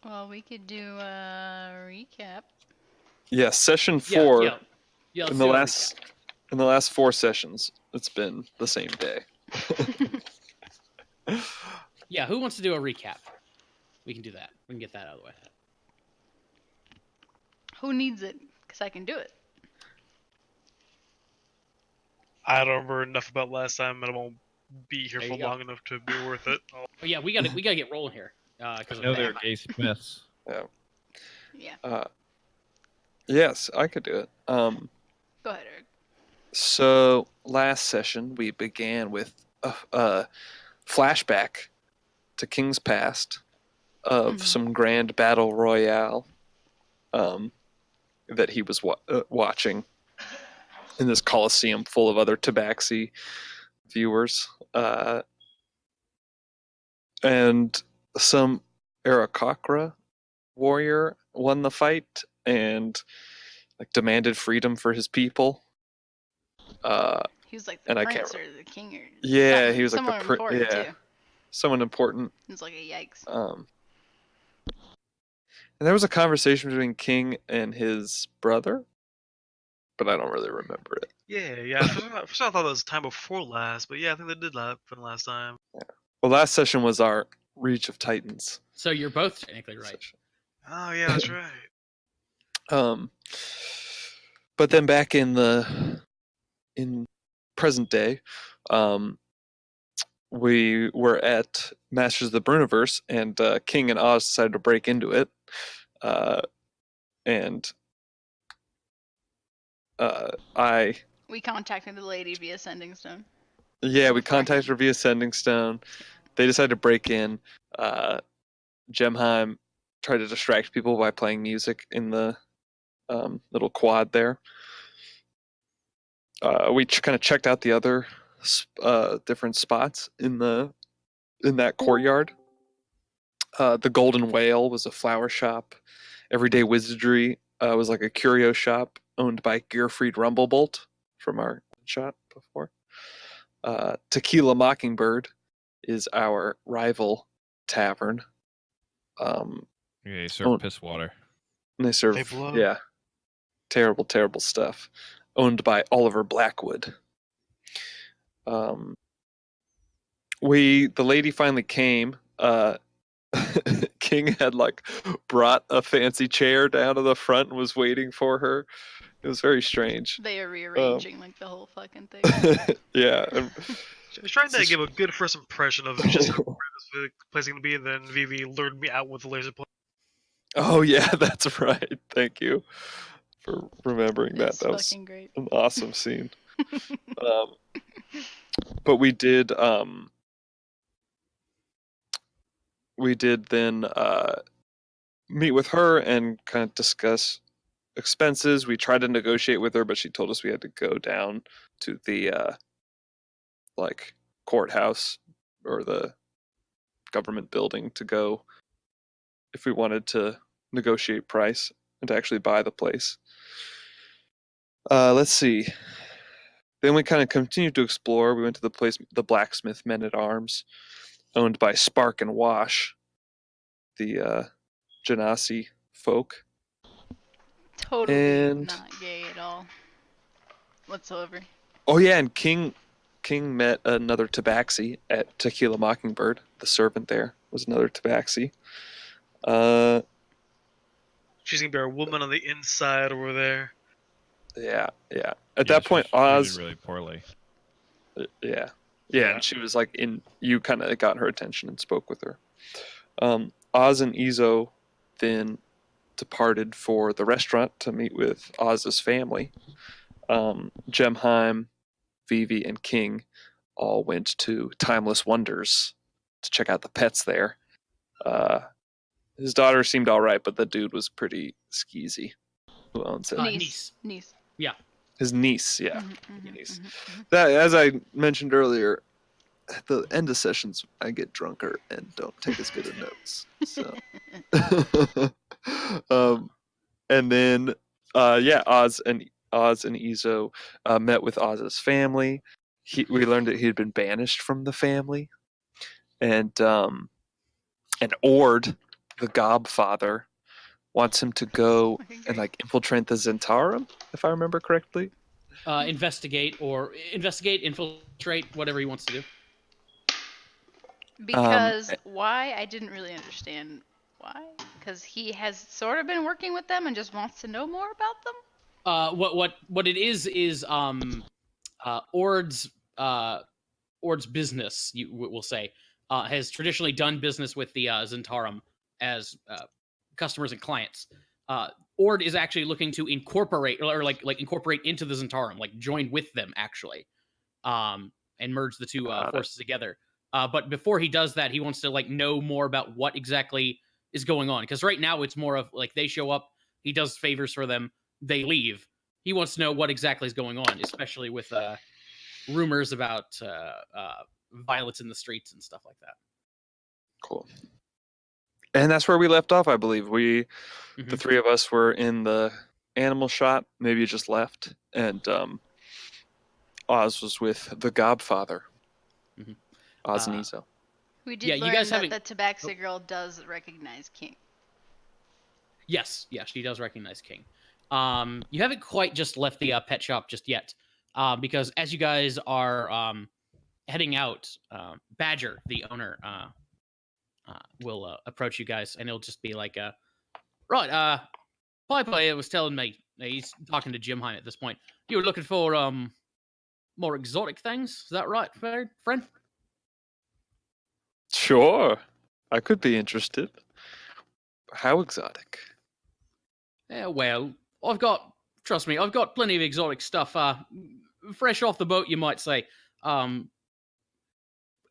Well, we could do a recap. Yeah, session 4. Yeah. In the last 4 sessions, it's been the same day. Yeah, who wants to do a recap? We can do that. We can get that out of the way. Who needs it? Because I can do it. I don't remember enough about last time, and I won't be here There for you go. long enough to be worth it. Oh yeah, we gotta get rolling here. I know they're gay Smiths. Yeah. Yes, I could do it. Go ahead, Eric. So last session we began with a flashback to King's Past of some grand battle royale that he was watching in this coliseum full of other Tabaxi viewers, and some Aarakocra warrior won the fight and like demanded freedom for his people. He was like the prince or the king or yeah, he was like someone important too. Someone important. It's like a yikes. And there was a conversation between King and his brother, but I don't really remember it. Yeah. First I thought it was time before last, but yeah, I think they did that for the last time. Yeah. Well, last session was our Reach of Titans. So you're both technically right. Session. Oh yeah, that's right. But then back in present day, we were at Masters of the Bruniverse, and King and Oz decided to break into it, and we contacted the lady via Sending Stone. Yeah, we contacted her via Sending Stone. They decided to break in. Gemheim tried to distract people by playing music in the little quad there. We kind of checked out the other different spots in that courtyard. The Golden Whale was a flower shop. Everyday Wizardry was like a curio shop owned by Gearfried Rumblebolt from our shot before. Tequila Mockingbird is our rival tavern. Yeah, you serve piss water. And they serve, terrible stuff. Owned by Oliver Blackwood. The lady finally came. King had brought a fancy chair down to the front and was waiting for her. It was very strange. They are rearranging the whole fucking thing. Yeah. I was trying to give a good first impression of just how this place is going to be, and then Vivi lured me out with the laser point. Oh yeah, that's right. Thank you for remembering that. That was great. An awesome scene. But we did then meet with her and kind of discuss expenses. We tried to negotiate with her, but she told us we had to go down to the courthouse or the government building to go if we wanted to negotiate price and to actually buy the place. Let's see. Then we kind of continued to explore. We went to the place, the Blacksmith Men-at-Arms, owned by Spark and Wash, the Genasi folk. Totally not gay at all, whatsoever. Oh yeah, and King met another Tabaxi at Tequila Mockingbird. The servant there was another Tabaxi. She's gonna be our woman on the inside over there. Yeah. At that point, Oz did really poorly. Yeah, and she was you kind of got her attention and spoke with her. Oz and Izo then departed for the restaurant to meet with Oz's family. Gemheim, Vivi, and King all went to Timeless Wonders to check out the pets there. His daughter seemed all right, but the dude was pretty skeezy. Who owns it? Niece. Yeah. His niece, yeah. Niece. That, as I mentioned earlier, at the end of sessions, I get drunker and don't take as good of notes. So, and then, Oz and Izo met with Oz's family. We learned that he had been banished from the family, and Ord, the Gobfather, wants him to go and like infiltrate the Zentarum, if I remember correctly. Investigate, infiltrate, whatever he wants to do. Because why? I didn't really understand why. Because he has sort of been working with them and just wants to know more about them. What it is Ord's business, we'll say, has traditionally done business with the Zentarum as customers and clients. Ord is actually looking to incorporate, or incorporate into the Zentarum, like join with them actually, and merge the two forces together. But before he does that, he wants to like know more about what exactly is going on. Because right now it's more of like they show up, he does favors for them, they leave. He wants to know what exactly is going on, especially with rumors about violence in the streets and stuff like that. Cool. And that's where we left off, I believe. The three of us were in the animal shop, maybe you just left, and Oz was with the Gobfather. Oz and Izo. We did learn that the Tabaxi girl does recognize King. Yes, she does recognize King. You haven't quite just left the pet shop just yet, because as you guys are heading out, Badger, the owner, will approach you guys, and he'll just be like, right, Piper was telling me, he's talking to Jim Heim at this point, you were looking for more exotic things, is that right, friend? Sure, I could be interested. How exotic? Yeah, well, trust me, I've got plenty of exotic stuff, fresh off the boat, you might say.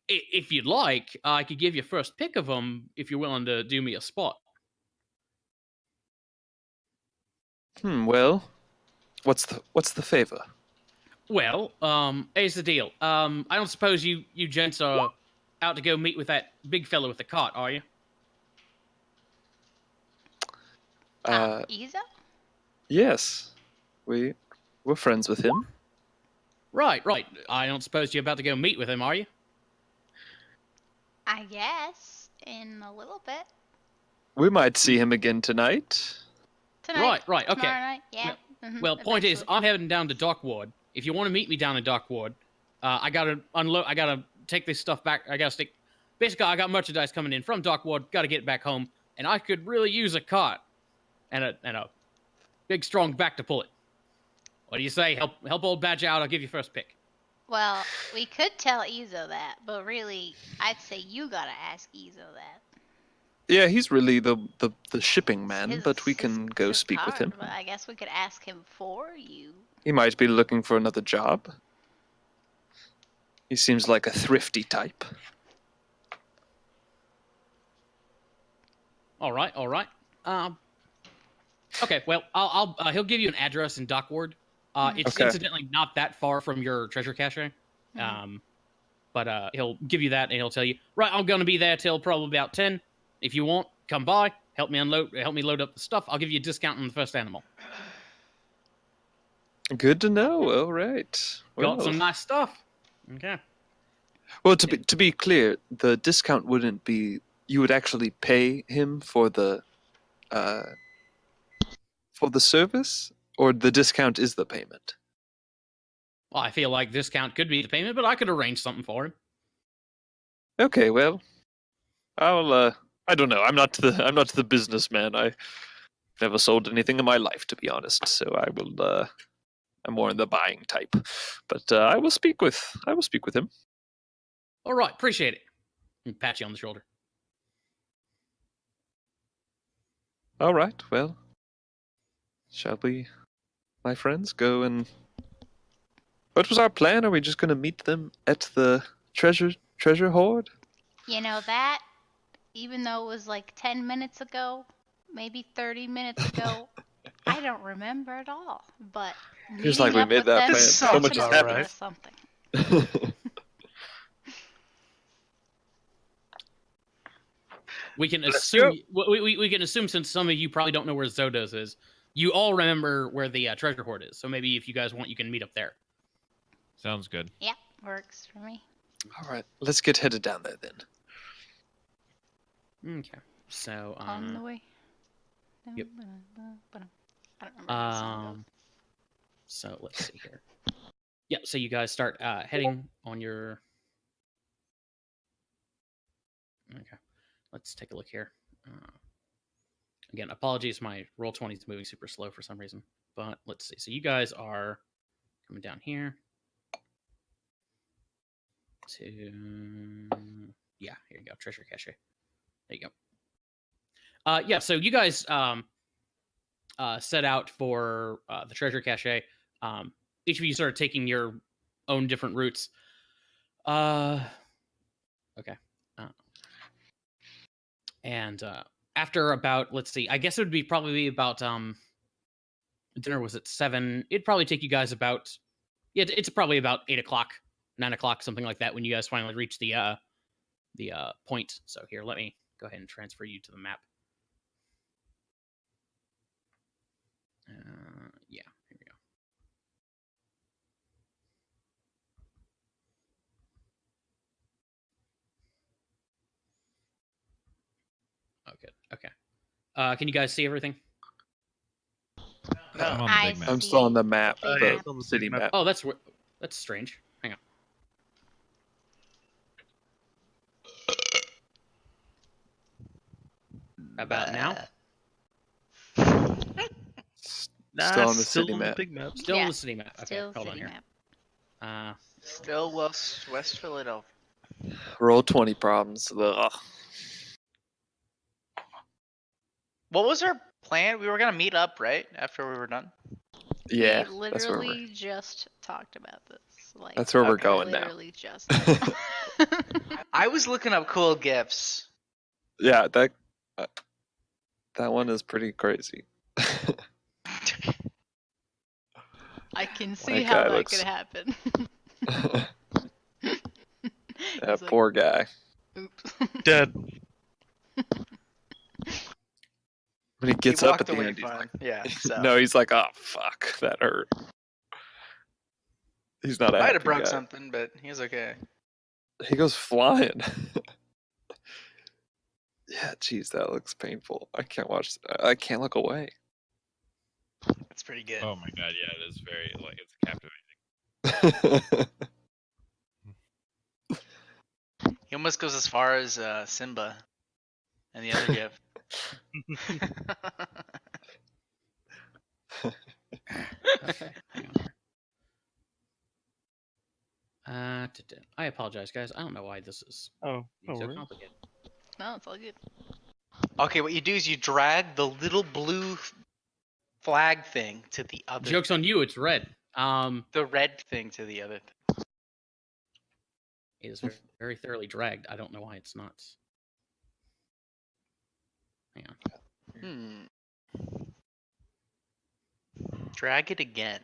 If you'd like, I could give you first pick of them if you're willing to do me a spot. Well, what's the favor? Well, here's the deal. I don't suppose you gents are out to go meet with that big fella with the cart, are you? Izo? Yes. We're friends with him. Right. I don't suppose you're about to go meet with him, are you? I guess, in a little bit. We might see him again tonight. Right, okay. Tomorrow night, yeah. Well, point is, I'm heading down to Dock Ward. If you want to meet me down in Dock Ward, I gotta unload. I gotta take this stuff back. Basically, I got merchandise coming in from Dock Ward. Got to get it back home, and I could really use a cart and a big, strong back to pull it. What do you say? Help old Badger out. I'll give you first pick. Well, we could tell Izo that, but really, I'd say you gotta ask Izo that. Yeah, he's really the shipping man, but we can go speak with him. But I guess we could ask him for you. He might be looking for another job. He seems like a thrifty type. All right. Okay, well, I'll he'll give you an address in Dock Ward. It's incidentally not that far from your treasure cache. But he'll give you that, and he'll tell you, right, I'm going to be there till probably about 10. If you want, come by, help me load up the stuff. I'll give you a discount on the first animal. Good to know. All right. Got some nice stuff. Okay. Well, to be clear, the discount wouldn't be. You would actually pay him for the service, or the discount is the payment. Well, I feel like discount could be the payment, but I could arrange something for him. Okay, well, I don't know. I'm not the businessman. I've never sold anything in my life, to be honest. So I will. I'm more in the buying type, but I will speak with him. All right, appreciate it. And pat you on the shoulder. All right. Well, shall we, my friends, go and? What was our plan? Are we just going to meet them at the treasure hoard? You know that. Even though it was like 10 minutes ago, maybe 30 minutes ago, I don't remember at all. But it's like we made that plan. So much has happened. Something. We can assume. We can assume, since some of you probably don't know where Zodos is, you all remember where the treasure hoard is. So maybe if you guys want, you can meet up there. Sounds good. Yeah, works for me. All right, let's get headed down there then. Okay. So On the way. Yep. I don't remember how the song goes. So let's see here. Yeah, so you guys start heading on your. Okay, let's take a look here. Again, apologies, my Roll20 is moving super slow for some reason. But let's see. So you guys are coming down here to. Yeah, here you go. Treasure cache. There you go. Yeah, so you guys set out for the treasure cache. Each of you started taking your own different routes. Okay. And after about, let's see, I guess it would be probably about dinner was at 7. It'd probably take you guys about it's probably about 8 o'clock, 9 o'clock, something like that when you guys finally reach the point. So here, let me go ahead and transfer you to the map. Yeah, here we go. Okay. Can you guys see everything? I'm on the big map. I'm still on the map, Big the map. city map. Oh, that's strange. Hang on. About now? Still on the city map. Big map. Still Yeah, on the city map. Okay, Still hold on city here. map. Still West Philadelphia. Roll20 problems. Ugh. What was our plan? We were gonna meet up, right? After we were done. Yeah, We that's where literally just talked about this. Like, that's where we're Okay. going now. literally just. I was looking up cool gifts. Yeah, that one is pretty crazy. I can see My how guy that looks- could happen. That He's like, poor guy. oops. Dead. When he gets He up walked at the away end, he's fine. like, Yeah. So. no, he's like, oh fuck, that hurt. He's not a Might happy have broke guy. something, but he was okay. He goes flying. Yeah, geez, that looks painful. I can't watch. I can't look away. That's pretty good. Oh my god, yeah, it is very it's captivating. He almost goes as far as Simba and the other gift. Okay. Hang on here. I apologize, guys. I don't know why this is Oh, no so worries. complicated. No, it's all good. Okay, what you do is you drag the little blue flag thing to the other. Joke's on you. It's red. The red thing to the other. It is very, very thoroughly dragged. I don't know why it's not. Hang on. Drag it again.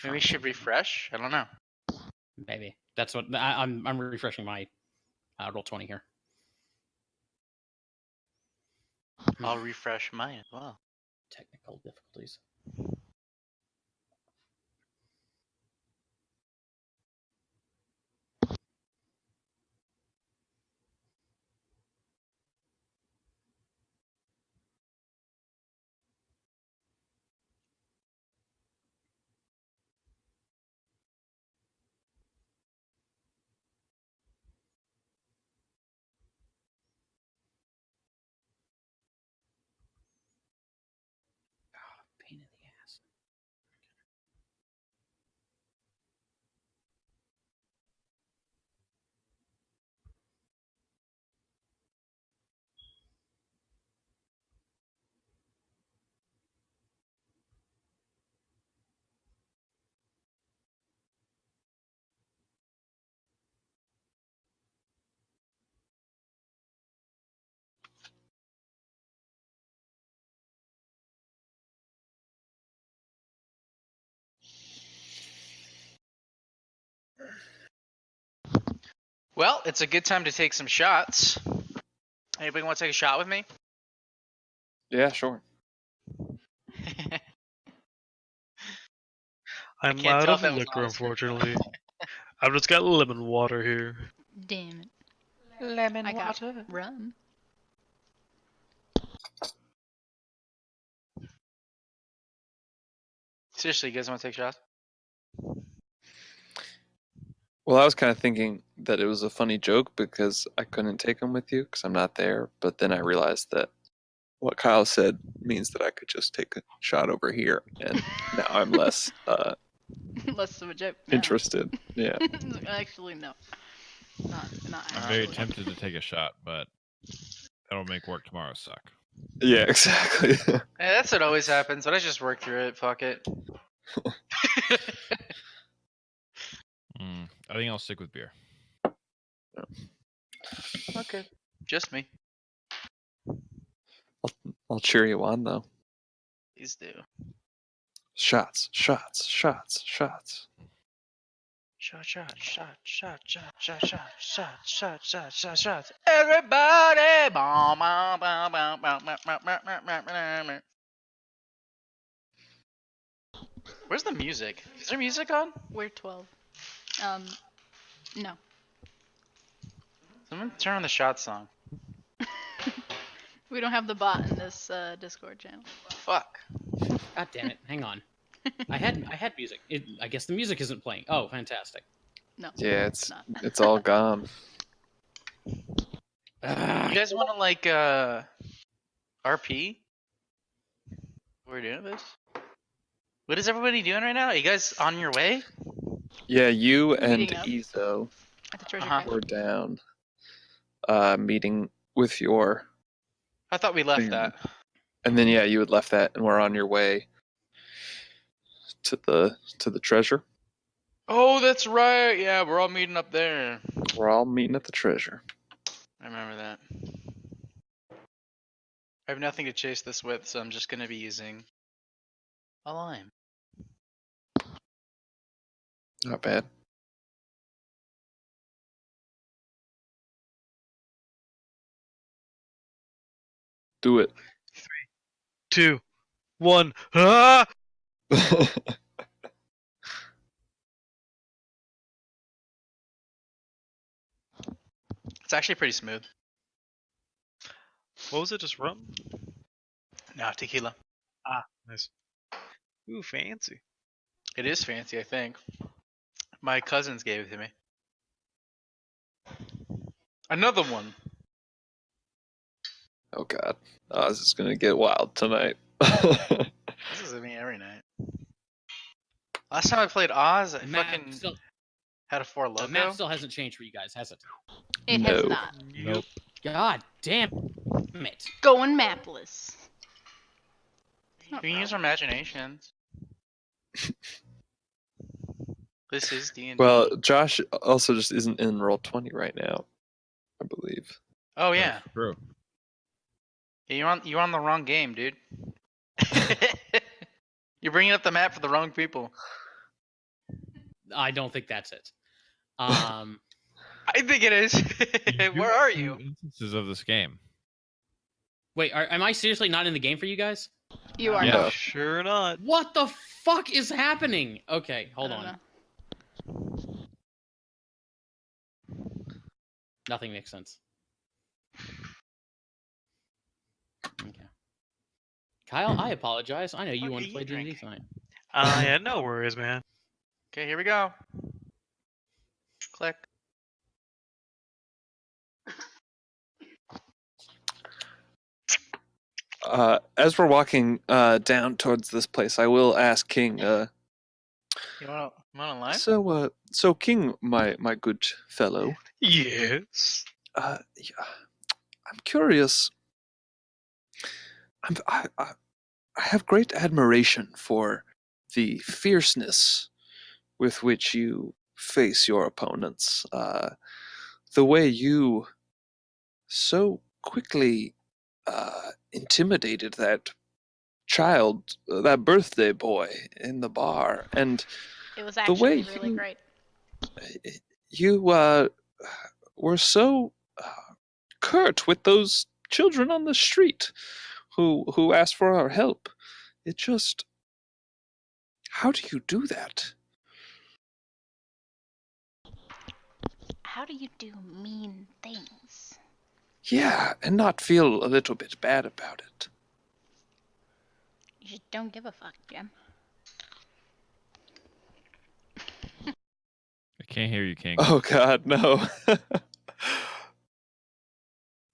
Maybe we should refresh. I don't know. Maybe that's what I'm refreshing my Roll20 here. I'll refresh mine as well. Technical difficulties. Pain in the ass. Well, it's a good time to take some shots. Anybody want to take a shot with me? Yeah, sure. I I'm can't out tell of if that was liquor, honest or not. unfortunately. I've just got lemon water here. I've just got lemon water here. Damn it. Lemon I got water. rum. Seriously, you guys want to take shots? Well, I was kind of thinking that it was a funny joke because I couldn't take them with you because I'm not there. But then I realized that what Kyle said means that I could just take a shot over here, and now I'm less Less of a joke. No. interested. Yeah. Actually, no. Not I'm very actually. tempted to take a shot, but that'll make work tomorrow suck. Yeah, exactly. Yeah, that's what always happens, but I just work through it. Fuck it. I think I'll stick with beer. Okay, just me. I'll cheer you on though. Please do. Shots, shots, shots, shots. Shot, shot, shot, shot, shot, shot, shot, shot, shot, shot, shot, shots. Everybody! Bom, bom, bom, bom, bom, bom, bom, bom, bom, bom, bom. Where's the music? Is there music on? We're 12. No. Someone turn on the shot song. We don't have the bot in this Discord channel. Fuck. God damn it! Hang on. I had music. I guess the music isn't playing. Oh, fantastic. No. Yeah, not. it's all gone. You guys want to like RP? We're doing this. What is everybody doing right now? Are you guys on your way? Yeah, you and Meeting up. Ezo At the treasure Uh-huh. chest. were down, meeting with your, I thought we left Hang on. that. and then yeah, you had left that and were on your way to the treasure. Oh, that's right. Yeah, we're all meeting up there. We're all meeting at the treasure. I remember that. I have nothing to chase this with, so I'm just gonna be using a lime. Not bad. Do it. 2, 1. Ah! It's actually pretty smooth. What was it? Just rum? No, tequila. Ah, nice. Ooh, fancy. It is fancy, I think. My cousins gave it to me. Another one. Oh god. Oh, this is gonna get wild tonight. This is me every night. Last time I played Oz, I The map fucking still, had a 4 the logo. map still hasn't changed for you guys, has it? It has No. not. Nope. God damn it! Going mapless. It's not We can use bad. our imaginations. This is D&D. Well, Josh also just isn't in Roll20 right now, I believe. Oh yeah. That's true. Yeah, you're on the wrong game, dude. You're bringing up the map for the wrong people. I don't think that's it. I think it is. You do Where have are two you? Instances of this game. Wait, am I seriously not in the game for you guys? You are Yeah. not. Sure not. What the fuck is happening? Okay, hold I don't on. know. Nothing makes sense. Okay. Kyle, I apologize. I know you What want are to play you D&D drinking? tonight. Yeah, no worries, man. Okay, here we go. Click. As we're walking down towards this place, I will ask King. You want a lime? So King, my good fellow, Yes. yeah, I'm curious. I have great admiration for the fierceness with which you face your opponents. The way you so quickly intimidated that child, that birthday boy in the bar, and It was the way actually really great. you were so curt with those children on the street who asked for our help. It just How do you do that? How do you do mean things? Yeah, and not feel a little bit bad about it. You just don't give a fuck, Jim. I can't hear you, King. Oh God, no.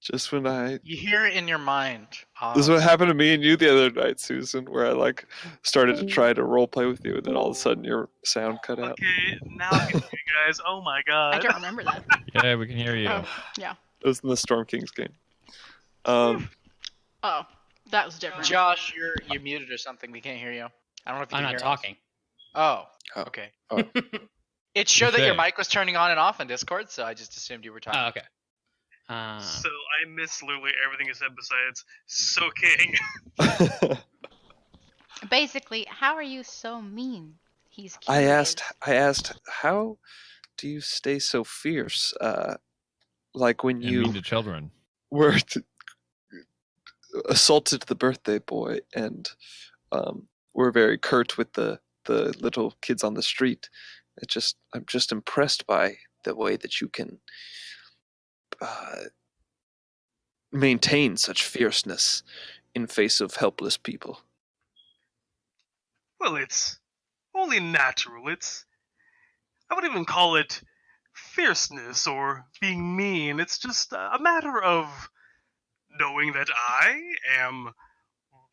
Just when You hear it in your mind. this is what happened to me and you the other night, Susan, where I like started to try to role play with you, and then all of a sudden your sound cut out. Okay, now I can hear you guys. Oh my god. I don't remember that. Yeah, we can hear you. Oh, yeah. It was in the Storm Kings game. Oh, that was different. Josh, you're muted or something. We can't hear you. I don't know if you I'm can not hear us. talking. Oh, Oh. okay. Oh. It showed that your Touche. mic was turning on and off on Discord, so I just assumed you were talking. Oh, okay. So I missed literally everything you said besides "So King." Basically, how are you so mean? He's I curious. asked, how do you stay so fierce? Like when And you mean to children. were assaulted the birthday boy and were very curt with the little kids on the street. I'm just impressed by the way that you can maintain such fierceness in face of helpless people. Well, it's only natural. I wouldn't even call it fierceness or being mean. It's just a matter of knowing that I am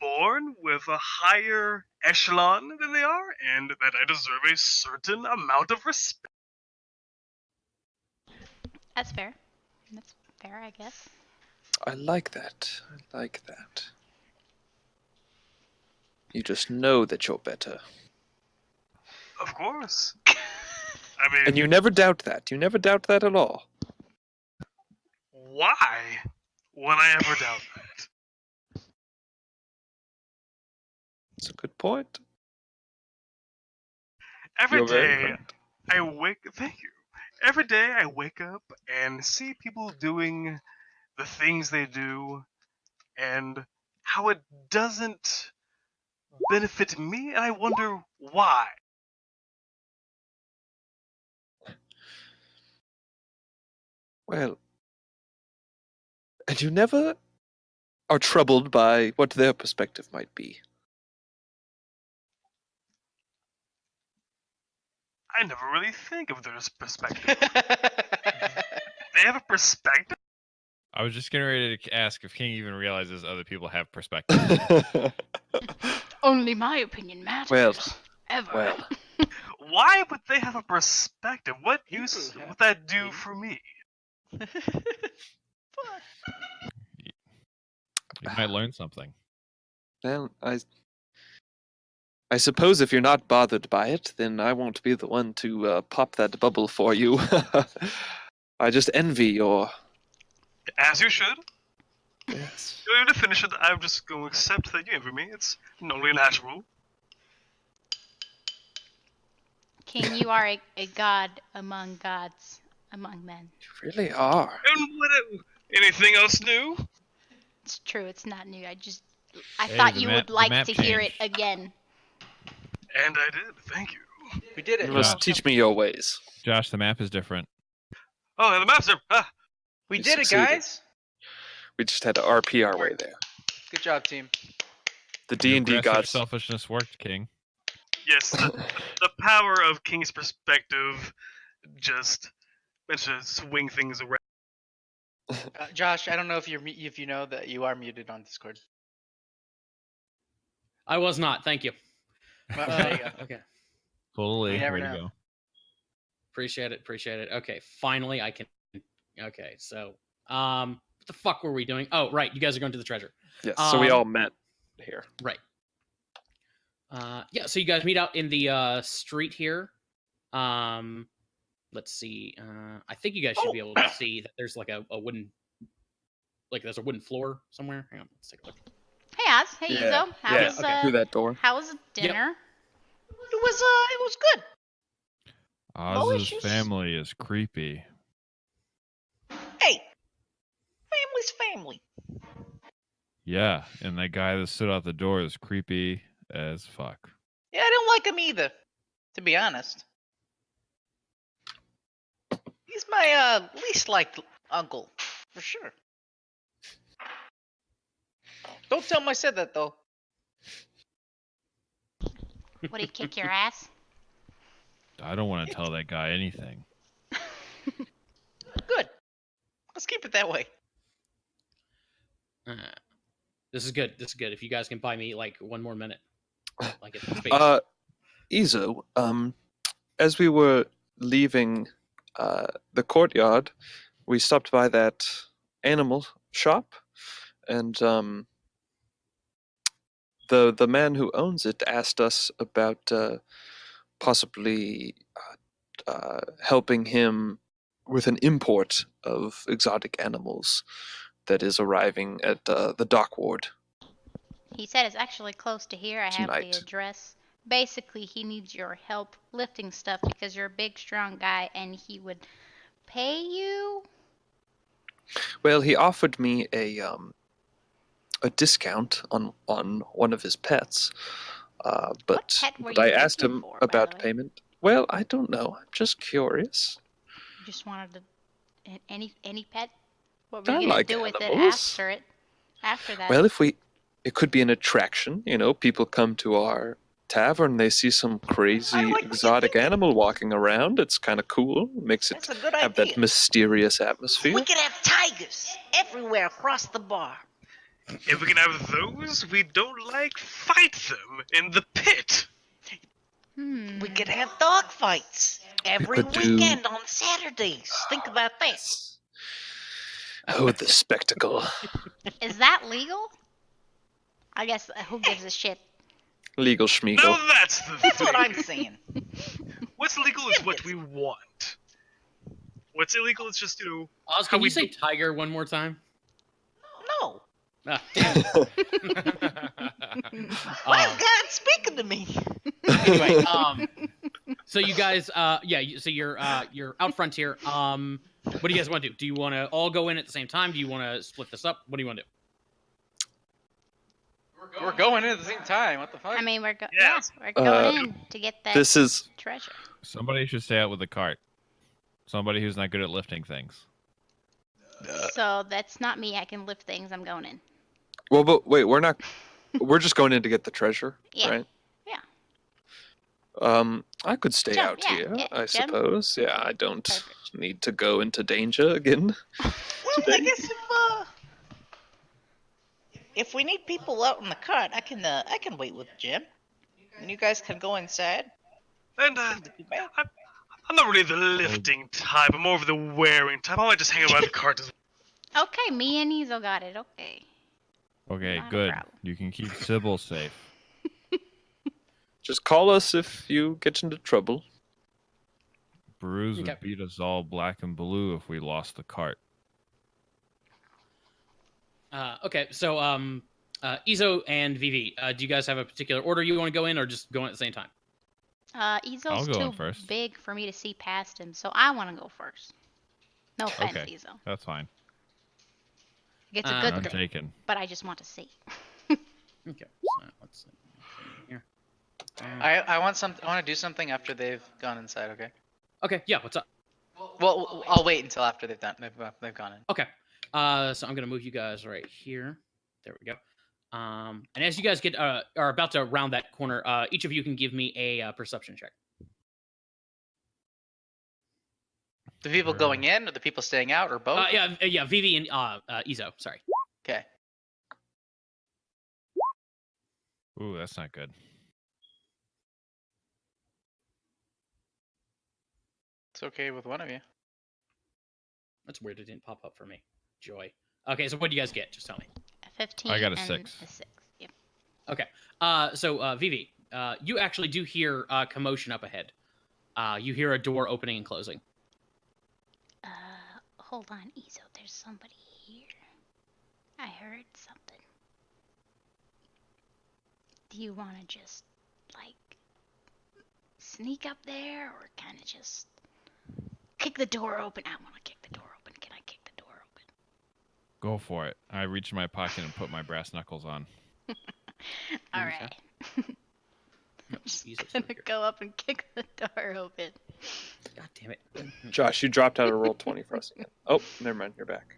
born with a higher echelon than they are, and that I deserve a certain amount of respect. That's fair. That's fair, I guess. I like that. I like that. You just know that you're better. Of course. I mean, And you never doubt that. You never doubt that at all. why would I ever doubt that? It's a good point. Every You're very day correct. Thank you. Every day I wake up and see people doing the things they do and how it doesn't benefit me, and I wonder why. Well, and you never are troubled by what their perspective might be. I never really think of their perspective. They have a perspective? I was just getting ready to ask if King even realizes other people have perspective. Only my opinion matters. Well, Ever. well. Why would they have a perspective? What use People have would that do for me? You might learn something. Well, I suppose if you're not bothered by it, then I won't be the one to pop that bubble for you. I just envy your... As you should. Yes. You don't need to finish it. I'm just going to accept that you envy me. It's only natural. King, you are a god among gods, among men. You really are. And anything else new? It's true, it's not new. I Hey, thought the you map- would the like map to hear it changed. again. And I did. Thank you. We did it. You must Yeah. teach me your ways. Josh, the map is different. Oh, and the maps are. We You did it, succeeded. guys. We just had to RP our way there. Good job, team. The Your D&D aggressive gods. selfishness worked, King. Yes, the power of King's perspective just managed to swing things around. Josh, I don't know if you know that you are muted on Discord. I was not. Thank you. Well, there you go. Okay. Totally. You never Way to know. go. Appreciate it. Appreciate it. Okay. Finally, I can. Okay. So, what the fuck were we doing? Oh, right. You guys are going to the treasure. Yes, so we Um, all met here. Right. Yeah. So you guys meet out in the street here. Let's see. I think you guys should be able to see that there's like a wooden, there's a wooden floor somewhere. Hang on. Let's take a look. Hey Oz, hey Yeah. Yuzo. How was Through that door. how was dinner? It was good. Oz's issues. family is creepy. Hey, family's family. Yeah, and that guy that stood out the door is creepy as fuck. Yeah, I don't like him either, to be honest. He's my least liked uncle, for sure. Don't tell him I said that, though. Would he kick your ass? I don't want to tell that guy anything. Good. Let's keep it that way. This is good. This is good. If you guys can buy me like one more minute, like it's space. Izo, as we were leaving the courtyard, we stopped by that animal shop, and the man who owns it asked us about possibly helping him with an import of exotic animals that is arriving at the dock ward. He said it's actually close to here. I have the Tonight. address. Basically, he needs your help lifting stuff because you're a big, strong guy, and he would pay you. Well, he offered me a discount on one of his pets, but pet were I you asked looking him for, by the about way? payment. Well, I don't know. I'm just curious. You just wanted to any pet. What were I you gonna like do with it animals. after it? After that? Well, it could be an attraction. You know, people come to our tavern, they see some crazy I like what you're exotic thinking. animal walking around. It's kind of cool. Makes it That's a good have idea. that mysterious atmosphere. We could have tigers everywhere across the bar. If we can have those, we don't like fight them in the pit. We could have dog fights every could do- weekend on Saturdays. Think about that. Oh, the spectacle. Is that legal? I guess who gives a shit? Legal schmeagle. No, that's the That's thing. what I'm saying. What's legal is what we want. What's illegal is just, Oz, how can we you say do- tiger one more time? No. Ah, damn it. Why is God speaking to me? Anyway, so you guys, so you're out front here. What do you guys want to do? Do you want to all go in at the same time? Do you want to split this up? What do you want to do? We're going in at the same time. What the fuck? I mean, we're Yeah. going in to get that This is treasure. Somebody should stay out with the cart. Somebody who's not good at lifting things. So that's not me. I can lift things. I'm going in. well, but wait, we're not. We're just going in to get the treasure, Yeah. right? Yeah. I could stay Jump, out yeah, here, yeah, I jump. suppose. Yeah, I don't Perfect. need to go into danger again. Well, I guess if we need people out in the cart, I can wait with Jim, and you guys can go inside. And I'm not really the lifting type. I'm more of the wearing type. I might just hang around the cart. Okay, me and Ezo got it. Okay. Okay, Not a good. problem. You can keep Sybil safe. Just call us if you get into trouble. Bruise Okay. would beat us all black and blue if we lost the cart. Okay, so Izo and Vivi, do you guys have a particular order you want to go in, or just go in at the same time? I'll Ezo's go in too first. big for me to see past him, so I want to go first. No offense, Okay. Ezo. That's fine. It's a I'm good I'm thing, taken. but I just want to see. Okay, so let's see. Here. I want to do something after they've gone inside. Okay. Okay, yeah, what's up? Well, I'll wait until after they've gone in. Okay, so I'm gonna move you guys right here. There we go. And as you guys are about to round that corner, each of you can give me a perception check. The people going in, or the people staying out, or both? Yeah, Vivi and Izo. Sorry. Okay. Ooh, that's not good. It's okay with one of you. That's weird. It didn't pop up for me. Joy. Okay, so what do you guys get? Just tell me. A 15 I got a and 6. A 6. Yep. Okay. So Vivi, you actually do hear commotion up ahead. You hear a door opening and closing. Hold on, Ezo. There's somebody here. I heard something. Do you want to just, like, sneak up there, or kind of just kick the door open? I want to kick the door open. Can I kick the door open? Go for it. I reach in my pocket and put my brass knuckles on. All right. just Jesus, gonna right here. go up and kick the door open. God damn it. Josh, you dropped out of roll 20 for us again. Oh, never mind. You're back.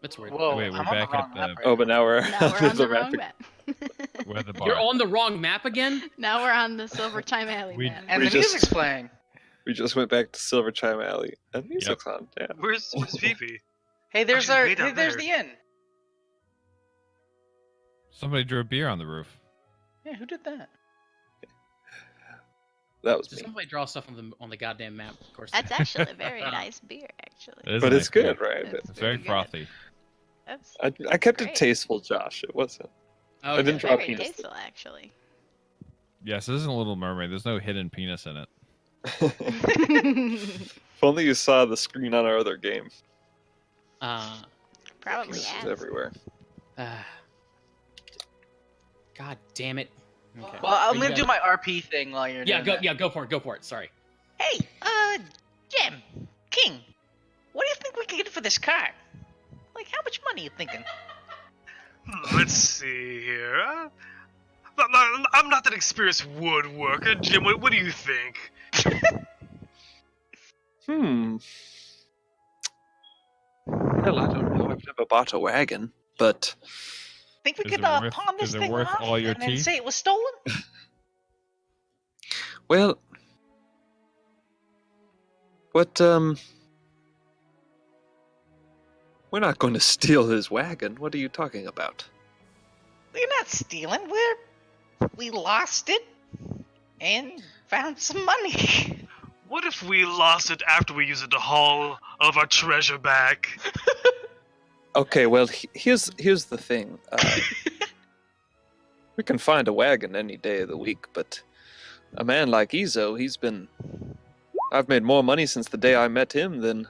That's weird. Whoa, Wait, we're I'm on back the at wrong the- map right Oh, but now we're Now we're on the wrong rapid- map. We're at the bar. You're on the wrong map again? Now we're on the Silver Chime Alley We- map. And We the just- music's playing. We just went back to Silver Chime Alley. And music's on. Yeah. Where's Fifi? Hey, there's she's our. way down Hey, there's there. the inn. Somebody drew a beer on the roof. Yeah, who did that? That was Does me. somebody draw stuff on the goddamn map? Of course. That's actually a very nice beer, actually. It is But a it's nice beer. good, right? It's very good. frothy. That's I kept great. it tasteful, Josh. It wasn't. Oh, I didn't okay. draw very penis. tasteful, actually. Yes, this isn't a Little Mermaid. There's no hidden penis in it. If only you saw the screen on our other game. Probably Penis has. is everywhere. God damn it. Okay. Well, I'm Are gonna you do guys- my RP thing while you're Yeah, doing go. that. Yeah, go for it. Go for it. Sorry. Hey, Jim, King, what do you think we could get for this car? Like, how much money are you thinking? Let's see here. I'm not that experienced woodworker. Jim, what do you think? Well, I don't know. I've never bought a wagon, but Think we Is could it worth- pawn this is it thing worth off all your and then teeth? say it was stolen? well, what we're not going to steal his wagon. What are you talking about? We're not stealing. We lost it and found some money. What if we lost it after we used it to haul all of our treasure back? Okay, well, here's the thing. We can find a wagon any day of the week, but a man like Izo, I've made more money since the day I met him than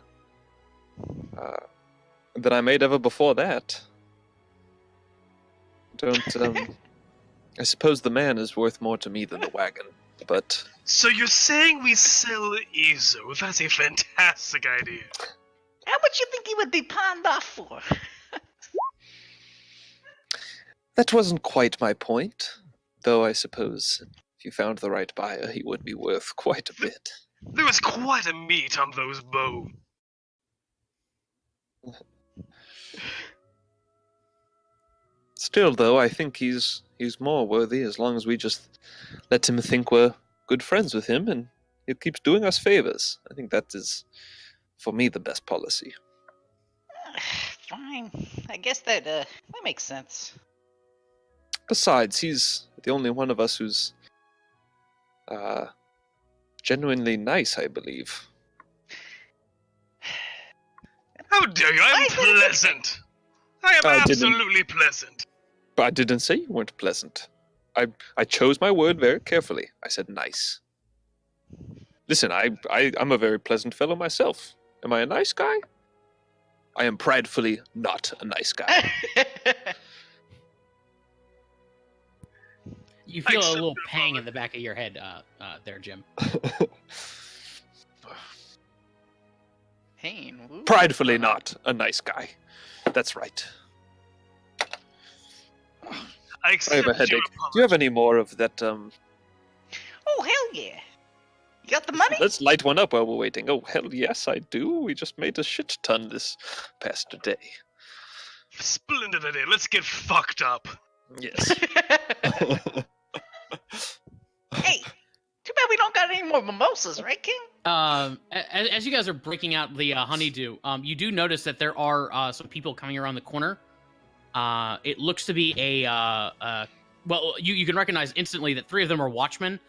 I made ever before that. I suppose the man is worth more to me than the wagon, but So you're saying we sell Izo? That's a fantastic idea. How much you think he would be pawned off for? that wasn't quite my point. Though I suppose if you found the right buyer, he would be worth quite a bit. There was quite a meat on those bones. Still, though, I think he's more worthy as long as we just let him think we're good friends with him and he keeps doing us favors. I think that is, for me, the best policy. Fine. I guess that makes sense. Besides, he's the only one of us who's genuinely nice, I believe. How dare you? I'm I said it- pleasant. I am I didn't- absolutely pleasant. But I didn't say you weren't pleasant. I chose my word very carefully. I said nice. Listen, I'm a very pleasant fellow myself. Am I a nice guy? I am pridefully not a nice guy. You feel a Accept little it, pang Mother. in the back of your head, there, Jim. Pain. Woo. Pridefully not a nice guy. That's right. I I accept have a your headache. apology. Do you have any more of that? Oh, hell yeah. You got the money? Let's light one up while we're waiting. Oh, hell yes, I do. We just made a shit ton this past day. Splendid idea. Let's get fucked up. Yes. Hey, too bad we don't got any more mimosas, right, King? As you guys are breaking out the honeydew, you do notice that there are some people coming around the corner. It looks to be well, you can recognize instantly that three of them are watchmen,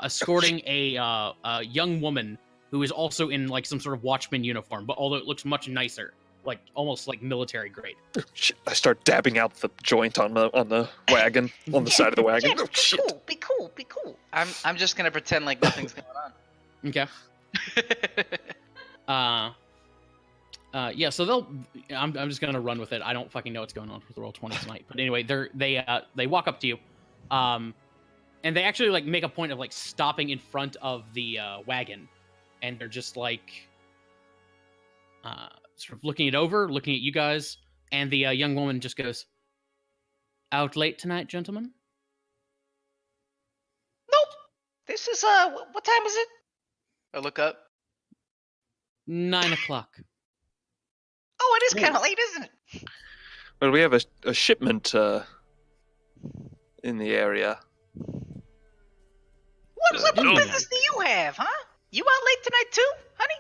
escorting a young woman who is also in like some sort of watchman uniform, but although it looks much nicer, like almost like military grade. Shit, I start dabbing out the joint on the wagon, on the side of the wagon. James, Oh, shit. be cool. I'm just gonna pretend like nothing's going on. Okay. Yeah, so I'm just gonna run with it. I don't fucking know what's going on with the roll 20 tonight. But anyway, they walk up to you, and they actually like make a point of like stopping in front of the wagon, and they're just like sort of looking it over, looking at you guys, and the young woman just goes, "Out late tonight, gentlemen?" Nope. This is what time is it? I look up. 9 o'clock. Oh, it is kind of late, isn't it? Well, we have a shipment in the area. What No. business do you have, huh? You out late tonight too, honey?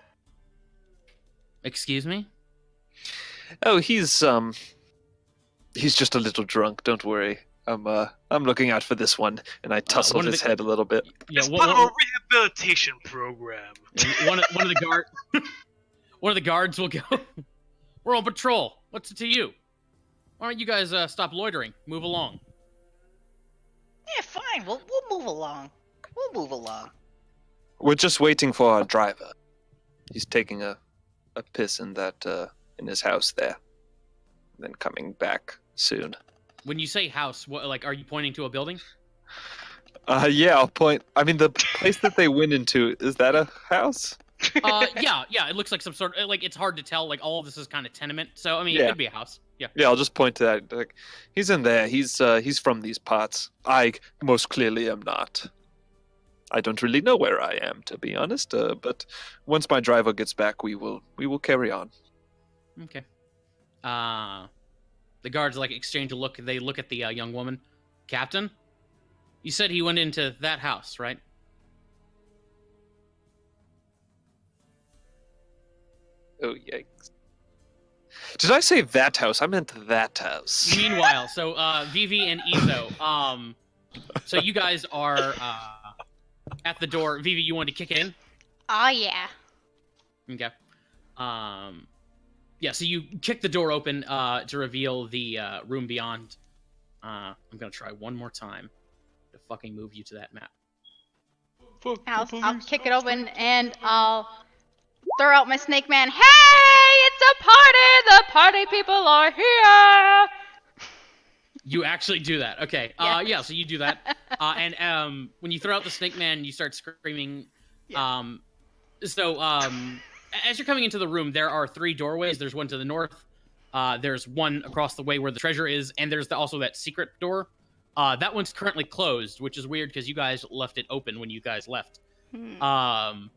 Excuse me? Oh, he's just a little drunk. Don't worry. I'm looking out for this one, and I tussled one of his the- head a little bit. Yeah, It's part of a rehabilitation program. one of the guard one of the guards will go. We're on patrol. What's it to you? Why don't you guys stop loitering? Move along. Yeah, fine. We'll move along. We'll move along. We're just waiting for our driver. He's taking a piss in that in his house there, then coming back soon. When you say house, what like are you pointing to a building? Yeah, I'll point. I mean, the place that they went into, is that a house? Yeah. It looks like some sort of like it's hard to tell. Like all of this is kind of tenement, so I mean, it Yeah. could be a house. Yeah. Yeah, I'll just point to that. Like, he's in there. He's from these parts. I most clearly am not. I don't really know where I am, to be honest. But once my driver gets back, we will carry on. Okay. The guards like exchange a look. They look at the young woman. Captain, you said he went into that house, right? Oh yikes! Did I say that house? I meant that house. Meanwhile, so Vivi and Izo, so you guys are at the door. Vivi, you want to kick in? Oh yeah. Okay. Yeah, so you kick the door open to reveal the room beyond. I'm gonna try one more time to fucking move you to that map. I'll kick it open and I'll throw out my snake man. Hey, it's a party! The party people are here! You actually do that. Okay. Yeah. Yeah, so you do that. And when you throw out the snake man, you start screaming. Yeah. As you're coming into the room, there are 3 doorways. There's one to the north. There's one across the way where the treasure is, and there's also that secret door. That one's currently closed, which is weird because you guys left it open when you guys left. And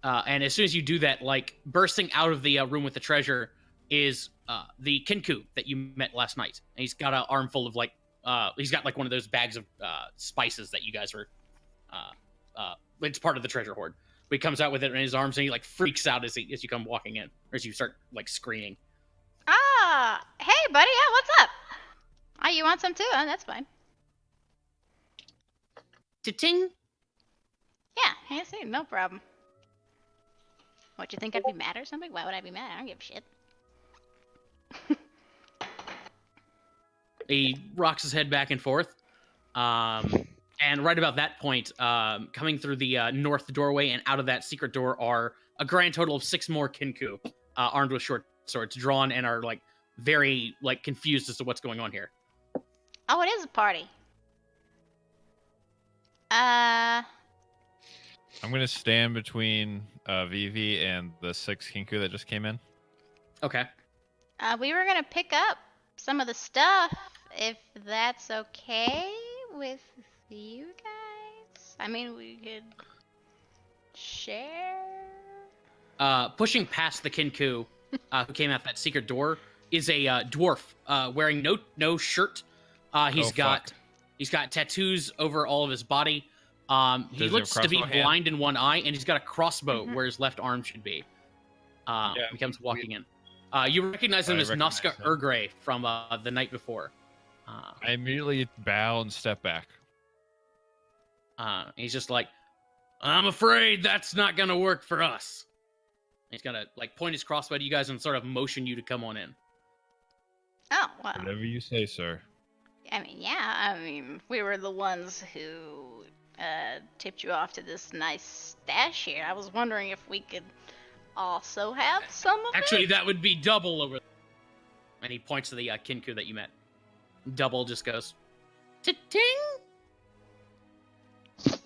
as soon as you do that, like bursting out of the room with the treasure is the Kinku that you met last night. And he's got an armful of he's got like one of those bags of spices that you guys were. It's part of the treasure hoard. But he comes out with it in his arms and he like freaks out as you come walking in, or as you start like screaming. Ah, hey buddy, yeah, what's up? Oh, you want some too? Oh, that's fine. Ting. Yeah, I see, no problem. What, you think I'd be mad or something? Why would I be mad? I don't give a shit. He rocks his head back and forth. And right about that point, coming through the north doorway and out of that secret door are a grand total of 6 more Kinku, armed with short swords, drawn and are like very like confused as to what's going on here. Oh, it is a party. Uh, I'm gonna stand between Vivi and the 6 Kinku that just came in. Okay. We were gonna pick up some of the stuff, if that's okay with you guys. I mean, we could share. Pushing past the Kinku, who came out that secret door, is a dwarf wearing no shirt. He's got tattoos over all of his body. He Does he have a looks to be crossbow hand? blind in one eye, and he's got a crossbow where his left arm should be. He comes walking in. You recognize him I as recognize Noska him. Urgray from the night before. I immediately bow and step back. He's just like, I'm afraid that's not gonna work for us. He's gonna like point his crossbow to you guys and sort of motion you to come on in. Oh, well. Whatever you say, sir. I mean, yeah. I mean, we were the ones who tipped you off to this nice stash here. I was wondering if we could also have some of Actually, it. that would be double over. And he points to the Kinku that you met. Double just goes, ting.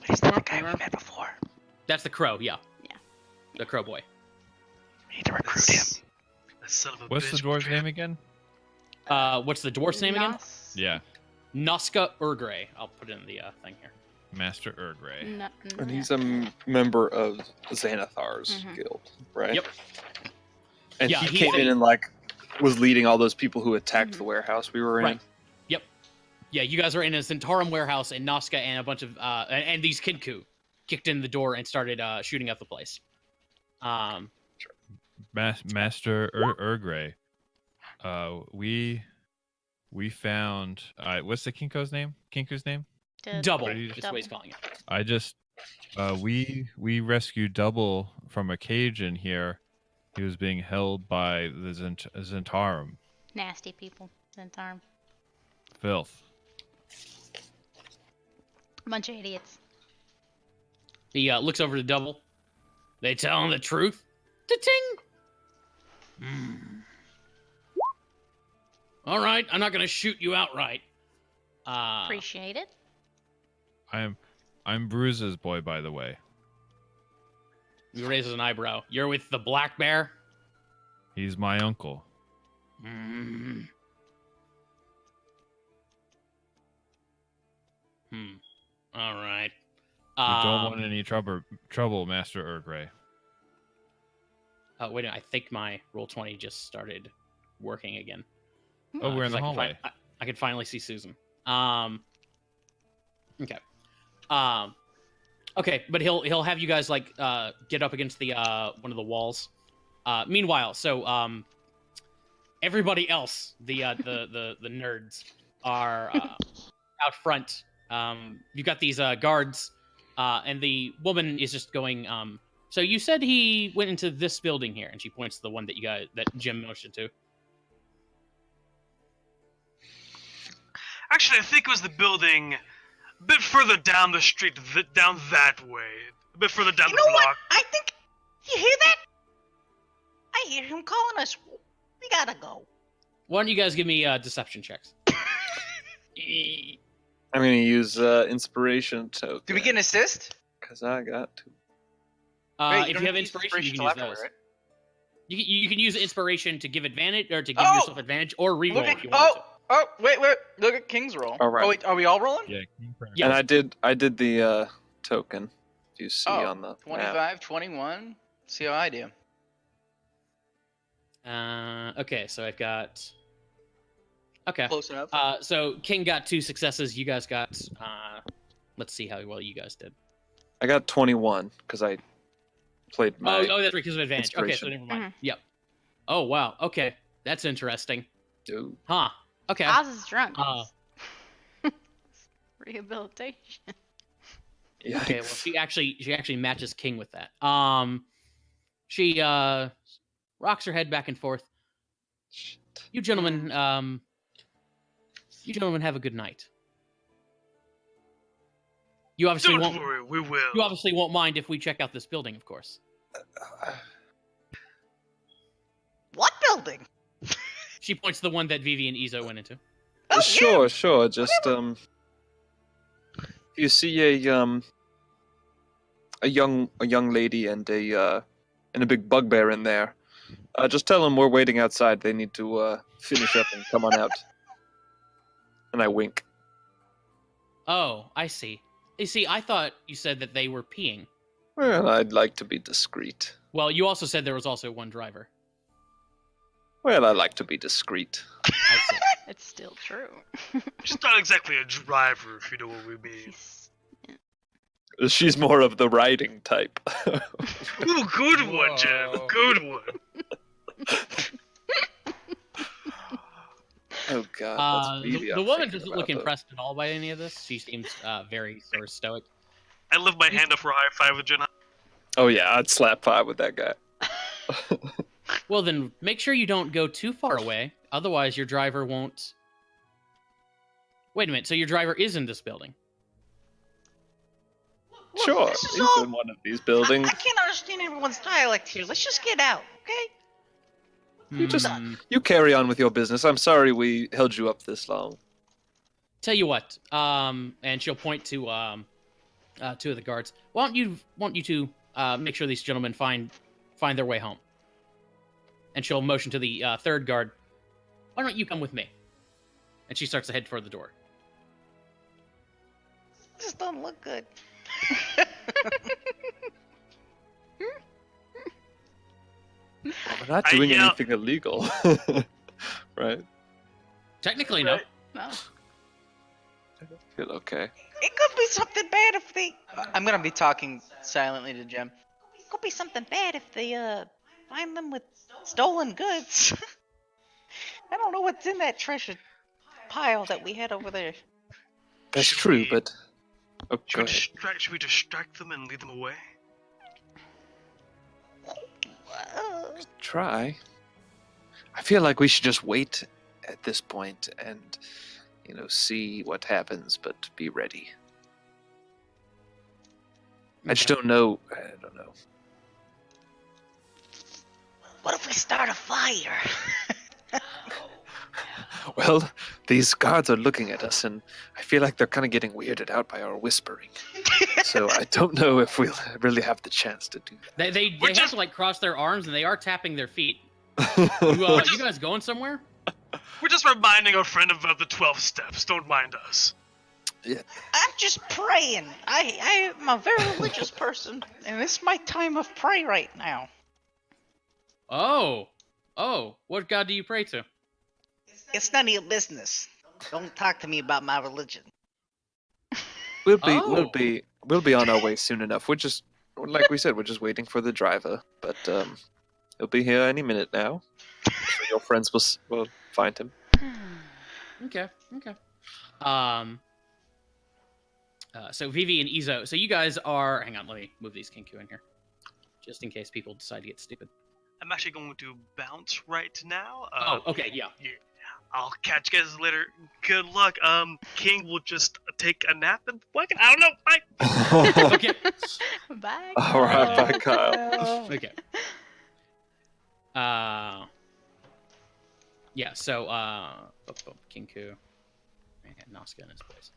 Where's that guy we met before? That's the crow, yeah. Yeah. The crow boy. We need to recruit him. That son of a What's the bitch. dwarf's name again? What's the dwarf's name again? Yeah. Noska Urgray. I'll put it in the thing here. Master Urgray. And he's a member of Xanathar's Mhm. guild, right? Yep. And Yeah, he he's came in a- and was leading all those people who attacked Mhm. the warehouse we were in. Right. Yep. Yeah, you guys are in a Zentarum warehouse, and Nazca and a bunch of and these Kinku kicked in the door and started shooting up the place. Master Urgray. We found. What's the Kinko's name? Kinku's name? Double. What did you That's just- what he's calling it. I just. We rescued Double from a cage in here. He was being held by the Zentarum. Nasty people. Zentarum. Filth. Bunch of idiots. He looks over to Double. They telling the truth? Ta-ting! All right, I'm not gonna shoot you outright. Appreciate it. I'm Bruise's boy, by the way. He raises an eyebrow. You're with the Black Bear? He's my uncle. All right. We don't want any trouble, Master Urgray. Wait a minute, I think my Roll20 just started working again. Oh, we're in the 'cause hallway. I can finally see Susan. Okay. Okay, but he'll have you guys like get up against the one of the walls. Meanwhile, so everybody else, the nerds, are out front. You got these guards, and the woman is just going. So you said he went into this building here, and she points to the one that that Jim motioned to. Actually, I think it was the building a bit further down the street, down that way. A bit further down You the know block. what? I think. You hear that? I hear him calling us. We gotta go. Why don't you guys give me deception checks? I'm going to use inspiration token. Do we get an assist? Because I got to. Wait, If you don't have use inspiration, you can till use afterward, those. right? You can use inspiration to give advantage or to give Oh! yourself advantage or reroll Look at, if you want to. wait. Look at King's roll. All right. Oh, wait, are we all rolling? Yeah, King Crown. Yeah. And I did the token. If you see Oh, on the map. 25, 21. See how I do. Okay, so I've got. Okay. Close enough. So King got 2 successes. You guys got. Let's see how well you guys did. I got 21 because I played my. Oh, that's right, because of advantage. Okay, so inspiration. never mind. Yep. Oh wow. Okay, that's interesting. Dude. Huh. Okay. Oz is drunk. Rehabilitation. Yikes. Okay. Well, she actually matches King with that. She rocks her head back and forth. Shit. You gentlemen have a good night. You obviously Don't won't. worry, we will. You obviously won't mind if we check out this building, of course. What building? She points to the one that Vivi and Izo went into. Oh, Sure. Just you see a young lady and a big bugbear in there. Just tell them we're waiting outside. They need to finish up and come on out. And I wink. Oh, I see. You see, I thought you said that they were peeing. Well, I'd like to be discreet. Well, you also said there was also one driver. Well, I like to be discreet. I see. It's still true. She's not exactly a driver, if you know what we mean. She's more of the riding type. Ooh, good one, Jim. Whoa. Good one. Oh god, that's Vivi the I'm woman thinking doesn't about, look though. impressed at all by any of this. She seems very sort of stoic. I lift my hand up for a high five with Jen. Oh yeah, I'd slap five with that guy. Well, then make sure you don't go too far away. Otherwise, your driver won't. Wait a minute. So your driver is in this building? Look, Sure, this is he's all- in one of these buildings. I can't understand everyone's dialect here. Let's just get out, okay? You just- Hmm. You carry on with your business. I'm sorry we held you up this long. Tell you what. And she'll point to 2 of the guards. Want you to make sure these gentlemen find their way home. And she'll motion to the 3rd guard. Why don't you come with me? And she starts to head toward the door. This don't look good. We're not I doing yell- anything illegal, right? Technically, no. No. I feel okay. It could be something bad if they. I'm gonna be talking silently to Jem. It could be something bad if they find them with stolen goods. I don't know what's in that treasure pile that we had over there. That's Should true, we- but oh, go ahead. Should we distract them and lead them away? Try. I feel like we should just wait at this point and, see what happens, but be ready. I just don't know. I don't know. What if we start a fire? Well, these guards are looking at us, and I feel like they're kind of getting weirded out by our whispering. So I don't know if we'll really have the chance to do They We're have just- to like cross their arms and they are tapping their feet. that. You guys going somewhere? We're just reminding our friend of the 12 steps. Don't mind us. I'm just praying. I am a very religious person, and it's my time of pray right now. Oh, what god do you pray to? It's none of your business. Don't talk to me about my religion. We'll Oh. be on our way soon enough. We're just, like we said, we're just waiting for the driver, but he'll be here any minute now. So your friends will find him. Okay. So Vivi and Izo. So you guys are. Hang on, let me move these Kinku in here, just in case people decide to get stupid. I'm actually going to bounce right now. Okay, yeah. I'll catch you guys later. Good luck. King will just take a nap and I don't know. Bye. Okay. Bye. All right, bye, Kyle. Okay. Yeah. So Kinku and Nazca in his place.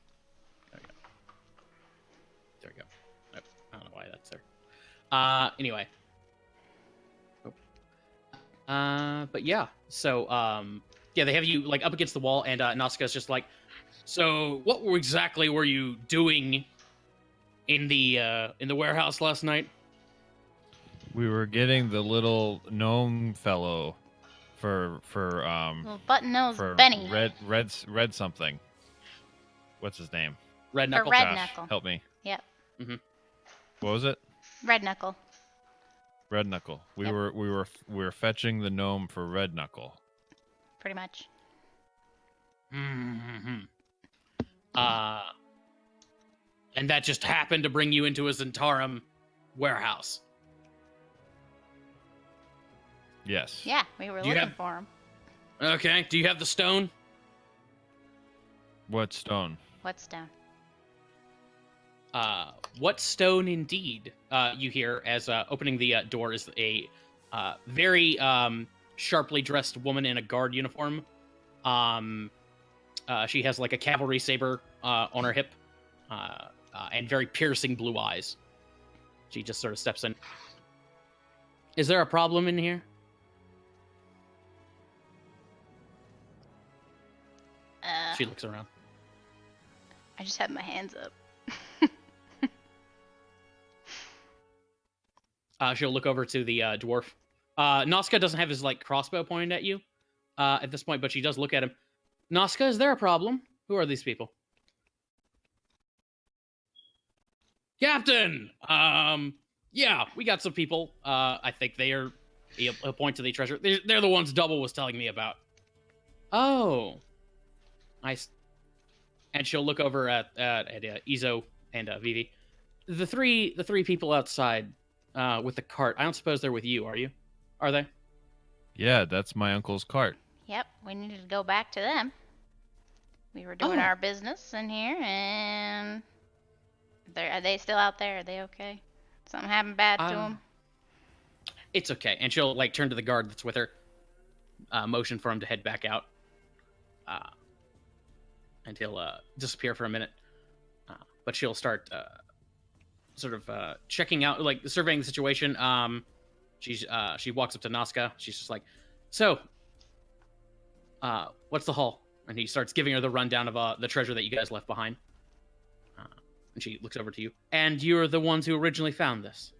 There we go. Nope, I don't know why that's there. Anyway. But yeah. So yeah, they have you like up against the wall, and Nazca's just like, so what exactly were you doing in the warehouse last night? We were getting the little gnome fellow for Little button nose for Benny. red something. What's his name? Red Or Knuckle. Red Josh, Knuckle. help me. Yep. What was it? Red Knuckle. Red Knuckle. We Yep. were fetching the gnome for Red Knuckle. Pretty much. Mm-hmm. And that just happened to bring you into a Zentarum warehouse. Yes. Yeah, we were Do you looking have- for him. Okay. Do you have the stone? What stone? What's down? What stone indeed? You hear as opening the door is a very sharply dressed woman in a guard uniform. She has like a cavalry saber on her hip, and very piercing blue eyes. She just sort of steps in. Is there a problem in here? She looks around. I just have my hands up. She'll look over to the dwarf. Nazca doesn't have his like crossbow pointed at you at this point, but she does look at him. Nazca, is there a problem? Who are these people? Captain! Yeah, we got some people. I think they are. He'll point to the treasure. They're the ones Double was telling me about. Oh, nice. And she'll look over at Izo and Vivi. The three people outside with the cart. I don't suppose they're with you, are you? Are they? Yeah, that's my uncle's cart. Yep, we needed to go back to them. We were doing Oh. our business in here, and are they still out there? Are they okay? Something happened bad to them? It's okay. And she'll like turn to the guard that's with her, motion for him to head back out, and he'll disappear for a minute. But she'll start sort of checking out, like surveying the situation. She walks up to Nazca. She's just like, so, what's the haul? And he starts giving her the rundown of the treasure that you guys left behind. And she looks over to you. And you're the ones who originally found this.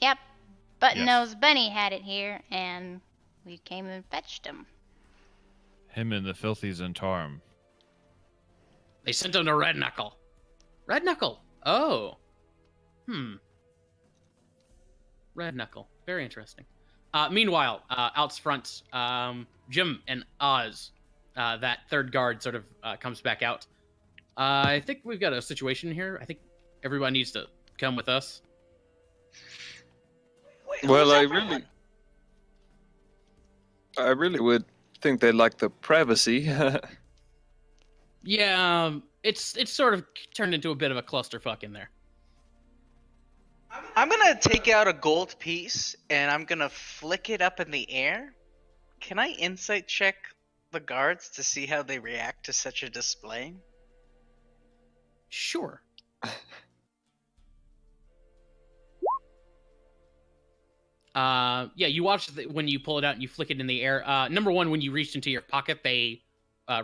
Yep. Button Yes. Nose Bunny had it here, and we came and fetched him. Him and the filthy Zentarum. They sent him to Red Knuckle. Red Knuckle. Oh. Red Knuckle. Very interesting. Meanwhile, out front, Jim and Oz, that third guard, sort of comes back out. I think we've got a situation here. I think everybody needs to come with us. Wait, Well, who's I everyone? really would think they'd like the privacy. Yeah, it's sort of turned into a bit of a clusterfuck in there. I'm gonna take out a gold piece and I'm gonna flick it up in the air. Can I insight check the guards to see how they react to such a display? Sure. Yeah, you watch when you pull it out and you flick it in the air. Number one, when you reach into your pocket, they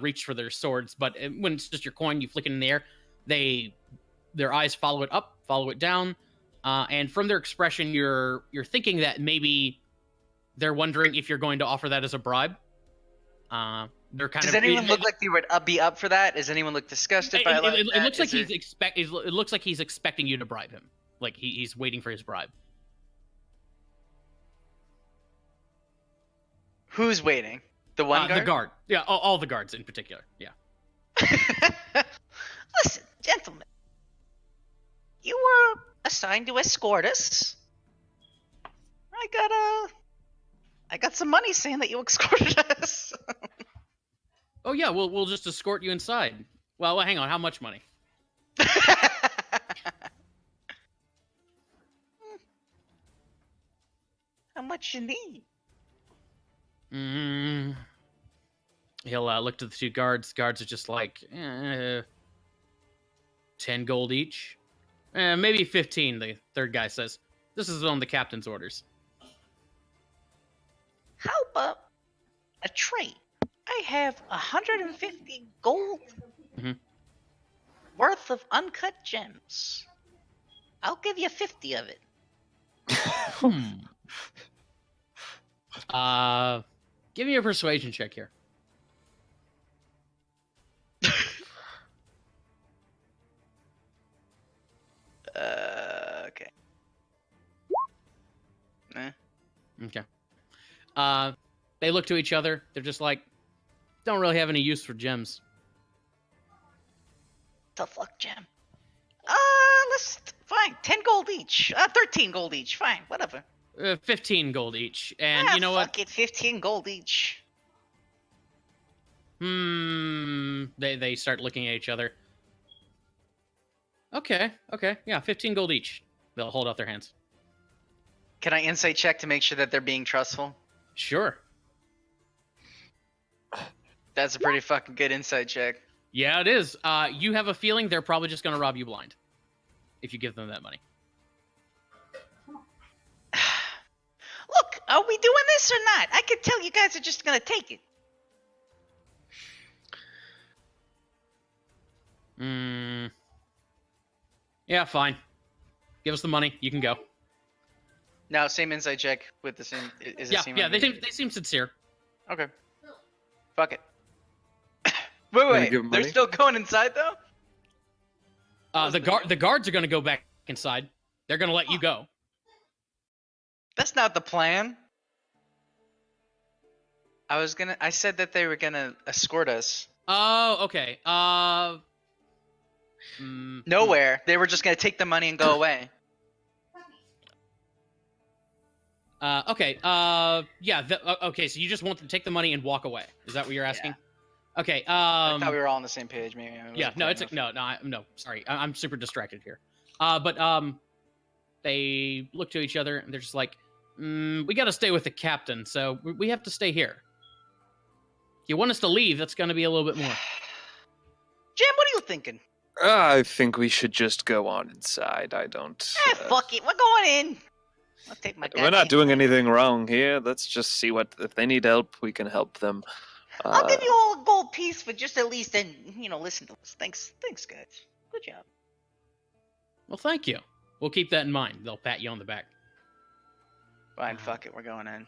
reach for their swords. But when it's just your coin, you flick it in the air. Their eyes follow it up, follow it down, and from their expression, you're thinking that maybe they're wondering if you're going to offer that as a bribe. They're kind Does of. anyone look like they would be up for that? Does anyone look disgusted by that? It looks like Is there- it looks like he's expecting you to bribe him. Like he's waiting for his bribe. Who's waiting? The one guard? The guard. Yeah, all the guards in particular. Yeah. Listen, gentlemen. You were assigned to escort us. I got some money saying that you escorted us. Oh yeah, we'll just escort you inside. Well, hang on. How much money? How much you need? He'll look to the two guards. Guards are just like 10 gold each. Maybe 15, the third guy says. This is on the captain's orders. How about a trade? I have 150 gold worth of uncut gems. I'll give you 50 of it. Give me a persuasion check here. Okay. Okay. They look to each other. They're just like, don't really have any use for gems. Tough luck, gem. Fine. 10 gold each. 13 gold each. Fine. Whatever. 15 gold each. And you know fuck it. 15 gold each. They start looking at each other. Okay. Yeah, 15 gold each. They'll hold out their hands. Can I insight check to make sure that they're being trustful? Sure. That's a pretty fucking good insight check. Yeah, it is. You have a feeling they're probably just going to rob you blind if you give them that money. Look, are we doing this or not? I can tell you guys are just gonna take it. Yeah, fine. Give us the money. You can go. Now, same insight check with the same. Is it Yeah, same yeah. number? They seem sincere. Okay. Fuck it. wait. give 'em They're money? still going inside though. The guards are going to go back inside. They're going to let you go. That's not the plan. I said that they were gonna escort us Oh, okay. nowhere. They were just gonna take the money and go away. Okay. Yeah. Okay. So you just want to take the money and walk away? Is that what you're asking? Okay. I thought we were all on the same page. Maybe. Yeah. No. It's no. Sorry. I'm super distracted here. But they look to each other and they're just like, we got to stay with the captain, so we have to stay here. If you want us to leave, that's going to be a little bit more. Jim, what are you thinking? I think we should just go on inside. I don't. Fuck it. We're going in. I'll take my. We're not doing anything wrong here. Let's just see what if they need help. We can help them. I'll give you all a gold piece for just at least listen to us. Thanks, guys. Good job. Well, thank you. We'll keep that in mind. They'll pat you on the back. Fine, fuck it, we're going in.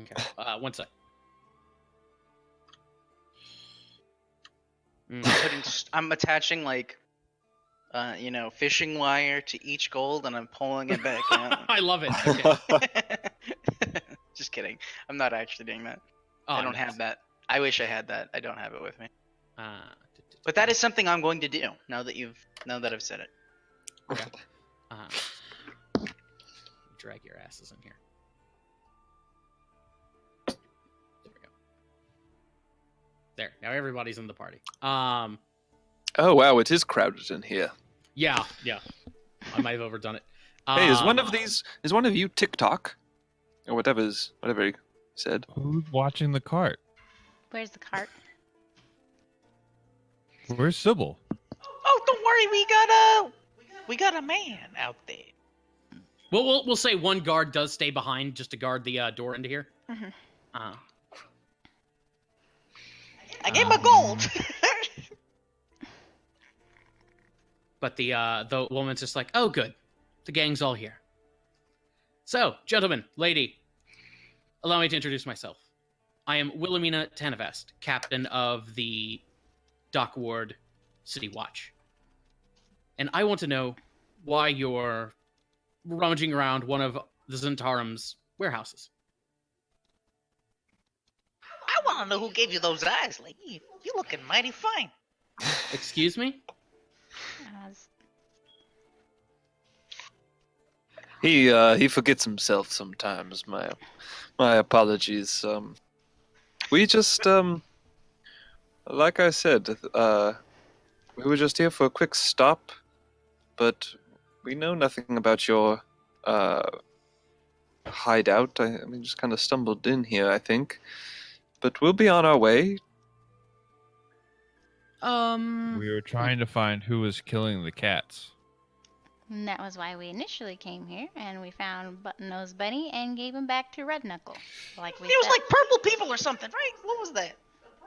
Okay. One sec. I'm attaching like, fishing wire to each gold, and I'm pulling it back out. I love it. Okay. Just kidding. I'm not actually doing that. Oh, I don't nice. have that. I wish I had that. I don't have it with me. Uh, But that is something I'm going to do now that I've said it. Okay. Drag your asses in here. There we go. There. Now everybody's in the party. Oh wow, it is crowded in here. Yeah. I might have overdone it. Hey, is one of you TikTok? Or whatever he said. Who's watching the cart? Where's the cart? Where's Sybil? Oh, don't worry, we got a man out there. Well, we'll say one guard does stay behind just to guard the door into here. Mhm. I gave him a gold. But the woman's just like, oh, good. The gang's all here. So, gentlemen, lady, allow me to introduce myself. I am Wilhelmina Tanavest, captain of the Dock Ward City Watch. And I want to know why you're rummaging around one of the Zentarim's warehouses. I want to know who gave you those eyes, lady. You looking mighty fine. Excuse me? He forgets himself sometimes. My apologies. We just like I said, we were just here for a quick stop, but we know nothing about your hideout. I mean, just kind of stumbled in here, I think, but we'll be on our way. We were trying to find who was killing the cats. And that was why we initially came here, and we found Button-Nose Bunny and gave him back to Red Knuckle. Like we It was said. like purple people or something, right? What was that?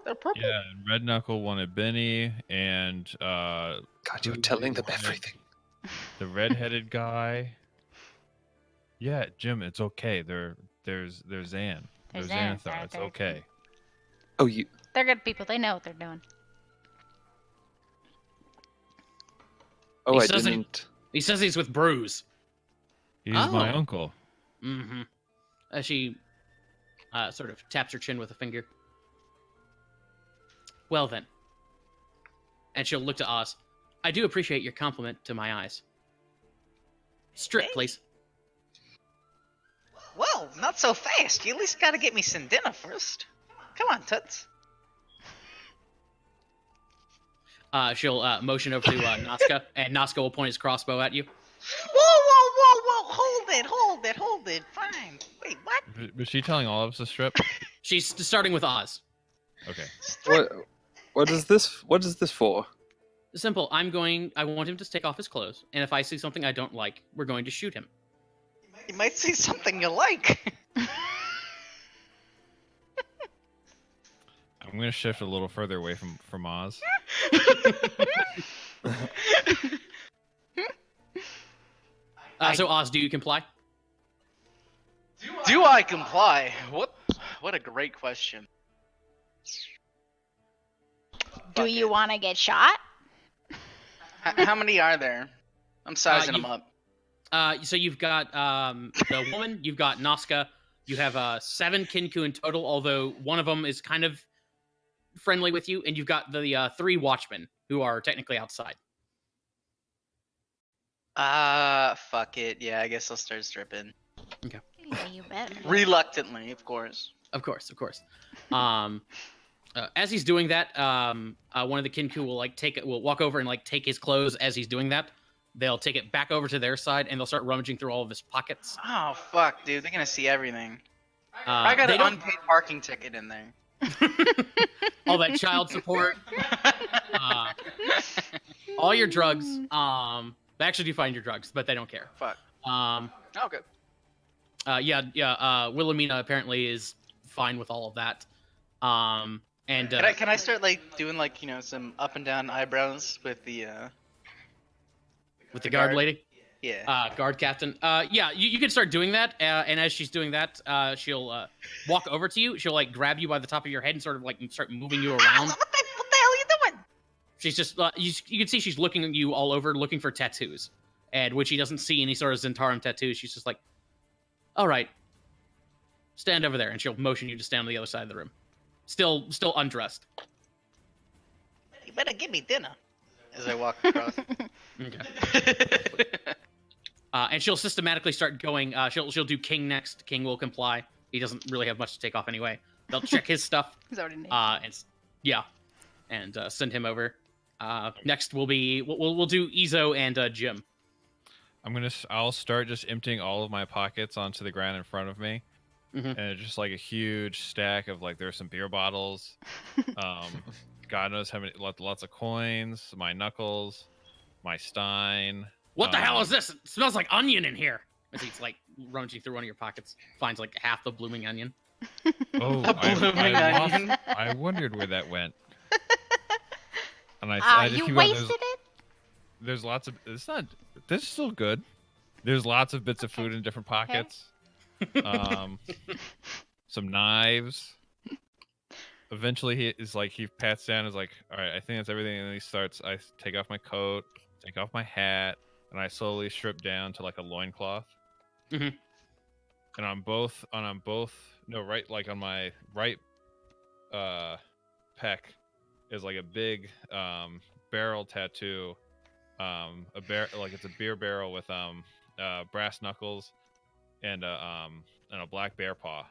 They're purple. Yeah, and Red Knuckle wanted Benny, and God, you're telling them everything. the redheaded guy. Yeah, Jim, it's okay. There's Zan. There's There's Xanathar. Xanathar. It's okay. Oh, you. They're good people. They know what they're doing. Oh, He I says didn't. He says he's with Bruce. He's my Oh. uncle. Mm-hmm. As she sort of taps her chin with a finger. Well then. And she'll look to Oz. I do appreciate your compliment to my eyes. Strip, Hey. please. Whoa, not so fast. You at least gotta get me some dinner first. Come on, Toots. She'll motion over to Nazca, and Nazca will point his crossbow at you. Whoa! Hold it. Fine. Wait, what? Was she telling all of us to strip? She's starting with Oz. Okay. What is this? What is this for? Simple. I want him to take off his clothes, and if I see something I don't like, we're going to shoot him. You might see something you like. I'm gonna shift a little further away from Oz. So Oz, do you comply? Do I comply? What a great question. Do Fuck you it. want to get shot? How many are there? I'm sizing them up. So you've got the woman, you've got Nazca, you have 7 Kinku in total, although one of them is kind of friendly with you, and you've got the 3 watchmen who are technically outside. Fuck it. Yeah, I guess I'll start stripping. Yeah, you better. Reluctantly, of course. Of course. As he's doing that, one of the Kinku will walk over and take his clothes as he's doing that. They'll take it back over to their side, and they'll start rummaging through all of his pockets. Oh, fuck, dude. They're gonna see everything. I got they an don't- unpaid parking ticket in there. all that child support, all your drugs. They actually do find your drugs, but they don't care. Fuck. Um, Okay. Wilhelmina apparently is fine with all of that. And Can I start doing some up and down eyebrows with the with the guard lady. Yeah. Guard captain. Yeah, you can start doing that, and as she's doing that, she'll walk over to you. She'll like grab you by the top of your head and sort of like start moving you around. What the hell are you doing? She's just you can see she's looking at you all over, looking for tattoos. And when she doesn't see any sort of Zentarum tattoos, she's just like, "All right, stand over there," and she'll motion you to stand on the other side of the room, still undressed. You better give me dinner. As I walk across. Okay. And she'll systematically start going. She'll do King next. King will comply. He doesn't really have much to take off anyway. They'll check his stuff. He's already naked. And send him over. Next will be we'll do Izo and Jim. I'll start just emptying all of my pockets onto the ground in front of me, and it's just like a huge stack of like there's some beer bottles, God knows how many, lots of coins, my knuckles, my stein. What the hell is this? It smells like onion in here. As he's like rummaging through one of your pockets, finds like half the blooming onion. Oh, A blooming onion. I wondered where that went. And I just you keep wasted it? There's lots of. It's not. This is still good. There's lots of bits of food in different pockets. Some knives. Eventually, he pats down. Is like, all right, I think that's everything. And then he starts. I take off my coat, take off my hat, and I slowly strip down to like a loincloth. Mhm. And on my right pec is like a big barrel tattoo. It's a beer barrel with brass knuckles and a black bear paw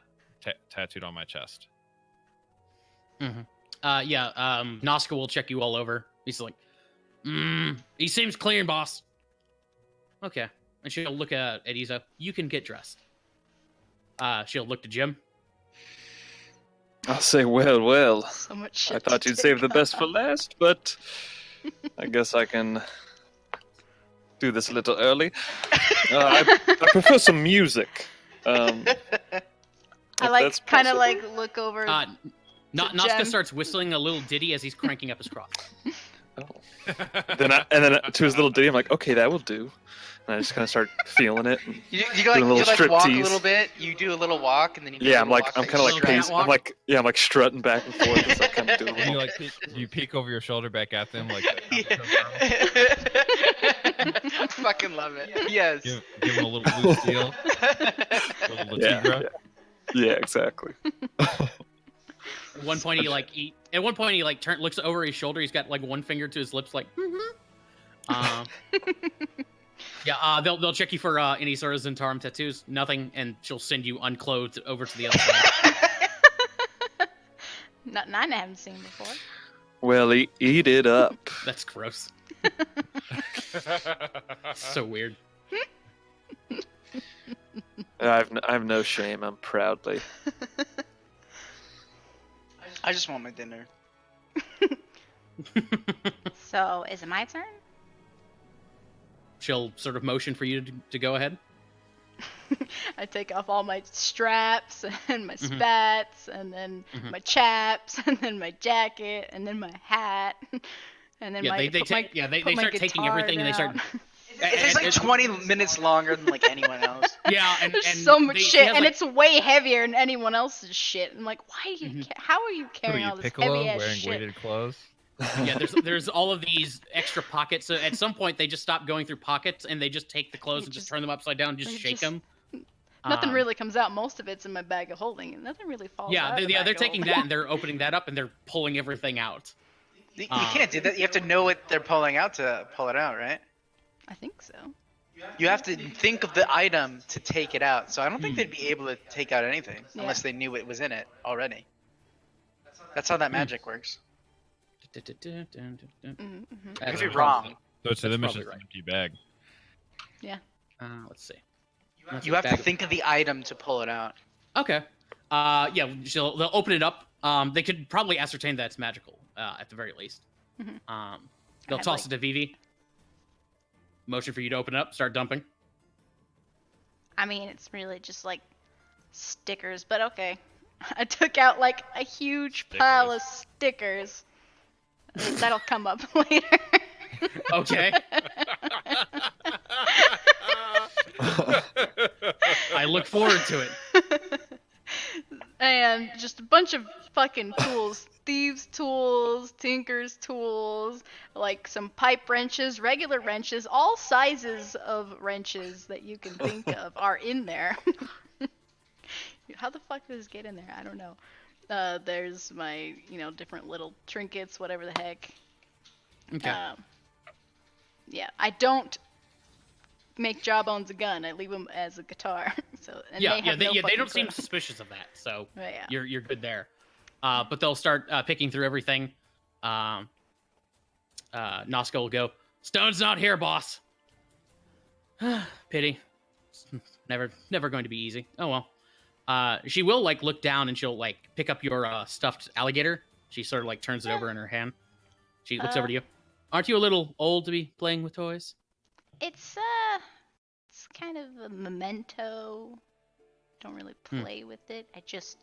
tattooed on my chest. Noska will check you all over. He's like, he seems clean, boss. Okay. And she'll look at Izo. You can get dressed. She'll look to Jim. I'll say, well. So much shit. I thought to you'd save the take best for off. last, but I guess I can do this a little early. I prefer some music. I if like that's kind of possible. like look over. Noska Jem. starts whistling a little ditty as he's cranking up his cross. Then to his little ditty, I'm like, okay, that will do. And I just kind of start feeling it. And You doing a little walk a striptease. little bit. You do a little walk, and then you. Do Yeah, a I'm little like, walk I'm kind of like straight pacing. walk. I'm like strutting back and forth as I kind of do a You little. you peek over your shoulder back at them like. I fucking love it. Yes. Give them a little blue steel. A little Tigra. Yeah, exactly. At one point, he looks over his shoulder. He's got like one finger to his lips, like. They'll check you for any sort of Zentarum tattoos. Nothing, and she'll send you unclothed over to the other side. Nothing I haven't seen before. Well, eat it up. That's gross. So weird. I've no shame. I'm proudly. I just want my dinner. So, is it my turn? She'll sort of motion for you to go ahead. I take off all my straps and my spats and then my chaps and then my jacket and then my hat and then They put start my taking guitar everything and they start. down. It's like 20 minutes longer than like anyone else. Yeah, and There's so much she shit, has, and like- it's way heavier than anyone else's shit. I'm like, why are you? How are you What are carrying you, all this Piccolo, heavy ass wearing shit? weighted clothes? Yeah, there's all of these extra pockets. So at some point, they just stop going through pockets and they just take the clothes You and just just- turn them upside down and just they shake just- them. Nothing really comes out. Most of it's in my bag of holding, and nothing really falls Yeah, out. of the they're bag of taking holding. that and they're opening that up and they're pulling everything out. You can't do that. You have to know what they're pulling out to pull it out, right? I think so. You have to think of the item to take it out. So I don't think they'd be able to take out anything Yeah. unless they knew it was in it already. That's how that magic works. Mm-hmm. That's Could be probably- wrong. So to them, it's probably just right. an empty bag. Let's see. You have to think of the item to pull it out. Okay. They'll open it up. They could probably ascertain that it's magical at the very least. Mhm. They'll had, toss it to Vivi. Motion for you to open it up. Start dumping. I mean, it's really just like stickers, but okay. I took out like a huge pile of stickers. That'll come up later. Okay. look forward to it. And just a bunch of fucking tools. Thieves' tools, tinker's tools, like some pipe wrenches, regular wrenches, all sizes of wrenches that you can think of are in there. How the fuck does this get in there? I don't know. There's my, different little trinkets, whatever the heck. Okay. Yeah, I don't make Jawbones a gun. I leave him as a guitar. So and they have no they fucking don't seem clue. suspicious of that, so Yeah. you're good there. But they'll start picking through everything. Noska will go, "Stone's not here, boss." Pity. Never going to be easy. Oh well. She will look down and she'll pick up your stuffed alligator. She sort of turns it over in her hand. She looks over to you. "Aren't you a little old to be playing with toys?" It's kind of a memento. Don't really play with it. I just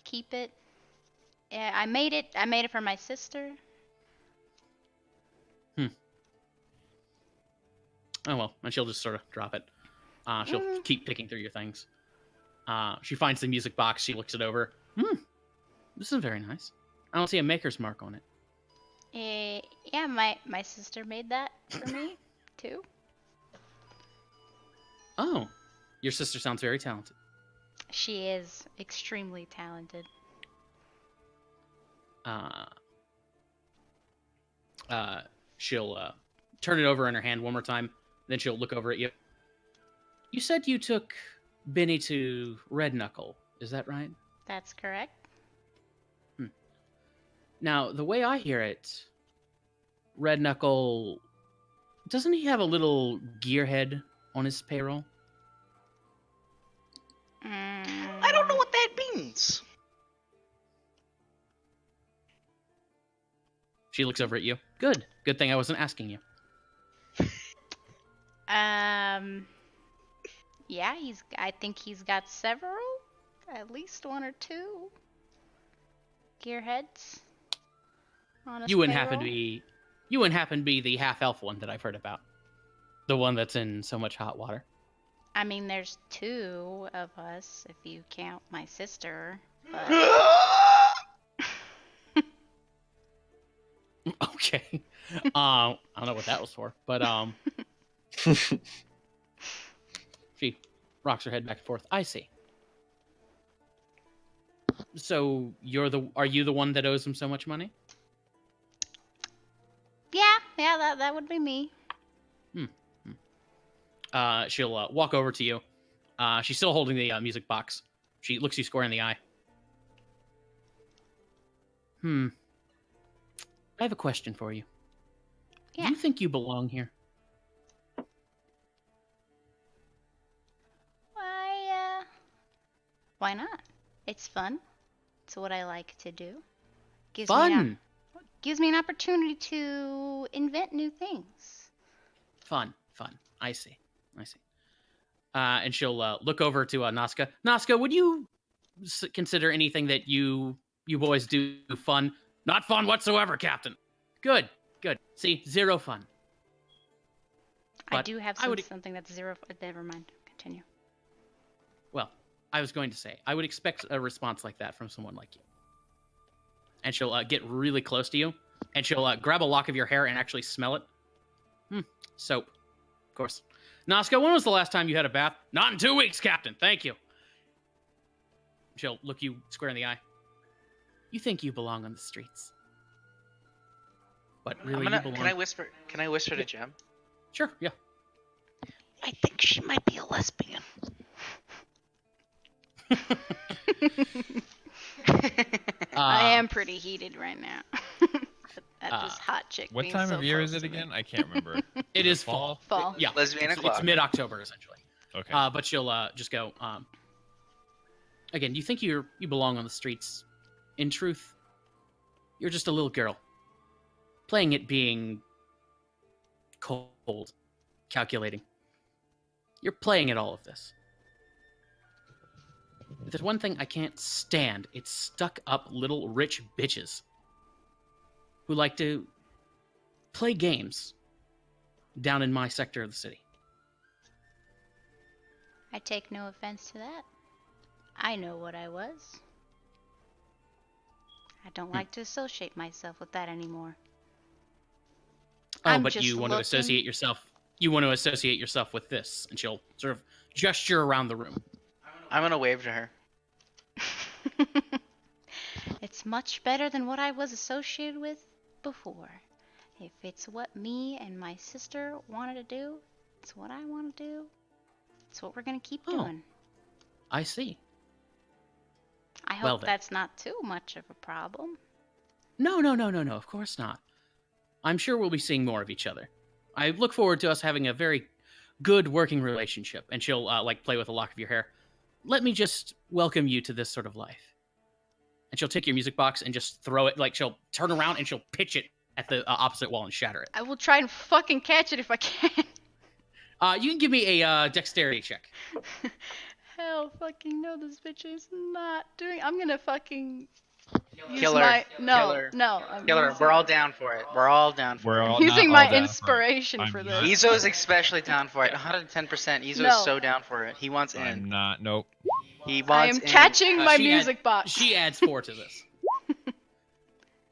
keep it. Yeah, I made it for my sister. Oh well, and she'll just sort of drop it. She'll keep picking through your things. She finds the music box. She looks it over. This is very nice. I don't see a maker's mark on it. Yeah, my sister made that for me too. Oh, your sister sounds very talented. She is extremely talented. She'll turn it over in her hand one more time. Then she'll look over at you. "You said you took Benny to Red Knuckle, is that right?" That's correct. Now, the way I hear it, Red Knuckle, doesn't he have a little gearhead on his payroll? I don't know what that means. She looks over at you. Good thing I wasn't asking you. Yeah, I think he's got several, at least one or two gearheads on his You wouldn't payroll. happen to be the half-elf one that I've heard about. The one that's in so much hot water. I mean, there's two of us if you count my sister. But Okay. I don't know what that was for, but she rocks her head back and forth. I see. So are you the one that owes him so much money? yeah, that would be me. She'll walk over to you. She's still holding the music box. She looks you square in the eye. I have a question for you. Yeah. Do you think you belong here? Why not? It's fun. It's what I like to do. Gives me an opportunity to invent new things. Fun. I see. And she'll look over to Noska. Noska, would you consider anything that you boys do fun? Not fun whatsoever, Captain. Good. See, zero fun. I But do have something that's zero. Never mind. Continue. Well, I was going to say, I would expect a response like that from someone like you. And she'll get really close to you, and she'll grab a lock of your hair and actually smell it. Soap. Of course. Noska, when was the last time you had a bath? Not in 2 weeks, Captain. Thank you. She'll look you square in the eye. You think you belong on the streets. But really, you belong... Can I whisper to Jem? Sure, yeah. I think she might be a lesbian. I am pretty heated right now. At this hot chick. What being time so of year close is it to me. again? I can't remember. It is fall. Fall. Yeah. Lesbian It's o'clock. mid-October, essentially. Okay. But she'll just go, again, you think you belong on the streets. In truth, you're just a little girl. Playing it being cold, calculating. You're playing at all of this. If there's one thing I can't stand, it's stuck-up little rich bitches who like to play games down in my sector of the city. I take no offense to that. I know what I was. I don't like to associate myself with that anymore. Oh, I'm but just you want to associate looking- yourself. You want to associate yourself with this, and she'll sort of gesture around the room. I'm gonna wave to her. It's much better than what I was associated with before. If it's what me and my sister wanted to do, it's what I want to do. It's what we're gonna keep Oh. doing. I see. I hope Well then. that's not too much of a problem. No. Of course not. I'm sure we'll be seeing more of each other. I look forward to us having a very good working relationship. And she'll like play with a lock of your hair. Let me just welcome you to this sort of life. And she'll take your music box and just throw it. Like she'll turn around and she'll pitch it at the opposite wall and shatter it. I will try and fucking catch it if I can. You can give me a dexterity check. Hell fucking no, this bitch is not doing. I'm gonna fucking use Kill her. my Kill her. I'm Kill her. using- We're all down for it. We're all down for We're it. all using not all my down inspiration I'm for not. this. Izo's especially down for it. 110%. Izo's No. so down for it. He wants I'm in. not. Nope. He I wants am in. catching my she music box. She adds 4 to this.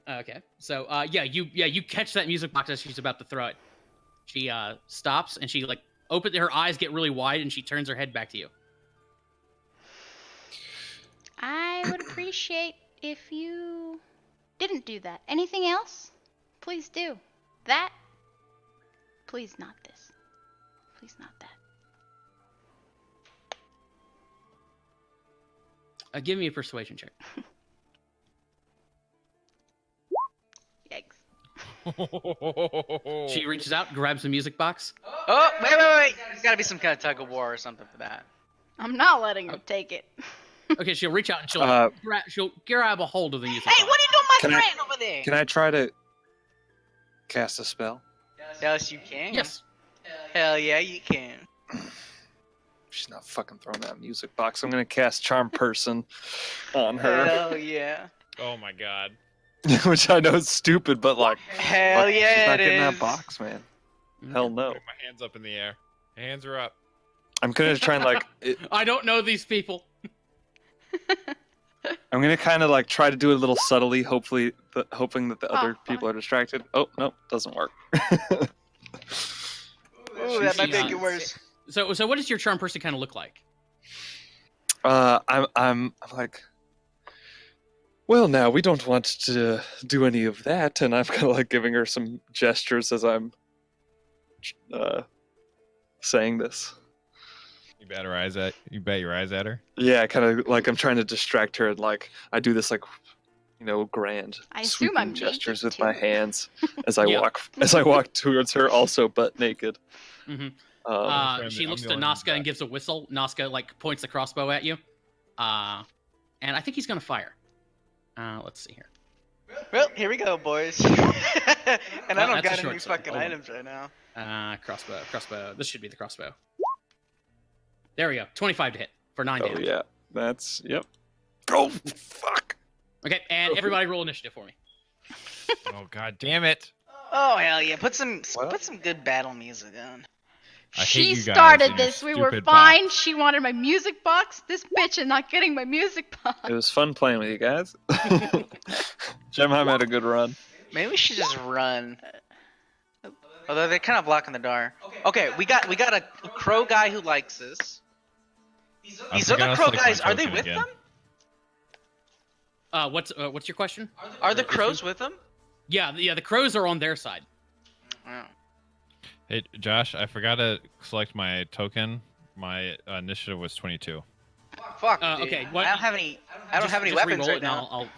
Okay, so you catch that music box as she's about to throw it. She stops and she like her eyes get really wide and she turns her head back to you. I would appreciate if you didn't do that. Anything else? Please do. That. Please not this. Please not that. Give me a persuasion check. Yikes. She reaches out, grabs the music box. Oh, wait. There's gotta be some kind of tug of war or something for that. I'm not letting her take it. Okay, she'll reach out and she'll grab a hold of the music Hey, box. what are you doing, my Can I- friend over there? Can I try to cast a spell? Yes, you can. Yes. Hell yeah, you can. She's not fucking throwing that music box. I'm gonna cast Charm Person on her, Hell yeah. Oh my god. which I know is stupid, but like, Hell fuck, she's yeah, not it getting is. that box, man. Hell no. Putting my hands up in the air. My hands are up. I'm gonna try and like, I don't know these people. I'm gonna kind of like try to do it a little subtly, hoping that the other people are distracted. Oh no, doesn't work. Ooh, that might make She's- it worse. So what does your charm person kind of look like? I'm like, well, now we don't want to do any of that, and I'm kind of like giving her some gestures as I'm saying this. You bet your eyes at her. Yeah, kind of like I'm trying to distract her, and like I do this like, grand I assume I'm sweeping gestures naked, with my too. hands as I Yeah. walk towards her, also butt naked. Mm-hmm. I'm She looks the to only one Nazca who's and gives a whistle. Nazca like points the crossbow at you, and I think he's gonna fire. Let's see here. Well, here we go, boys. And I don't That's a got short any sword. fucking Hold on. items right now. Crossbow. This should be the crossbow. There we go. 25 to hit for 9 Oh damage. yeah, that's yep. Oh fuck! Okay, and everybody roll initiative for me. Oh god damn it. Oh hell yeah! Put some What? good battle music on. I hate She you guys started and your this. We were stupid fine. box. She wanted my music box. This bitch is not getting my music box. It was fun playing with you guys. Gemheim had a good run. Maybe we should just run. Although they're kind of blocking the door. Okay, we got a crow guy who likes us. I These forgot other to crow select my guys, are they token with again. them? What's your question? Are the crows with them? Yeah, the crows are on their side. Oh. Hey Josh, I forgot to select my token. My initiative was 22. Fuck. Dude. Okay, what- I don't have any. I don't have any Just weapons re-roll right it and now. I'll...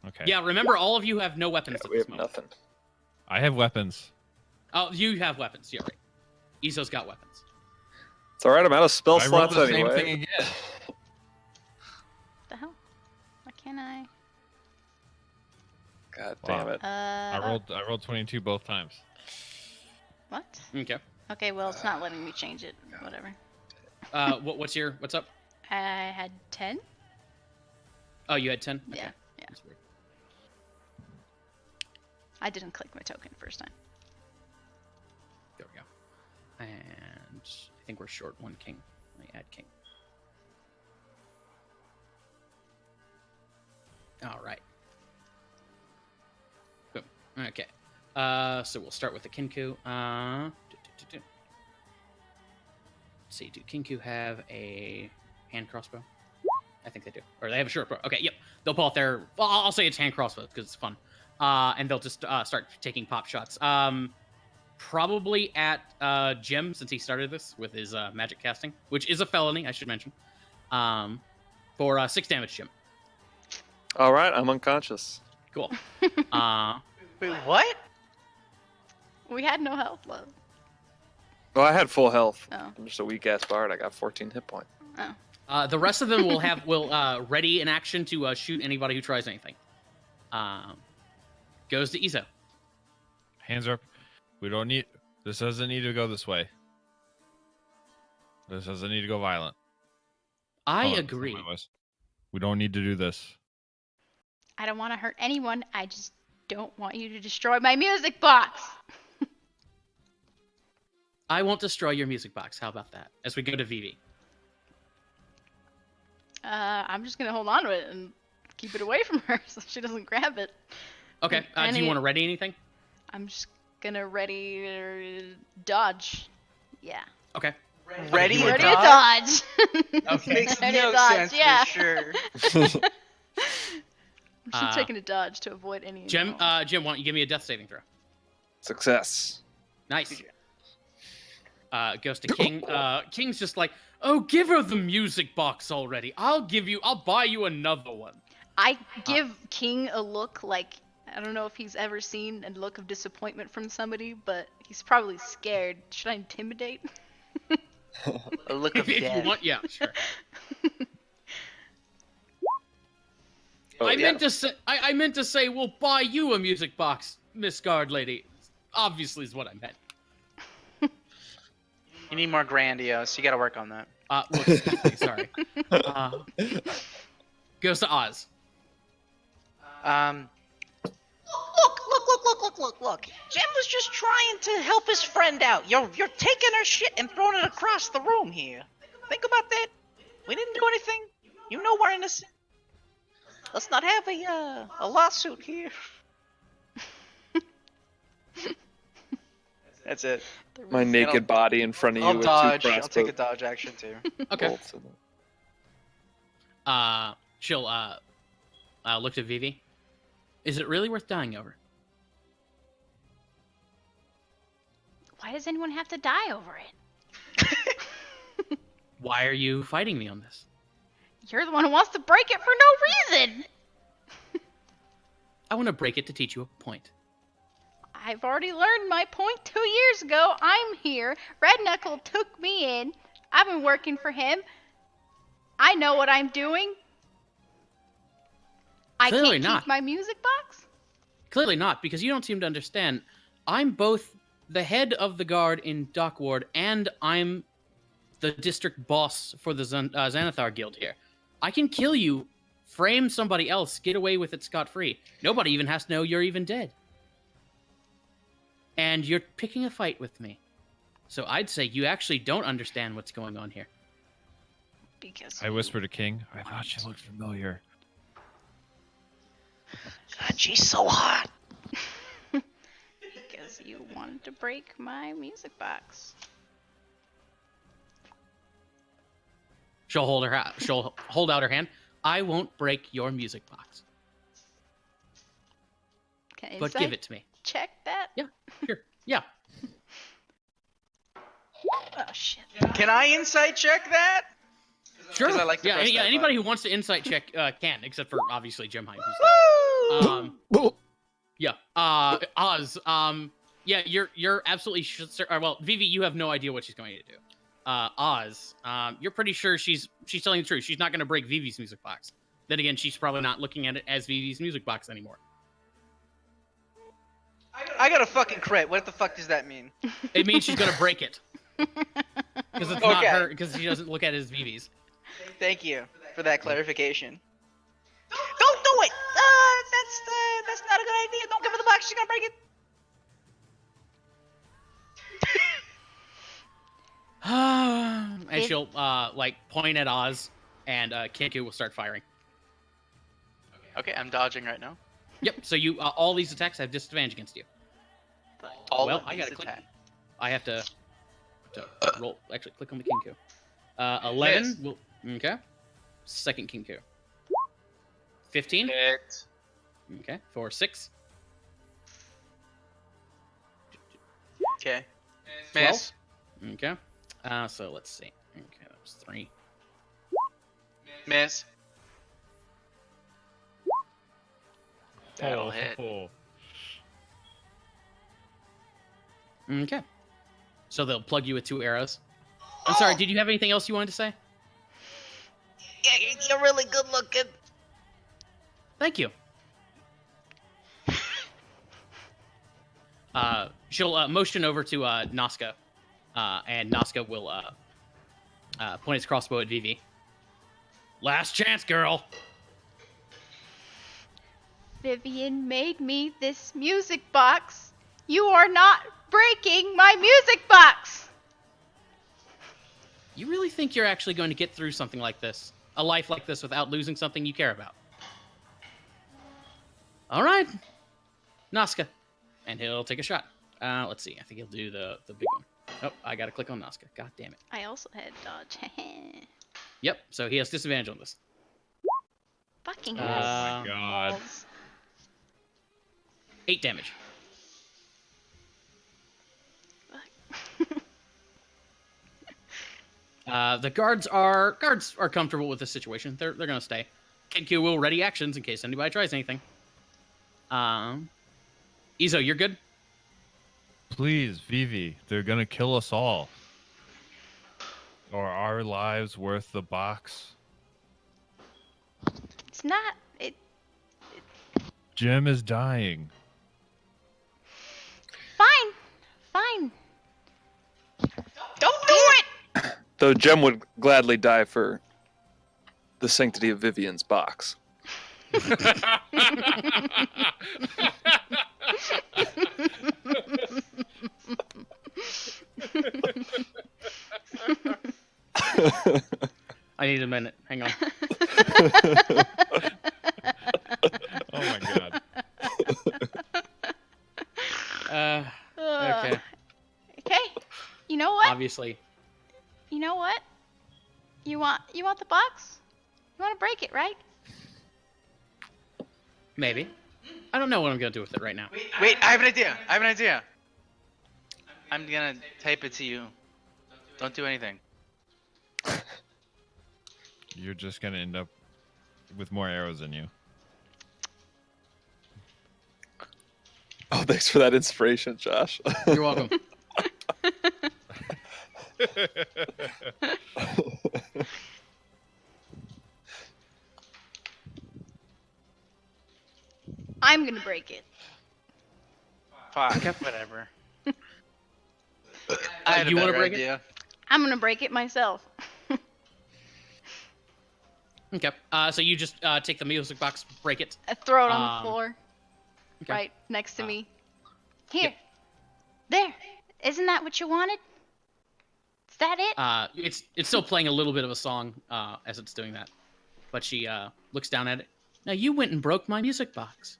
Okay. Yeah, remember all of you have no weapons Yeah, at we this have moment. nothing. I have weapons. Oh, you have weapons. Yeah, right. Izo's got weapons. It's all right. I'm out of spell I rolled slots the same anyway. thing again. What the hell? Why can't I? God Wow. damn it! I rolled 22 both times. What? Okay. Okay, well it's not letting me change it. Whatever. What's up? I had 10. Oh, you had 10? Okay. Yeah. That's weird. I didn't click my token first time. There we go. And I think we're short one king. me add King. All right. Boom. Okay. So we'll start with the Kinku. Let's see. Do Kinku have a hand crossbow? I think they do. Or they have a short bow. Okay, yep. They'll pull out their... Well, I'll say it's hand crossbows because it's fun. And they'll just start taking pop shots. Probably at Jim, since he started this with his magic casting, which is a felony, I should mention. For 6 damage, Jim. All right, I'm unconscious. Cool. Wait, what? We had no health left. Well, I had full health. Oh. I'm just a weak ass bard. I got 14 hit points. Oh. The rest of them will ready an action to shoot anybody who tries anything. Goes to Izo. Hands up. We don't need... This doesn't need to go this way. This doesn't need to go violent. I Hold on, agree. We don't need to do this. I don't want to hurt anyone. I just don't want you to destroy my music box. I won't destroy your music box. How about that? As we go to Vivi. I'm just gonna hold on to it and keep it away from her so she doesn't grab it. Okay. Do you want to ready anything? I'm just gonna ready dodge. Yeah. Okay. Ready to Ready dodge? to dodge. Okay. Makes Ready to no dodge, sense yeah. for sure. I'm just taking a dodge to avoid any. Jim, why don't you give me a death saving throw? Success. Nice. Goes to King. King's just like, oh, give her the music box already. I'll buy you another one. I give King a look like, I don't know if he's ever seen a look of disappointment from somebody, but he's probably scared. Should I intimidate? A look of If death. you want, yeah, sure. Oh, I yeah. meant to say we'll buy you a music box, Miss Guard Lady. Obviously is what I meant. You need more grandiose. You gotta work on that. Look, excuse me, sorry. Goes to Oz. Look. Jem was just trying to help his friend out. You're taking her shit and throwing it across the room here. Think about that. We didn't do anything. You know we're innocent. Let's not have a lawsuit here. That's it. My naked body in front of you I'll with dodge. two I'll crossbow take a dodge action too. Okay. bolts in it. She'll look to Vivi. Is it really worth dying over? Why does anyone have to die over it? Why are you fighting me on this? You're the one who wants to break it for no reason. I want to break it to teach you a point. I've already learned my point 2 years ago. I'm here. Red Knuckle took me in. I've been working for him. I know what I'm doing. I Clearly can't not. keep my music box? Clearly not, because you don't seem to understand. I'm both the head of the guard in Dock Ward, and I'm the district boss for the Xanathar Guild here. I can kill you, frame somebody else, get away with it scot-free. Nobody even has to know you're even dead. And you're picking a fight with me. So I'd say you actually don't understand what's going on here. Because I whispered to King, I thought she looked familiar. God, she's so hot. Because you wanted to break my music box. She'll hold out her hand. I won't break your music box, Can but give it to me. check that? Yeah, sure. Yeah. Oh shit. Can I insight check that? Sure. 'Cause I like to yeah, press that anybody who wants to insight check can, except for obviously Jim Hyde. Who's Woo! yeah. Oz. Yeah, you're absolutely well, Vivi, you have no idea what she's going to do. Oz, you're pretty sure she's telling the truth. She's not going to break Vivi's music box. Then again, she's probably not looking at it as Vivi's music box anymore. I got a fucking crit. What the fuck does that mean? It means she's going to break it. Because it's not her. Because she doesn't look at it as Vivi's. Thank you for that clarification. Don't do it! That's not a good idea. Don't give her the box. She's gonna break it. As If- she'll like point at Oz, and Kenku will start firing. Okay, I'm dodging right now. Yep. So you all these attacks have disadvantage against you. All Well, of I these gotta click. attack. I have to roll. Actually, click on the Kenku. 11. Miss. Will, okay. Second Kenku. 15. Hit. Okay. For 6. Okay. 12. Miss. Okay. So let's see. Okay, that was 3. Miss. That'll hit. Okay. So they'll plug you with 2 arrows. I'm sorry, did you have anything else you wanted to say? Yeah, you're really good looking. Thank you. She'll motion over to Nazca, and Nazca will point his crossbow at Vivi. Last chance, girl. Vivian made me this music box. You are not breaking my music box. You really think you're actually going to get through something like this? A life like this without losing something you care about? All right. Nazca. And he'll take a shot. Let's see. I think he'll do the big one. Oh, I got to click on Nazca. God damn it. I also had dodge. Yep. So he has disadvantage on this. Fucking Oh my God. balls. 8 damage. The guards are comfortable with this situation. They're gonna stay. Kenku will ready actions in case anybody tries anything. Izo, you're good. Please, Vivi, they're gonna kill us all. Are our lives worth the box? It's not. It. Jim is dying. Fine. Fine. Don't do it! Though Jem would gladly die for the sanctity of Vivian's box. I need a minute. Hang on. Oh my God. Okay. Okay. You know what? Obviously. You know what? You want the box? You want to break it, right? Maybe. I don't know what I'm gonna do with it right now. Wait, I have an idea. I'm gonna tape it to you. Don't do anything. You're just gonna end up with more arrows than you. Oh, thanks for that inspiration, Josh. You're welcome. I'm gonna break it. Fuck, whatever. I had you a wanna better break it? idea. I'm gonna break it myself. Okay. So you just take the music box, break it. I throw it on the Um, floor, Okay. right next to me. Here, there. Isn't that what you wanted? Is that it? It's still playing a little bit of a song as it's doing that, but she looks down at it. Now you went and broke my music box.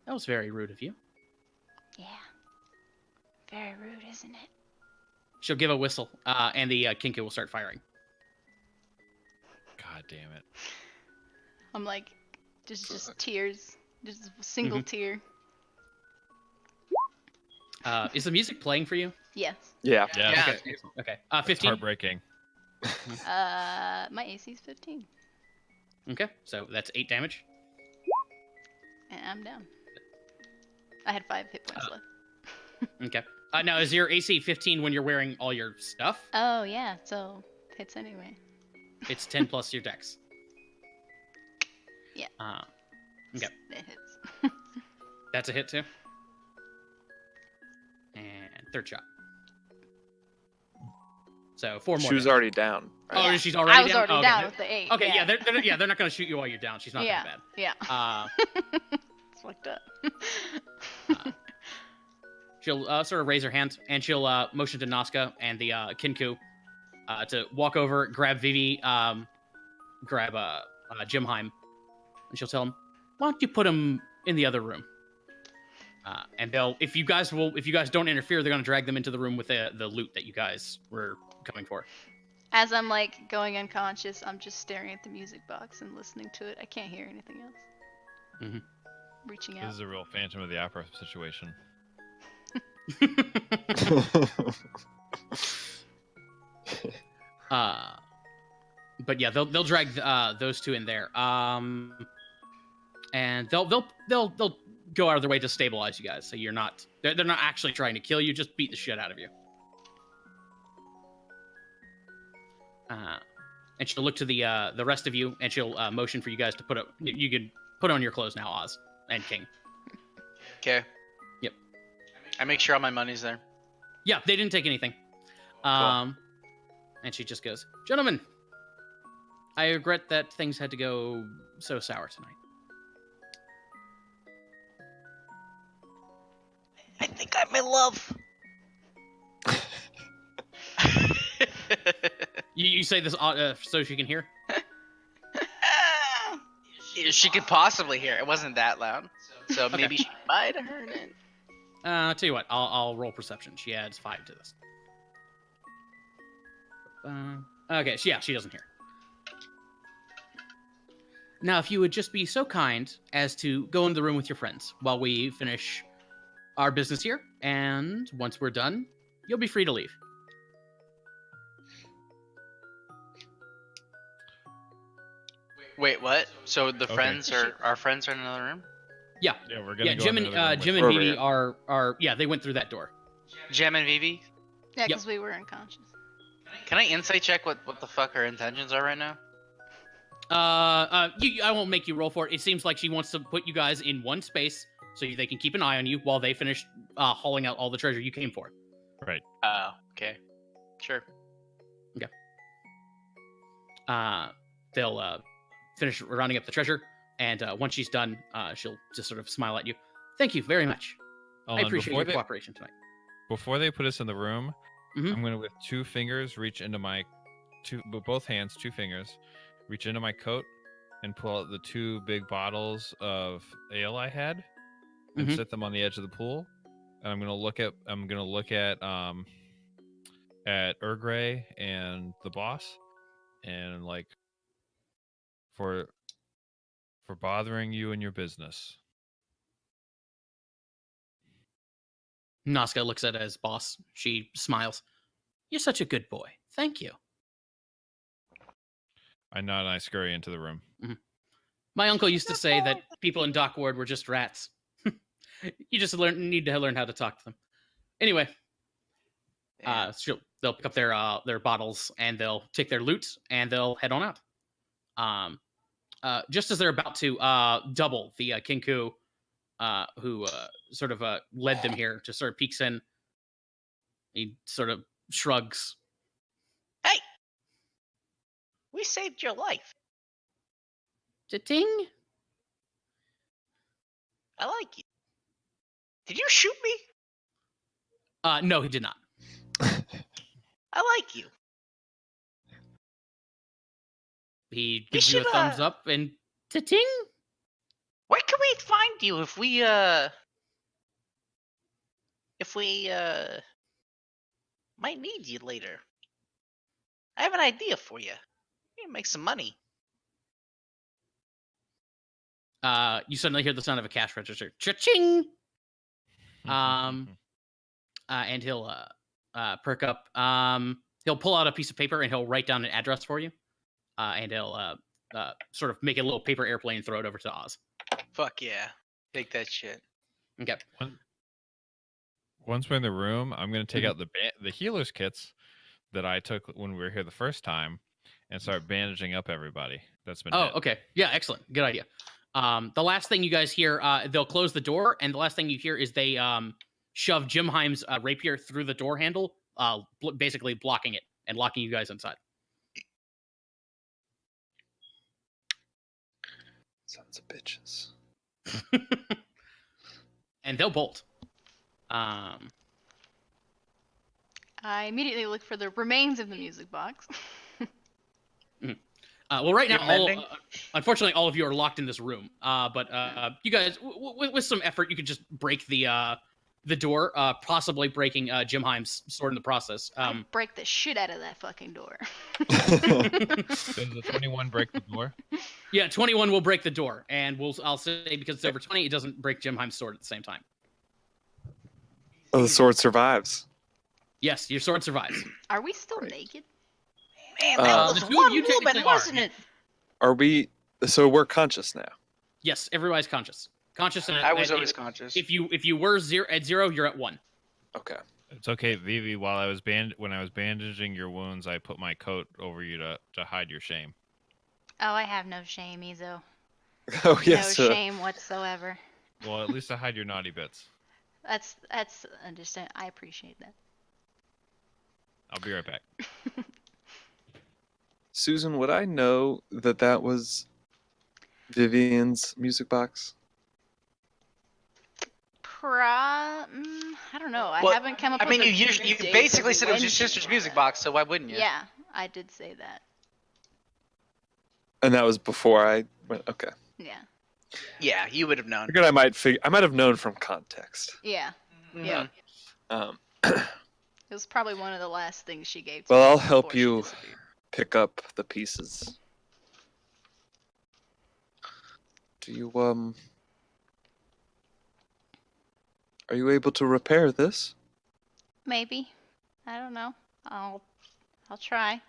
That was very rude of you. Yeah. Very rude, isn't it? She'll give a whistle, and the Kinko will start firing. God damn it. I'm like, just tears, just a single Mhm. tear. Is the music playing for you? Yes. Yeah. Yeah. Yeah. Okay. Okay. It's 15. heartbreaking. My AC's 15, Okay. So that's 8 damage. and I'm down. I had 5 hit points left. Okay. Now is your AC 15 when you're wearing all your stuff? Oh yeah, so hits anyway. It's 10 plus your dex. Yeah. Okay. It hits. That's a hit too. And third shot. So 4 more. She was damage. already down. Oh, Yeah. she's already I was down? already Oh, okay. down with the 8. Okay, yeah. they're not gonna shoot you while you're down. She's not yeah. that Yeah. bad. It's fucked up. She'll sort of raise her hand and she'll motion to Nazca and the Kinku to walk over, grab Vivi, grab Jim Heim, and she'll tell him, "Why don't you put him in the other room?" And they'll, if you guys don't interfere, they're gonna drag them into the room with the loot that you guys were coming for. As I'm like going unconscious, I'm just staring at the music box and listening to it. I can't hear anything else. Reaching out. This is a real Phantom of the Opera situation. But yeah, they'll drag those two in there. And they'll go out of their way to stabilize you guys, so they're not actually trying to kill you, just beat the shit out of you. And she'll look to the rest of you, and she'll motion for you guys to you can put on your clothes now, Oz and King. Okay. Yep. I make sure all my money's there. Yeah, they didn't take anything. And she just goes, "Gentlemen, I regret that things had to go so sour tonight. I think I'm in love." You say this so she can hear? She could possibly hear. It wasn't that loud, so Okay. maybe she might have heard it. I'll tell you what, I'll roll perception. She adds 5 to this. Okay, so yeah, she doesn't hear. Now, if you would just be so kind as to go into the room with your friends while we finish our business here, and once we're done, you'll be free to leave. Wait, what? So the Okay. our friends are in another room? Yeah, Yeah, we're gonna yeah. go Jim into the room and with Jim and Over Vivi here. are yeah. They went through that door. Jem and Vivi? Yeah, Yep. because we were unconscious. Can I insight check what the fuck her intentions are right now? I won't make you roll for it. It seems like she wants to put you guys in one space so they can keep an eye on you while they finish hauling out all the treasure you came for. Right. Oh, okay. Sure. They'll finish rounding up the treasure, and once she's done, she'll just sort of smile at you. Thank you very much. Hold I on, appreciate your cooperation tonight. Before they put us in the room, Mhm. I'm gonna with 2 fingers reach into my both hands, 2 fingers, reach into my coat and pull out the 2 big bottles of ale I had and Mhm. set them on the edge of the pool. And I'm gonna look at Urgray and the boss, and like for bothering you and your business. Nazca looks at it as boss. She smiles. You're such a good boy. Thank you. I nod and I scurry into the room. My uncle used to say that people in Dock Ward were just rats. You just need to learn how to talk to them. Anyway, they'll pick up their bottles and they'll take their loot and they'll head on out. Just as they're about to double, the Kinku, who sort of led them here, just sort of peeks in. He sort of shrugs. Hey! We saved your life. Ting. I like you. Did you shoot me? No, he did not. I like you. He gives you a should, thumbs up and ting. Where can we find you if we might need you later? I have an idea for you. You can make some money. You suddenly hear the sound of a cash register. Cha-ching! And he'll perk up. He'll pull out a piece of paper and he'll write down an address for you. And he'll sort of make a little paper airplane and throw it over to Oz. Fuck yeah. Take that shit. Okay. Once we're in the room, I'm going to take out the healer's kits that I took when we were here the first time and start bandaging up everybody that's been hit. Okay. Yeah, excellent. Good idea. The last thing you guys hear, they'll close the door, and the last thing you hear is they shove Jim Heim's rapier through the door handle, basically blocking it and locking you guys inside. Sons of bitches. And they'll bolt. I immediately look for the remains of the music box. Well, right You're now, mending? unfortunately, all of you are locked in this room. But you guys, with some effort, you could just break the door, possibly breaking Jim Heim's sword in the process. I break the shit out of that fucking door. Does the 21 break the door? Yeah, 21 will break the door, and I'll say because it's over 20, it doesn't break Jim Heim's sword at the same time. Oh, the sword survives. Yes, your sword survives. Are we still naked? Man, Uh, that the was two of one you woman, technically are, wasn't yeah. it? Are we? So we're conscious now. Yes, everybody's conscious. Conscious. And I was always conscious. If you were at 0, you're at 1. Okay. It's okay, Vivi. While I was when I was bandaging your wounds, I put my coat over you to hide your shame. Oh, I have no shame, Ezo. Oh yes. No shame whatsoever. Well, at least I hide your naughty bits. That's understand. I appreciate that. I'll be right back. Susan, would I know that was Vivian's music box? I don't know. I Well, haven't come up I with mean, a you date basically of said it was when your she sister's got music it. box, so why wouldn't you? Yeah, I did say that. And that was before I went. Okay. Yeah. Yeah, you would have I known. figured I might have known from context. Yeah. Mhm. Yeah. It It was probably one of the last things she gave to me. Well, I'll help before she you disappeared. pick up the pieces. Do you Are you able to repair this? Maybe. I don't know. I'll try.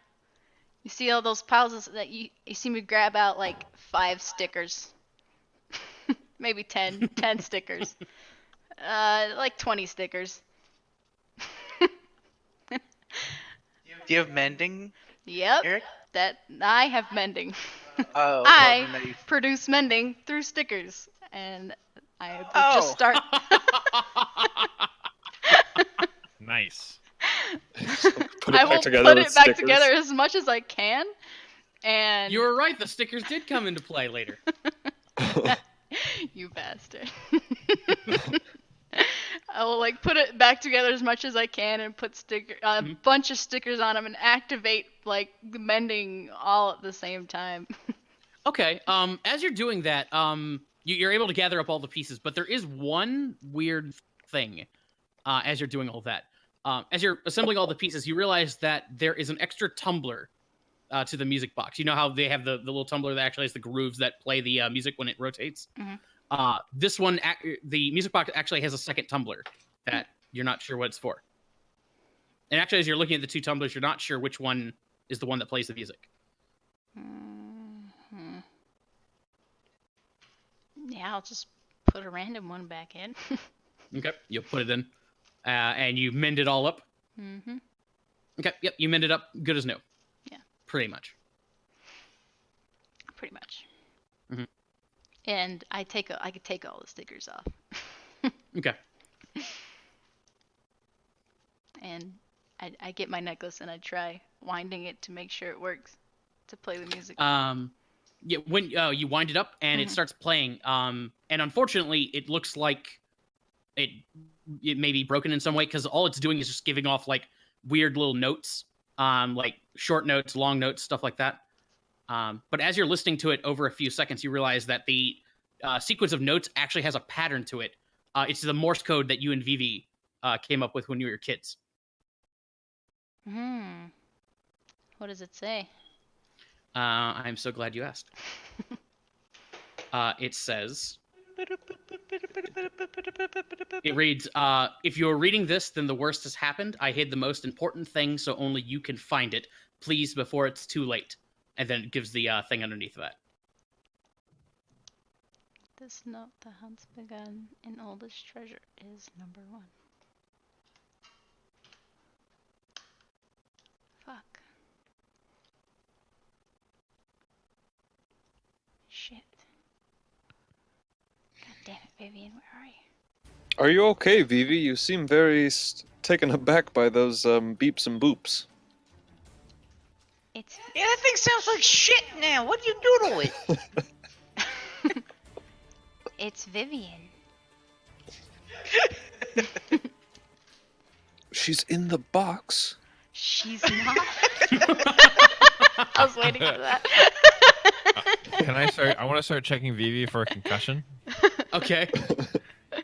You see all those piles that you see me grab out like 5 stickers. Maybe 10 stickers. Like 20 stickers. Do you have mending, Yep. Eric? That I have mending. Oh, I well, then you- produce mending through stickers, and I would Oh. just start. Nice. Put I it back will together put with it back stickers. together as much as I can, and You were right. The stickers did come into play later. you bastard. I will like put it back together as much as I can and put a bunch of stickers on them and activate like the mending all at the same time. Okay. As you're doing that, you're able to gather up all the pieces, but there is one weird thing. As you're doing all that, as you're assembling all the pieces, you realize that there is an extra tumbler to the music box. You know how they have the little tumbler that actually has the grooves that play the music when it rotates. Mhm. This one, the music box actually has a second tumbler that you're not sure what it's for. And actually, as you're looking at the 2 tumblers, you're not sure which one is the one that plays the music. Mm-hmm. Yeah, I'll just put a random one back in. Okay, you'll put it in, and you mend it all up. Mm-hmm. Okay, yep, you mend it up, good as new. Yeah. Pretty much. Pretty much. Mhm. And I could take all the stickers off. Okay. And I get my necklace and I try winding it to make sure it works to play the music. Yeah, when you wind it up and it starts playing, and unfortunately, it looks like it may be broken in some way because all it's doing is just giving off like weird little notes, like short notes, long notes, stuff like that. But as you're listening to it over a few seconds, you realize that the sequence of notes actually has a pattern to it. It's the Morse code that you and Vivi came up with when you were kids. What does it say? I'm so glad you asked. It says... It reads, if you're reading this, then the worst has happened. I hid the most important thing, so only you can find it. Please, before it's too late. And then it gives the thing underneath that. This note, the hunt's begun, and oldest treasure is number 1. Fuck. Shit. God damn it, Vivian, where are you? Are you okay, Vivi? You seem very taken aback by those beeps and boops. It's Yeah, that thing sounds like shit now. What do you do to it? it's Vivian. She's in the box. She's not. I was waiting for that. Can I start? I want to start checking Vivi for a concussion. Okay. How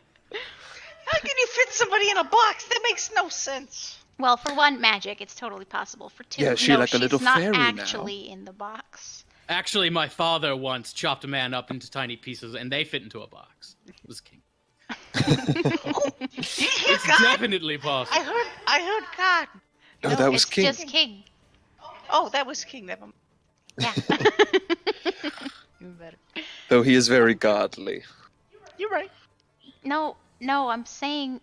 can you fit somebody in a box? That makes no sense. Well, for one, magic, it's totally possible. For two, Yeah, she no, like a she's little not fairy now. actually in the box. Actually, my father once chopped a man up into tiny pieces, and they fit into a box. It was king. Did you hear It's God? definitely possible. I heard God. Oh, No, that was it's King. just King. Oh, that was King. Never mind. Yeah. Even better. Though he is very godly. You're right. No, I'm saying.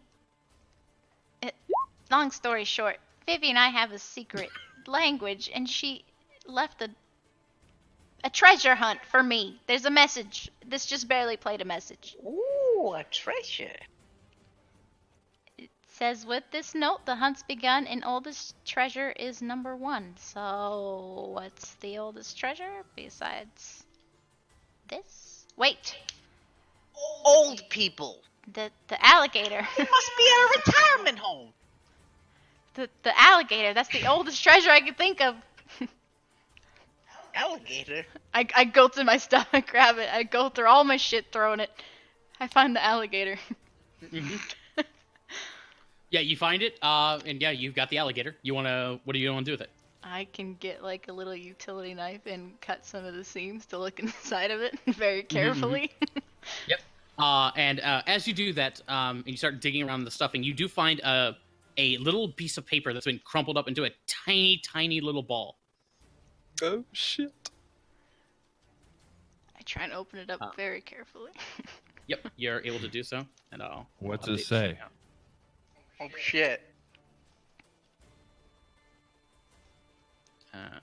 Long story short, Vivi and I have a secret language, and she left a treasure hunt for me. There's a message. This just barely played a message. Ooh, a treasure. It says, with this note, the hunt's begun, and oldest treasure is number 1. So, what's the oldest treasure besides this? Wait, Old people. the alligator. It must be at a retirement home. The alligator. That's the oldest treasure I could think of. Alligator. I go through my stuff and grab it. I go through all my shit throwing it. I find the alligator. Yeah, you find it, and yeah, you've got the alligator. What do you want to do with it? I can get like a little utility knife and cut some of the seams to look inside of it very carefully. Yep. And as you do that, and you start digging around the stuffing, you do find a little piece of paper that's been crumpled up into a tiny, tiny little ball. Oh, shit. I try and open it up very carefully. Yep, you're able to do so, and I'll. What's update it the say? thing out. Oh shit. Yeah.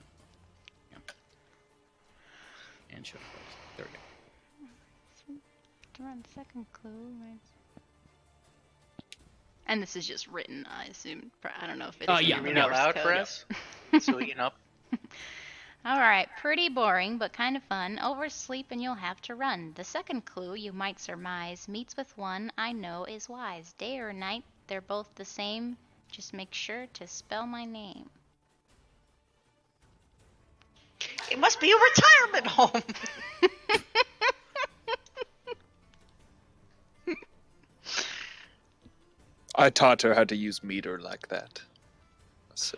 And show. There we go. Around the second clue. And this is just written, I assume. I don't know if it is. Yeah, Can you read out Morse loud code. for us? So we can up. Alright, pretty boring, but kind of fun. Oversleep and you'll have to run. The second clue, you might surmise, meets with one I know is wise. Day or night, they're both the same. Just make sure to spell my name. It must be a retirement home. I taught her how to use meter like that. So,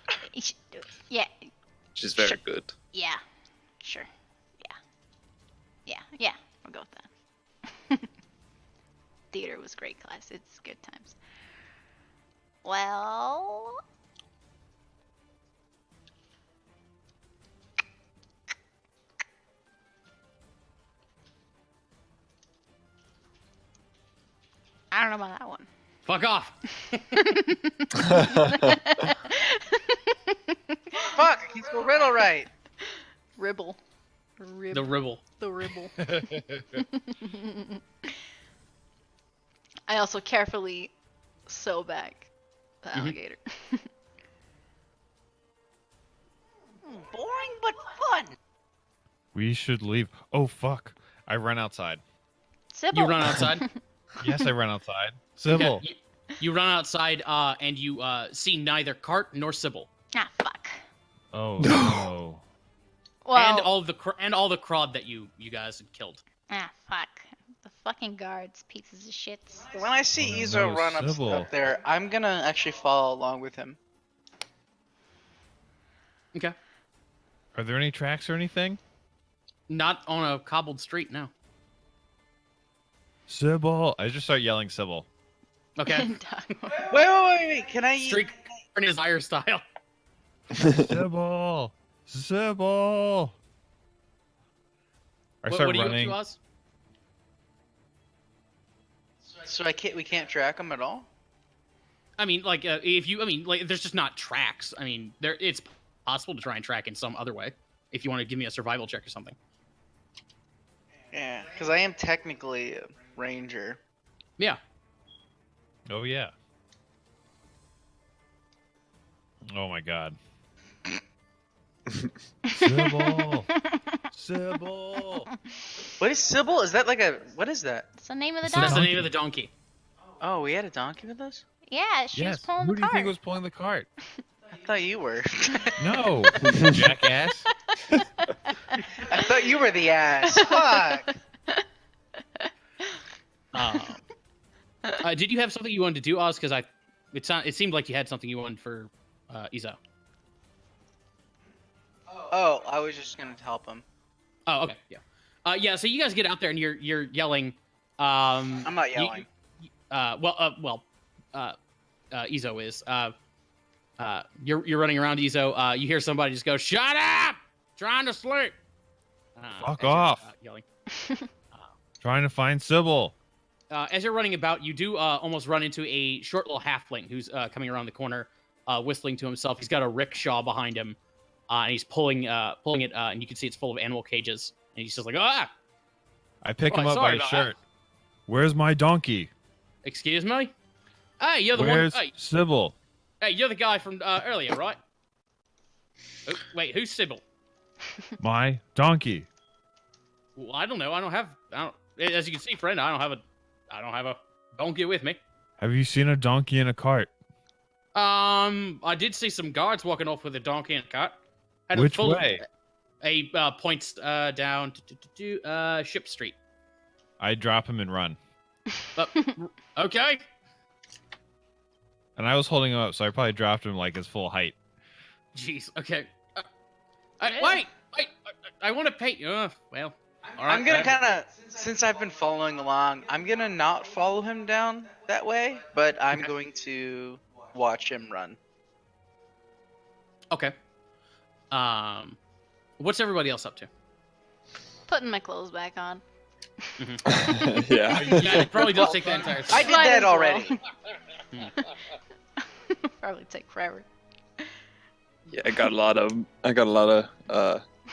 Yeah, she's very Sure. good. yeah, sure. Yeah, I'll go with that. Theater was great class. It's good times. Well, I don't know about that one. Fuck off! Fuck, he's the riddle right. Ribble. The ribble. The ribble. I also carefully sew back the alligator. Boring but fun. We should leave. Oh fuck! I run outside. Sybil. You run outside. Yes, I run outside. Sybil. Okay, you run outside, and you see neither Cart nor Sybil, Ah, fuck. Oh no. Well, and all the crowd that you guys had killed. ah, fuck. The fucking guards, pieces of shits. When I see Oh, Izo no, run Sybil. up there, I'm gonna actually follow along with him. Okay. Are there any tracks or anything? Not on a cobbled street, no. Sybil. I just start yelling Sybil. Okay. Wait. Can I? Streak in his higher style. Sybil. Sybil. I What start are you running. up to, Oz? So we can't track him at all. I mean, like, there's just not tracks. I mean, it's possible to try and track in some other way. If you want to give me a survival check or something. Yeah, because I am technically a ranger. Yeah. Oh yeah. Oh my god. Sybil. Sybil. What is Sybil? Is that like a what is that? It's the name of the So that's the dog. name of the donkey. Oh, we had a donkey with us. Yeah, she was Yes. pulling Who the do you think cart. was pulling the cart? I thought you were. No, jackass. I thought you were the ass. Fuck. Did you have something you wanted to do, Oz? Because it seemed like you had something you wanted for Izo. Oh, I was just gonna help him. Oh, okay, yeah. Yeah, so you guys get out there and you're yelling. I'm not yelling. Izo is. You're running around, Izo. You hear somebody just go, "Shut up! Trying to sleep." Fuck as you're, off. yelling. Trying to find Sybil. As you're running about, you do almost run into a short little halfling who's coming around the corner, whistling to himself. He's got a rickshaw behind him, and he's pulling it, and you can see it's full of animal cages. And he's just like, "Ah, I pick Oh, him up by sorry his about shirt. Where's my donkey? excuse me? Hey, you're the Where's one. Sybil? Hey, you're the guy from earlier, right? Oh, wait, who's Sybil? My donkey. Well, I don't know. I don't. As you can see, friend, I don't have a donkey with me. Have you seen a donkey in a cart? I did see some guards walking off with a donkey and a cart. And Which way? Points down to Ship Street. I drop him and run. Okay. And I was holding him up, so I probably dropped him like his full height. Jeez. Okay. Yeah. Wait. I want to pay you. Well. All right, I'm gonna kind of, since I've been following along, I'm gonna not follow him down that way, but I'm going to watch him run. Okay. What's everybody else up to? Putting my clothes back on. Yeah. Yeah, it probably does take the entire I time. did Might that as well. already. Probably take forever. Yeah, I got a lot of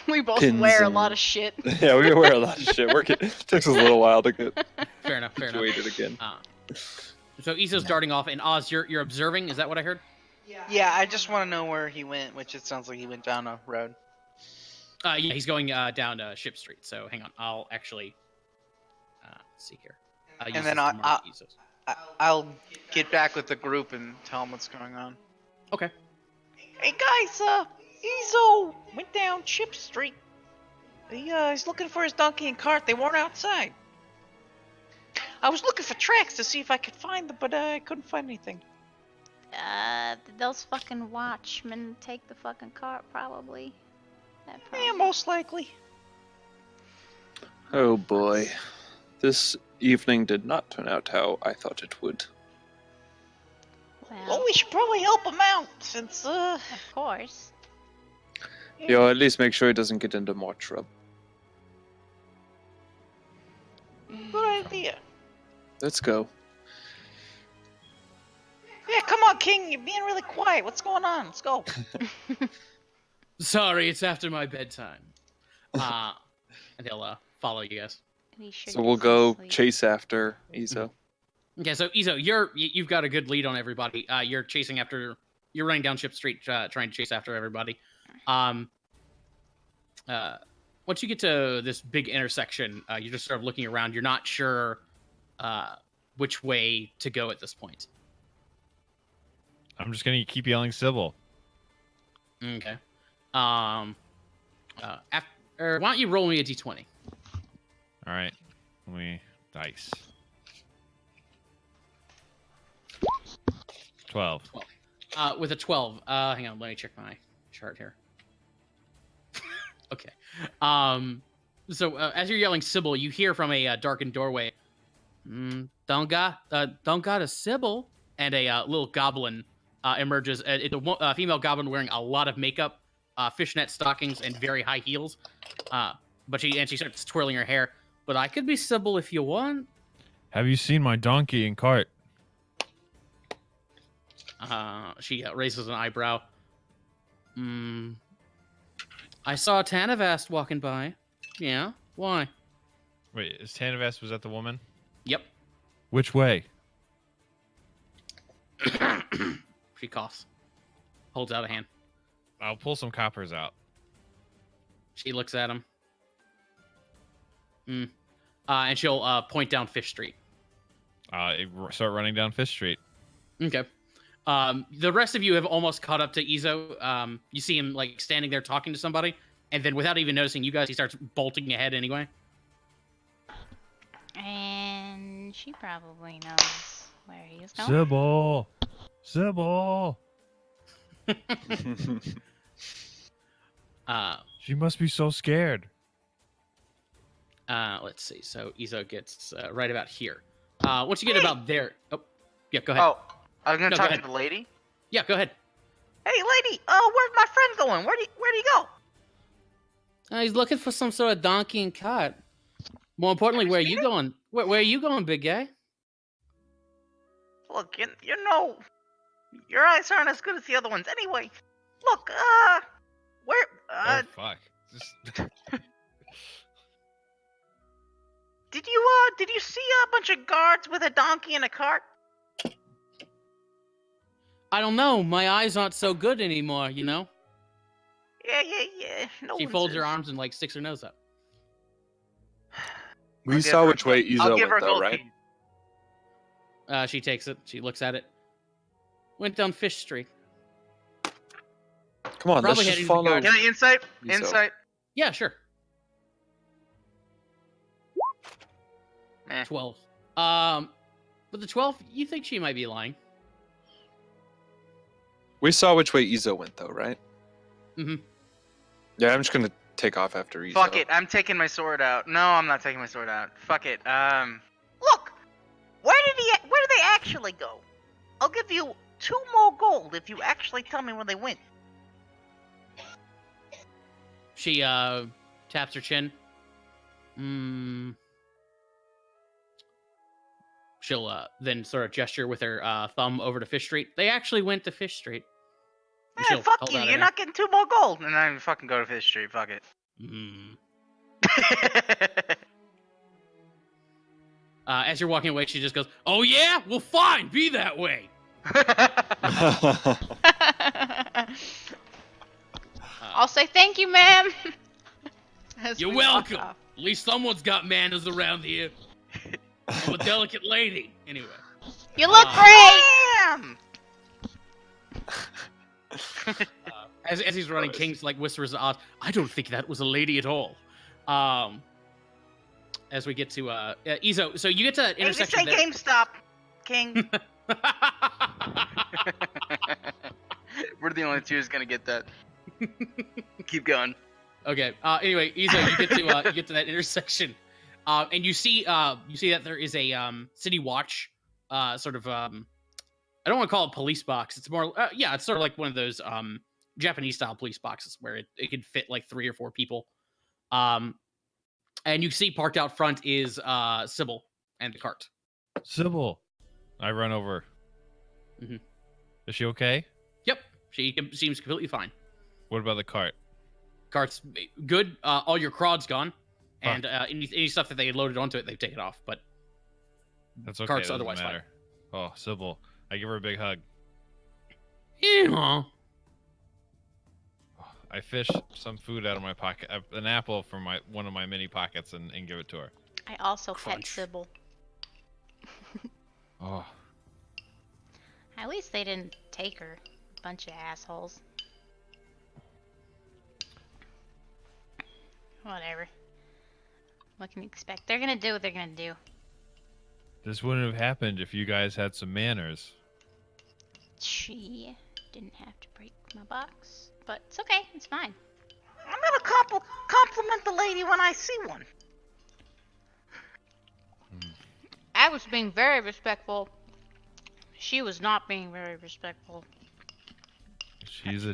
We both Pins wear a and- lot of shit. yeah, we wear a lot of shit. It takes us a little while to get Fair enough. situated again. So Izo's darting off, and Oz, you're observing. Is that what I heard? Yeah, I just want to know where he went, which it sounds like he went down a road. Yeah, he's going down Ship Street. So hang on, I'll actually let's see here. Use And then this to mark Izo's. I'll get back with the group and tell him what's going on. Okay. Hey guys, Ezo went down Ship Street. He's looking for his donkey and cart. They weren't outside. I was looking for tracks to see if I could find them, but I couldn't find anything. Did those fucking watchmen take the fucking cart? Probably. Yeah, most likely. Oh boy. This evening did not turn out how I thought it would. Well, we should probably help him out, since, of course. Yo, at least make sure he doesn't get into more trouble. Good idea. Let's go. Yeah, come on, King. You're being really quiet. What's going on? Let's go. Sorry, it's after my bedtime. And he'll follow you guys. He should So get we'll some go sleep. chase after Izo. Okay, so Izo, you've got a good lead on everybody. You're running down Ship Street, trying to chase after everybody. Once you get to this big intersection, you're just sort of looking around. You're not sure which way to go at this point. I'm just gonna keep yelling Sybil. Okay. Why don't you roll me a d20? All right. Let me dice. 12. With a 12. Hang on, let me check my chart here. Okay. So as you're yelling Sybil, you hear from a darkened doorway, don't got a Sybil, and a little goblin emerges. It's a female goblin wearing a lot of makeup, fishnet stockings, and very high heels. But she starts twirling her hair. But I could be Sybil if you want. Have you seen my donkey and cart? She raises an eyebrow. I saw Tanavast walking by. Yeah, why? Wait, is Tanavast, was that the woman? Yep. Which way? She coughs. Holds out a hand. I'll pull some coppers out. She looks at him. And she'll point down Fish Street. Start running down Fish Street. Okay. The rest of you have almost caught up to Izo. You see him like standing there talking to somebody, and then without even noticing you guys, he starts bolting ahead anyway. And she probably knows where he is going. Sybil! Sybil! She must be so scared. Let's see. So Izo gets right about here. Once you get about there, oh, yeah, go ahead. Oh, I was gonna No, talk go to ahead. the lady. Yeah, go ahead. Hey, lady. Where's my friend going? Where'd he go? He's looking for some sort of donkey and cart. More importantly, where are you going? Where are you going, big guy? Look, you know, your eyes aren't as good as the other ones. Anyway, look, where, Oh, fuck. Just... did you see a bunch of guards with a donkey and a cart? I don't know. My eyes aren't so good anymore, you know? Yeah. No She one folds says. her arms and like sticks her nose up. We I'll give saw her which way I'll Izo give her went, a though, gold right? key. She takes it. She looks at it. Went down Fish Street. Come on, Probably let's heading just to the follow. garden. Can I insight? Izo. Insight. Yeah, sure. Eh. 12. With the 12, you think she might be lying. We saw which way Izo went, though, right? Mhm. Yeah, I'm just gonna take off after Izo. Fuck it, I'm taking my sword out. No, I'm not taking my sword out. Fuck it. Look, where did they actually go? I'll give you 2 more gold if you actually tell me where they went. She taps her chin. She'll then sort of gesture with her thumb over to Fish Street. They actually went to Fish Street. And Eh, she'll fuck hold you, out her you're hand. not getting 2 more gold. And I fucking go to Fish Street, fuck it. As you're walking away, she just goes, "Oh yeah, well fine, be that way." I'll say thank you, ma'am. As You're we walk welcome. off. At least someone's got manners around here. I'm a delicate lady. Anyway. You look great. Damn! As he's running, King's like whispers to Oz, "I don't think that was a lady at all." As we get to Izo, so you get to that Hey, this intersection ain't GameStop, King. there. We're the only two who's gonna get that. Keep going. Okay. Anyway, Izo, you get to that intersection, and you see that there is a city watch, sort of I don't want to call it police box. It's more it's sort of like one of those Japanese style police boxes where it could fit like 3 or 4 people. And you see parked out front is Sybil and the cart. Sybil! I run over. Mhm. Is she okay? Yep, she seems completely fine. What about the cart? Cart's good. All your crod's gone, and any stuff that they had loaded onto it, they've taken off. But That's okay. cart's doesn't otherwise fine. matter. Oh, Sybil. I give her a big hug. Yeah. I fish some food out of my pocket, an apple from one of my mini pockets, and give it to her. I also pet Crunch. Sybil. Oh, At least they didn't take her. Bunch of assholes. Whatever. What can you expect? They're gonna do what they're gonna do. this wouldn't have happened if you guys had some manners. She didn't have to break my box. But it's okay. It's fine. I'm gonna compliment the lady when I see one. I was being very respectful. She was not being very respectful. She's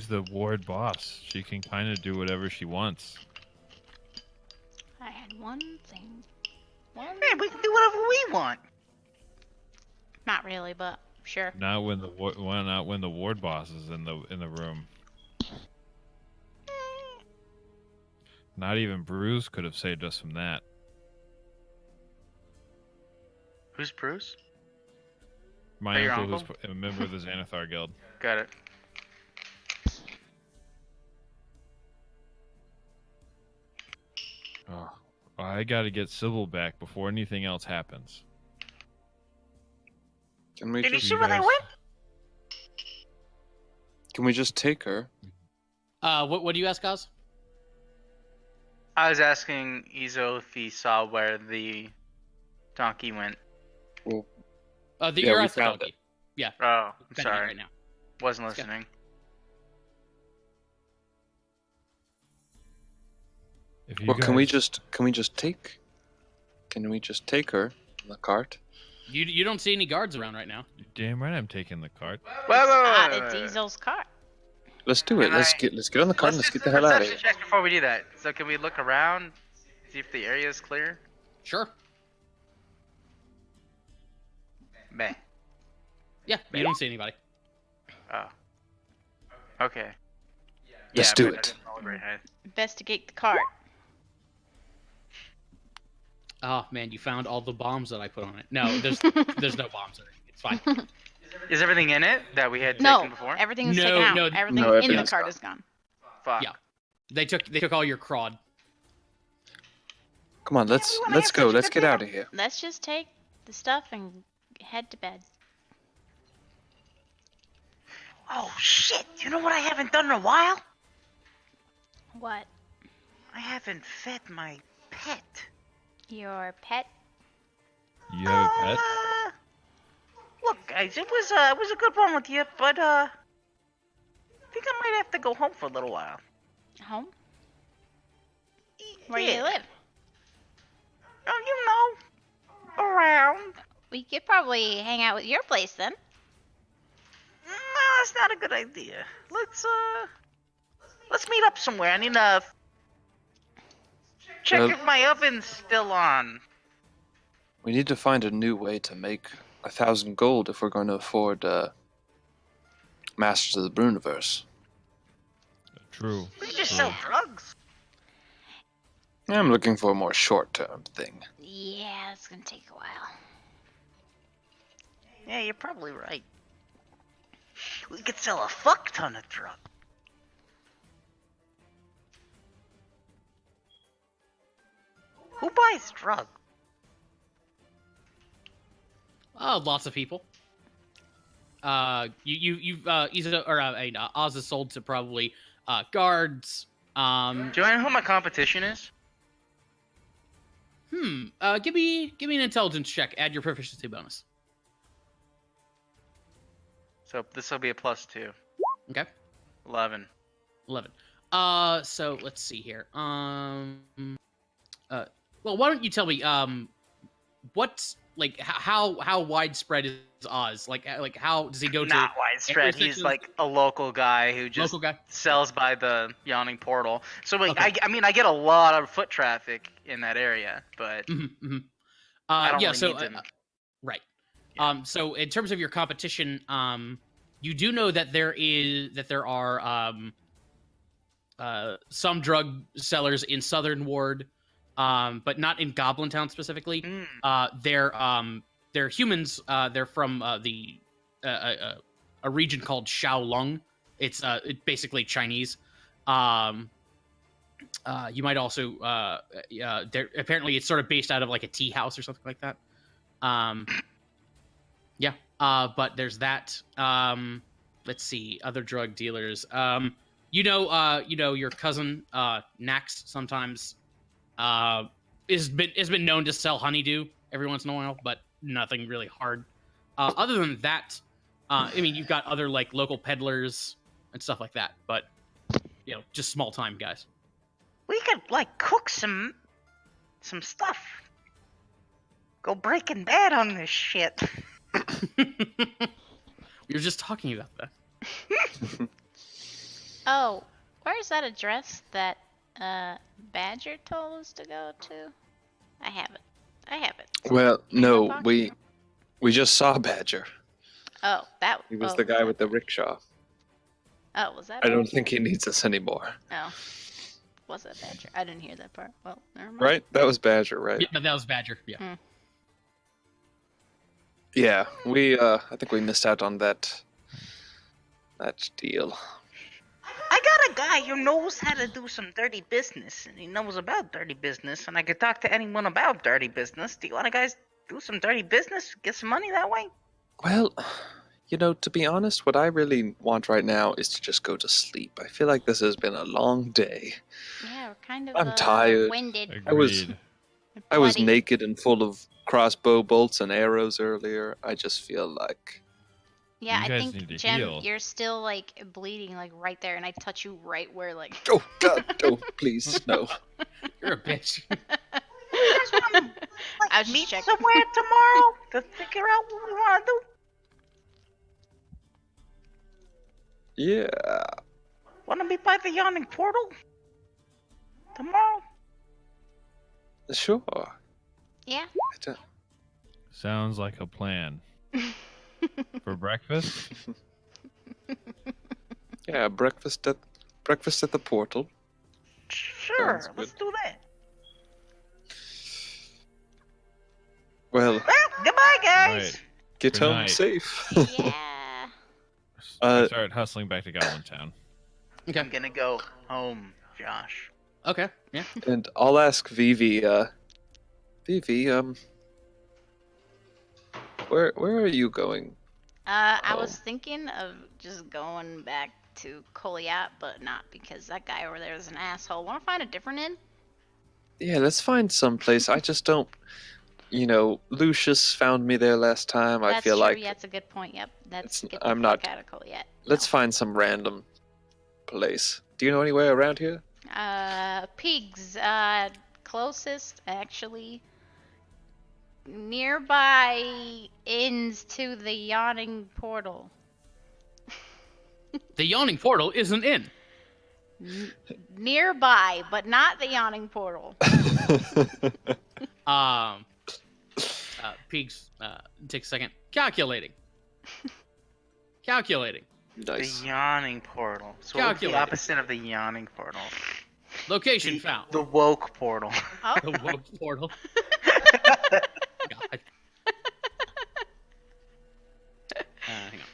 the ward boss. She can kind of do whatever she wants. I had one thing. Man, we can do whatever we want. Not really, but sure. Not when the ward boss is in the room. Not even Bruce could have saved us from that. Who's Bruce? My Your uncle, uncle? who's a member of the Xanathar Guild. Got it. Oh, I gotta get Sybil back before anything else happens. Can we Did you just see where they went? can we just take her? What do you ask, Oz? I was asking Izo if he saw where the donkey went. Well, You're we at the found donkey. Yeah. Oh, I'm Petting it sorry. right now. Wasn't Let's go. listening. If you well, guys, can we just take her in the cart? You don't see any guards around right now. Damn right, I'm taking the cart. It's Ezel's car. Let's do it. Can Let's get on the cart and let's get the hell out of here. Check before we do that. So can we look around, see if the area is clear? Sure. Meh. Yeah, you don't see anybody. Oh. Okay. Let's Yeah, do but I it. didn't roll very high. Investigate the cart. Oh man, you found all the bombs that I put on it. No, there's no bombs in it. It's fine. Is everything in it that we had No, taken before? everything's No, taken out. no, Everything no, in the everything's cart gone. is gone. Fuck. Yeah. They took all your crod. Come on, let's go. Let's get out of here. Let's just take the stuff and head to bed. Oh shit! You know what I haven't done in a while? What? I haven't fed my pet. Your pet? You have a pet? Look, guys, it was a good run with you, but I think I might have to go home for a little while. Home? Where do Yeah. you live? Oh, you know, around. We could probably hang out at your place then. No, that's not a good idea. Let's meet up somewhere. I need to check Well- if my oven's still on. We need to find a new way to make 1,000 gold if we're going to afford Masters of the Bruniverse. True. We just true. sell drugs. I'm looking for a more short-term thing. Yeah, it's gonna take a while. Yeah, you're probably right. We could sell a fuck ton of drugs. Who buys drugs? Lots of people. You've Oz is sold to probably guards. Do you know who my competition is? Give me an intelligence check. Add your proficiency bonus. So this will be a +2. Okay. 11. 11. So let's see here. Well, why don't you tell me, what's like how widespread is Oz? Like how does he go to? Not widespread. He's intersections? like a local guy who just Local guy. sells by the yawning portal. So like, Okay. I get a lot of foot traffic in that area, but Mm-hmm. I don't yeah. really So need to. right. Yeah. So in terms of your competition, you do know that there are some drug sellers in Southern Ward, but not in Goblin Town specifically. They're humans. They're from a region called Shaolong. It's basically Chinese. You might also apparently it's sort of based out of like a tea house or something like that. Yeah. But there's that. Let's see, other drug dealers. Your cousin Nax sometimes has been known to sell honeydew every once in a while, but nothing really hard. Other than that, you've got other like local peddlers and stuff like that, but just small time guys. We could like cook some stuff. Go Breaking Bad on this shit. We were just talking about that. Oh, where's that address that Badger told us to go to? I have it. Well, no, Pocket? we just saw Badger. Oh, that. He was the guy with the rickshaw. Oh, was that? I don't think he needs us anymore. Oh, was that Badger? I didn't hear that part. Well, never mind. Right? That was Badger, right? Yeah, that was Badger. Yeah. Yeah, I think we missed out on that deal. I got a guy who knows how to do some dirty business, and he knows about dirty business, and I could talk to anyone about dirty business. Do you want to guys do some dirty business? Get some money that way? Well, to be honest, what I really want right now is to just go to sleep. I feel like this has been a long day. Yeah, we're kind of I'm tired. winded. Agreed. I was bloody. naked and full of crossbow bolts and arrows earlier. I just feel like Yeah, You I guys think need to Jem, heal. you're still like bleeding like right there, and I touch you right where like. oh god, oh please no. You're a bitch. I was Meet just checking. somewhere tomorrow to figure out what we want to do. Yeah, Want to be by the yawning portal tomorrow? sure. Yeah. I don't- Sounds like a plan. For breakfast? Yeah, breakfast at the portal. Sure, Sounds let's good. do that. Well, Well, goodbye, guys. Right. get Good home night. safe. Yeah. I started hustling back to Goblin Town. Okay. I'm gonna go home, Josh. Okay. Yeah. And I'll ask Vivi. Vivi, where are you going? I Oh. was thinking of just going back to Koliat, but not because that guy over there is an asshole. Want to find a different inn? Yeah, let's find some place. I just don't. Lucius found me there last time. I That's feel true. like Yeah, that's a good point. Yep. That's It's- get the I'm fuck not- out of Koliat. let's No. find some random place. Do you know anywhere around here? Pigs. Closest actually. Nearby inns to the yawning portal. The yawning portal isn't in. Nearby, but not the yawning portal. Pigs. Take a second. Calculating. Calculating. Nice. The yawning portal. So what's the Calculated. opposite of the yawning portal? Location found. The woke portal. Oh. The woke portal. God. Hang on.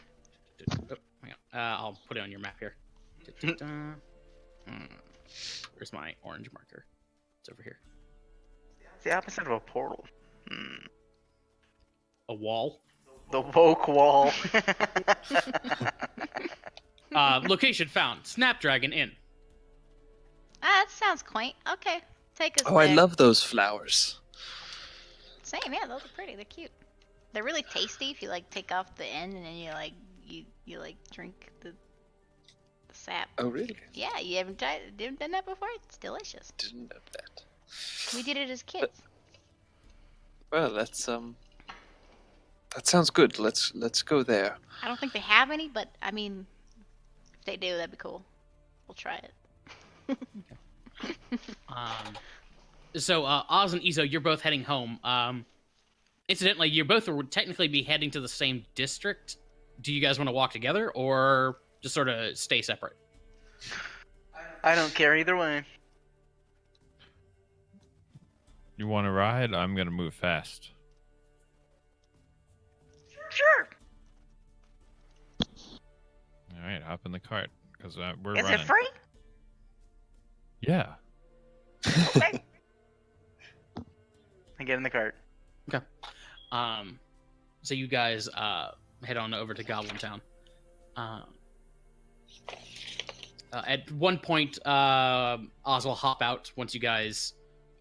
Oh, hang on. I'll put it on your map here. Where's my orange marker? It's over here. It's the opposite of a portal. A wall. The woke wall. Location found. Snapdragon Inn. That sounds quaint. Okay, take us Oh, I there. love those flowers. Same, yeah, those are pretty. They're cute. They're really tasty if you like take off the end and then you like you like drink the sap. Oh, really? Yeah, you haven't done that before? It's delicious. Didn't know that. We did it as kids. Well, that sounds good. Let's go there. I don't think they have any, but I mean, if they do, that'd be cool. We'll try it. So Oz and Izo, you're both heading home. Incidentally, you both would technically be heading to the same district. Do you guys want to walk together or just sort of stay separate? I don't care either way. You want to ride? I'm going to move fast. Sure. All right, hop in the cart because we're Is running. it free? Yeah. Okay. I get in the cart. So you guys head on over to Goblin Town. At one point, Oz will hop out once you guys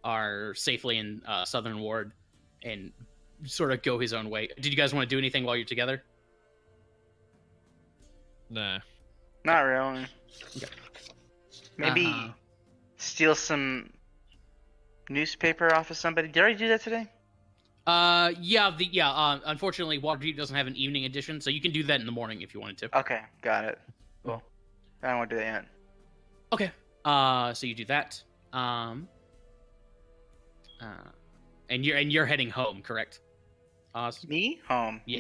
are safely in Southern Ward and sort of go his own way. Did you guys want to do anything while you're together? Nah. Not really. Okay. Maybe Uh-huh. steal some newspaper off of somebody. Did I already do that today? Unfortunately, Waterdeep doesn't have an evening edition, so you can do that in the morning if you wanted to. Okay, got it. Cool. I don't want to do that yet. Okay. So you do that. And you're heading home, correct? Oz? Me? Home. Yeah.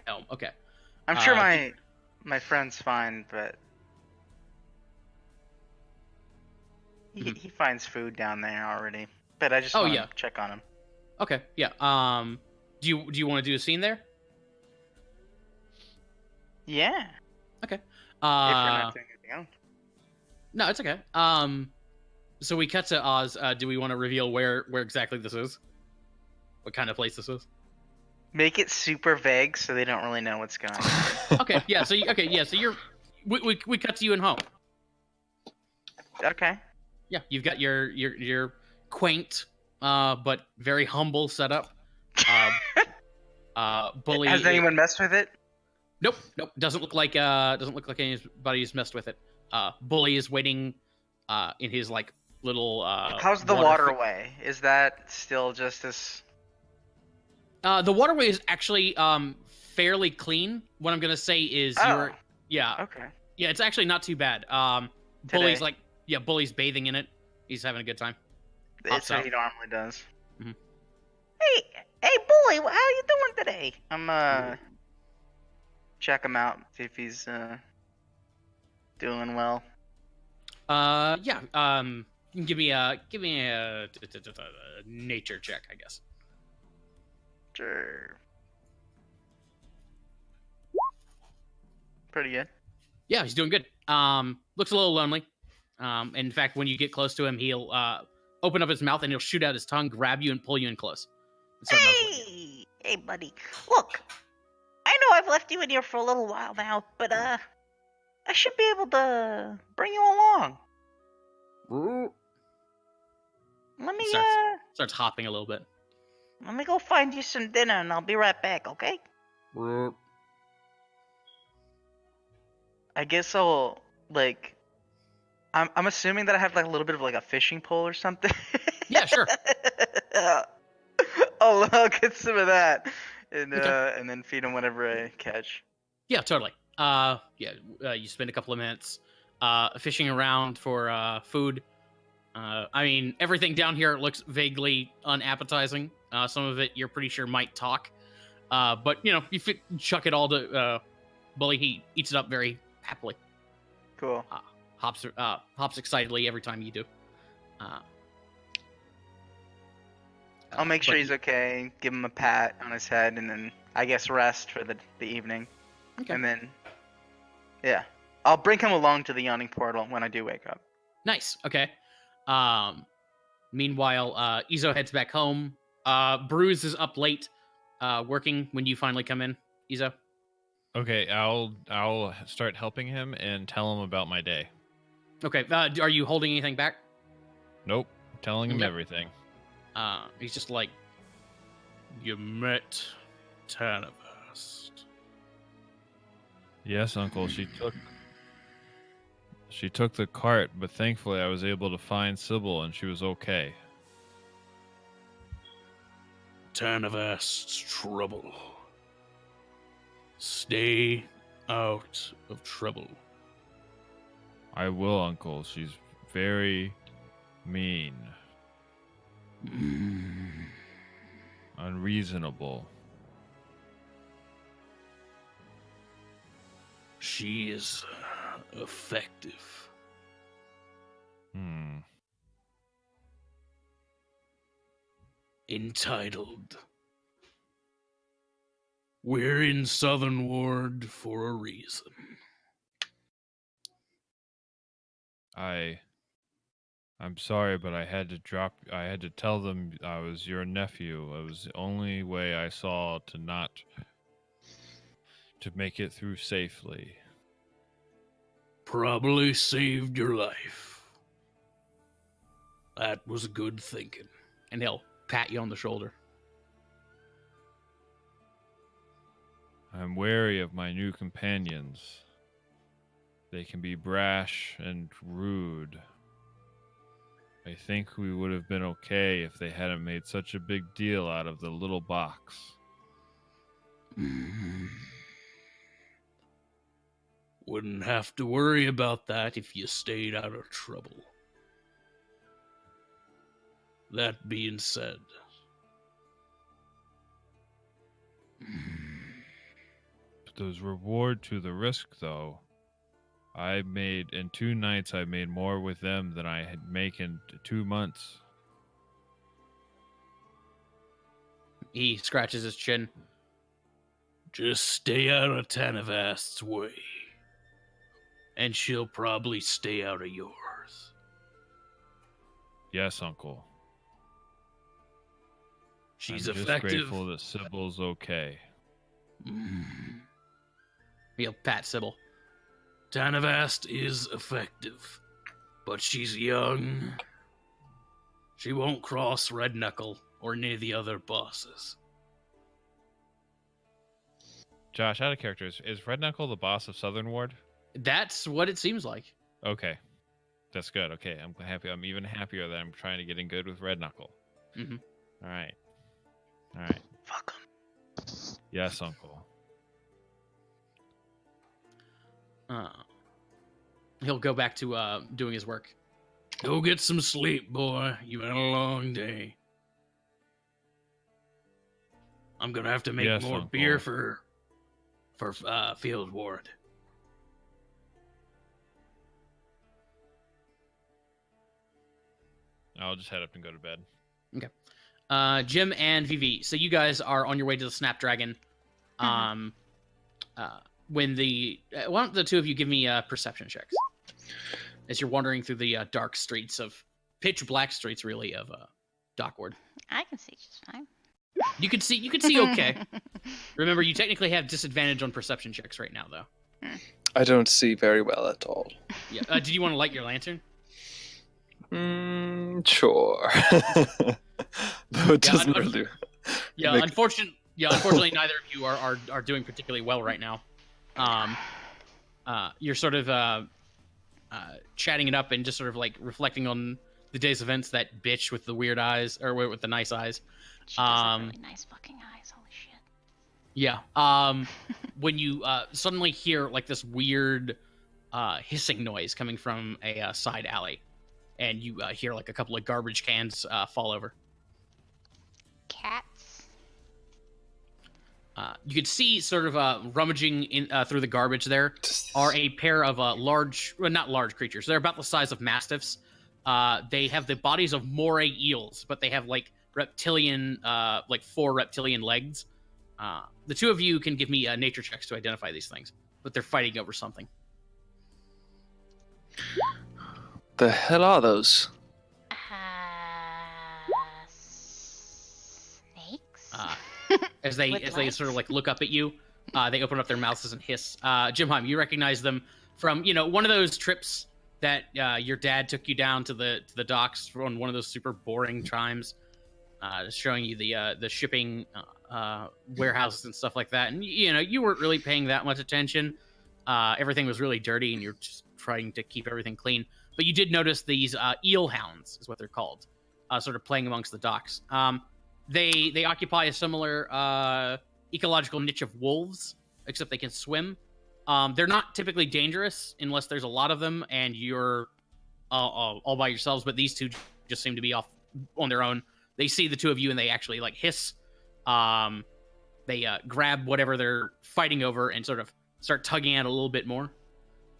Yeah. Home. Okay. I'm sure Uh, my friend's fine, but he finds food down there already. But I just Oh, want to yeah. check on him. Okay. Yeah. Do you want to do a scene there? Yeah. Okay. If we're not doing anything else. No, it's okay. So we cut to Oz. Do we want to reveal where exactly this is? What kind of place this is? Make it super vague so they don't really know what's going on. Okay, yeah. So you're we cut to you in home. Okay. Yeah, you've got your quaint but very humble setup. Bully. Has anyone messed with it? Nope. Doesn't look like anybody's messed with it. Bully is waiting in his like little How's the waterway? Is that still just as... The waterway is actually fairly clean. What I'm gonna say is Okay. yeah, it's actually not too bad. Bully's Bully's bathing in it. He's having a good time. It's what he normally does. Mm-hmm. Hey, Bully, how you doing today? I'm check him out, see if he's doing well. Yeah. Give me a nature check, I guess. Sure. Pretty good. Yeah, he's doing good. Looks a little lonely. In fact, when you get close to him, he'll open up his mouth and he'll shoot out his tongue, grab you, and pull you in close. Hey, buddy. Look, I know I've left you in here for a little while now, but I should be able to bring you along. Let me starts hopping a little bit. Let me go find you some dinner, and I'll be right back. Okay? I guess I'll like. I'm assuming that I have like a little bit of like a fishing pole or something. Yeah, sure. I'll get some of that, and Okay. and then feed him whatever I catch. Yeah, totally. You spend a couple of minutes fishing around for food. I mean, everything down here looks vaguely unappetizing. Some of it you're pretty sure might talk. But, you chuck it all to Bully. He eats it up very happily. Cool. Hops excitedly every time you do. I'll make sure he's okay, give him a pat on his head, and then I guess rest for the evening. Okay. And then, yeah. I'll bring him along to the yawning portal when I do wake up. Nice. Okay. Meanwhile, Izo heads back home. Bruce is up late, working when you finally come in. Izo. Okay, I'll start helping him and tell him about my day. Okay. Are you holding anything back? Nope, telling him Okay. everything. He's just like, you met Tanavast. Yes, Uncle. She took the cart, but thankfully I was able to find Sybil and she was okay. Tanavast's trouble. Stay out of trouble. I will, Uncle. She's very mean. Unreasonable. She is effective. Entitled. We're in Southern Ward for a reason. I'm sorry, but I had to tell them I was your nephew. It was the only way I saw to make it through safely. Probably saved your life. That was good thinking. And he'll pat you on the shoulder. I'm wary of my new companions. They can be brash and rude. I think we would have been okay if they hadn't made such a big deal out of the little box. Wouldn't have to worry about that if you stayed out of trouble. That being said, There's reward to the risk, though. In 2 nights, I made more with them than I had make in 2 months. he scratches his chin. Just stay out of Tanavast's way. And she'll probably stay out of yours. Yes, Uncle. She's I'm just effective. grateful that Sybil's okay. He'll pat Sybil. Tanavast is effective, but she's young. She won't cross Red Knuckle or any of the other bosses. Josh, out of character, is Red Knuckle the boss of Southern Ward? That's what it seems like. Okay. That's good. Okay, I'm happy. I'm even happier that I'm trying to get in good with Red Knuckle. Mm-hmm. All right. All right. Fuck 'em. Yes, Uncle. He'll go back to doing his work. Go get some sleep, boy. You've had a long day. I'm gonna have to make Yes, more Uncle. beer for Field Ward. I'll just head up and go to bed. Jim and Vivi, so you guys are on your way to the Snapdragon. When why don't the two of you give me perception checks as you're wandering through the dark streets of pitch black streets, really, of Dockward. I can see just fine. You can see okay. Remember, you technically have disadvantage on perception checks right now, though. I don't see very well at all. Yeah. Did you want to light your lantern? Sure. Though it doesn't really. Yeah, unfortunately, neither of you are doing particularly well right now. You're sort of chatting it up and just sort of like reflecting on the day's events. That bitch with the weird eyes, or with the nice eyes. She does have really nice fucking eyes. Holy shit. Yeah. When you suddenly hear like this weird hissing noise coming from a side alley, and you hear like a couple of garbage cans fall over. Cats. You could see sort of rummaging in through the garbage there are a pair of not large creatures. They're about the size of mastiffs. They have the bodies of moray eels, but they have like reptilian, like 4 reptilian legs. The two of you can give me nature checks to identify these things, but they're fighting over something. The hell are those? Snakes? As they With sort of like look up at you, they open up their mouths and hiss. Jimheim, you recognize them from one of those trips that your dad took you down to the docks on one of those super boring times, showing you the shipping warehouses and stuff like that. And you weren't really paying that much attention. Everything was really dirty, and you're just trying to keep everything clean. But you did notice these eel hounds, is what they're called, sort of playing amongst the docks. They occupy a similar ecological niche of wolves, except they can swim. They're not typically dangerous unless there's a lot of them and you're all by yourselves, but these two just seem to be off on their own. They see the two of you and they actually like hiss. They grab whatever they're fighting over and sort of start tugging at a little bit more.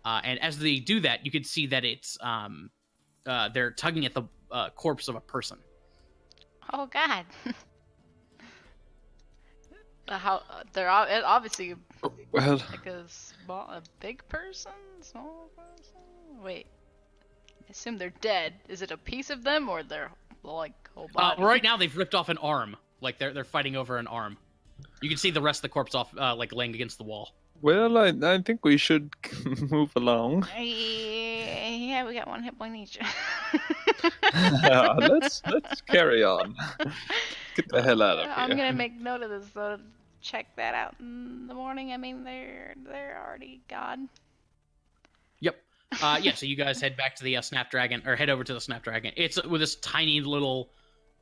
And as they do that, you can see that it's they're tugging at the corpse of a person. Oh god. They're obviously Well, like a big person, small person. Wait, I assume they're dead. Is it a piece of them or their like whole body? Right now, they've ripped off an arm. Like they're fighting over an arm. You can see the rest of the corpse off, like laying against the wall. well, I think we should move along. Yeah, we got one hit point each. Let's carry on. Get the hell out of here. I'm gonna make note of this though. Check that out in the morning. I mean, they're already gone. Yep. Yeah. So you guys head back to the Snapdragon, or head over to the Snapdragon. It's with this tiny little.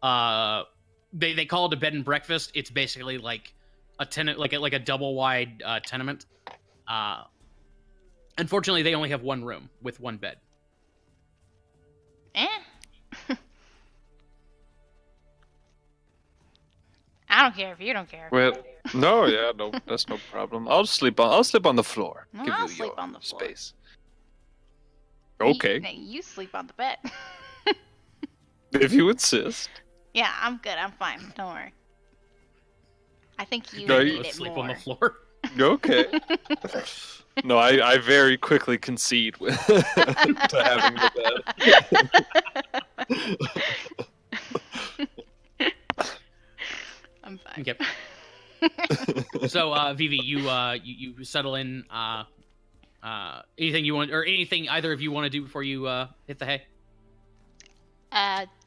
They call it a bed and breakfast. It's basically like a tenant, like a double wide tenement. Unfortunately, they only have one room with one bed. I don't care if you don't care. Well, no, that's no problem. I'll sleep on the floor. No, Give I'll you sleep your on the floor. space. Okay, You sleep on the bed. if you insist. Yeah, I'm good. I'm fine. Don't worry. I think you No, need you- it Sleep more. on the floor. Okay. No, I very quickly concede to having the bed. Vivi, you settle in. Anything you want, or anything either of you want to do before you hit the hay?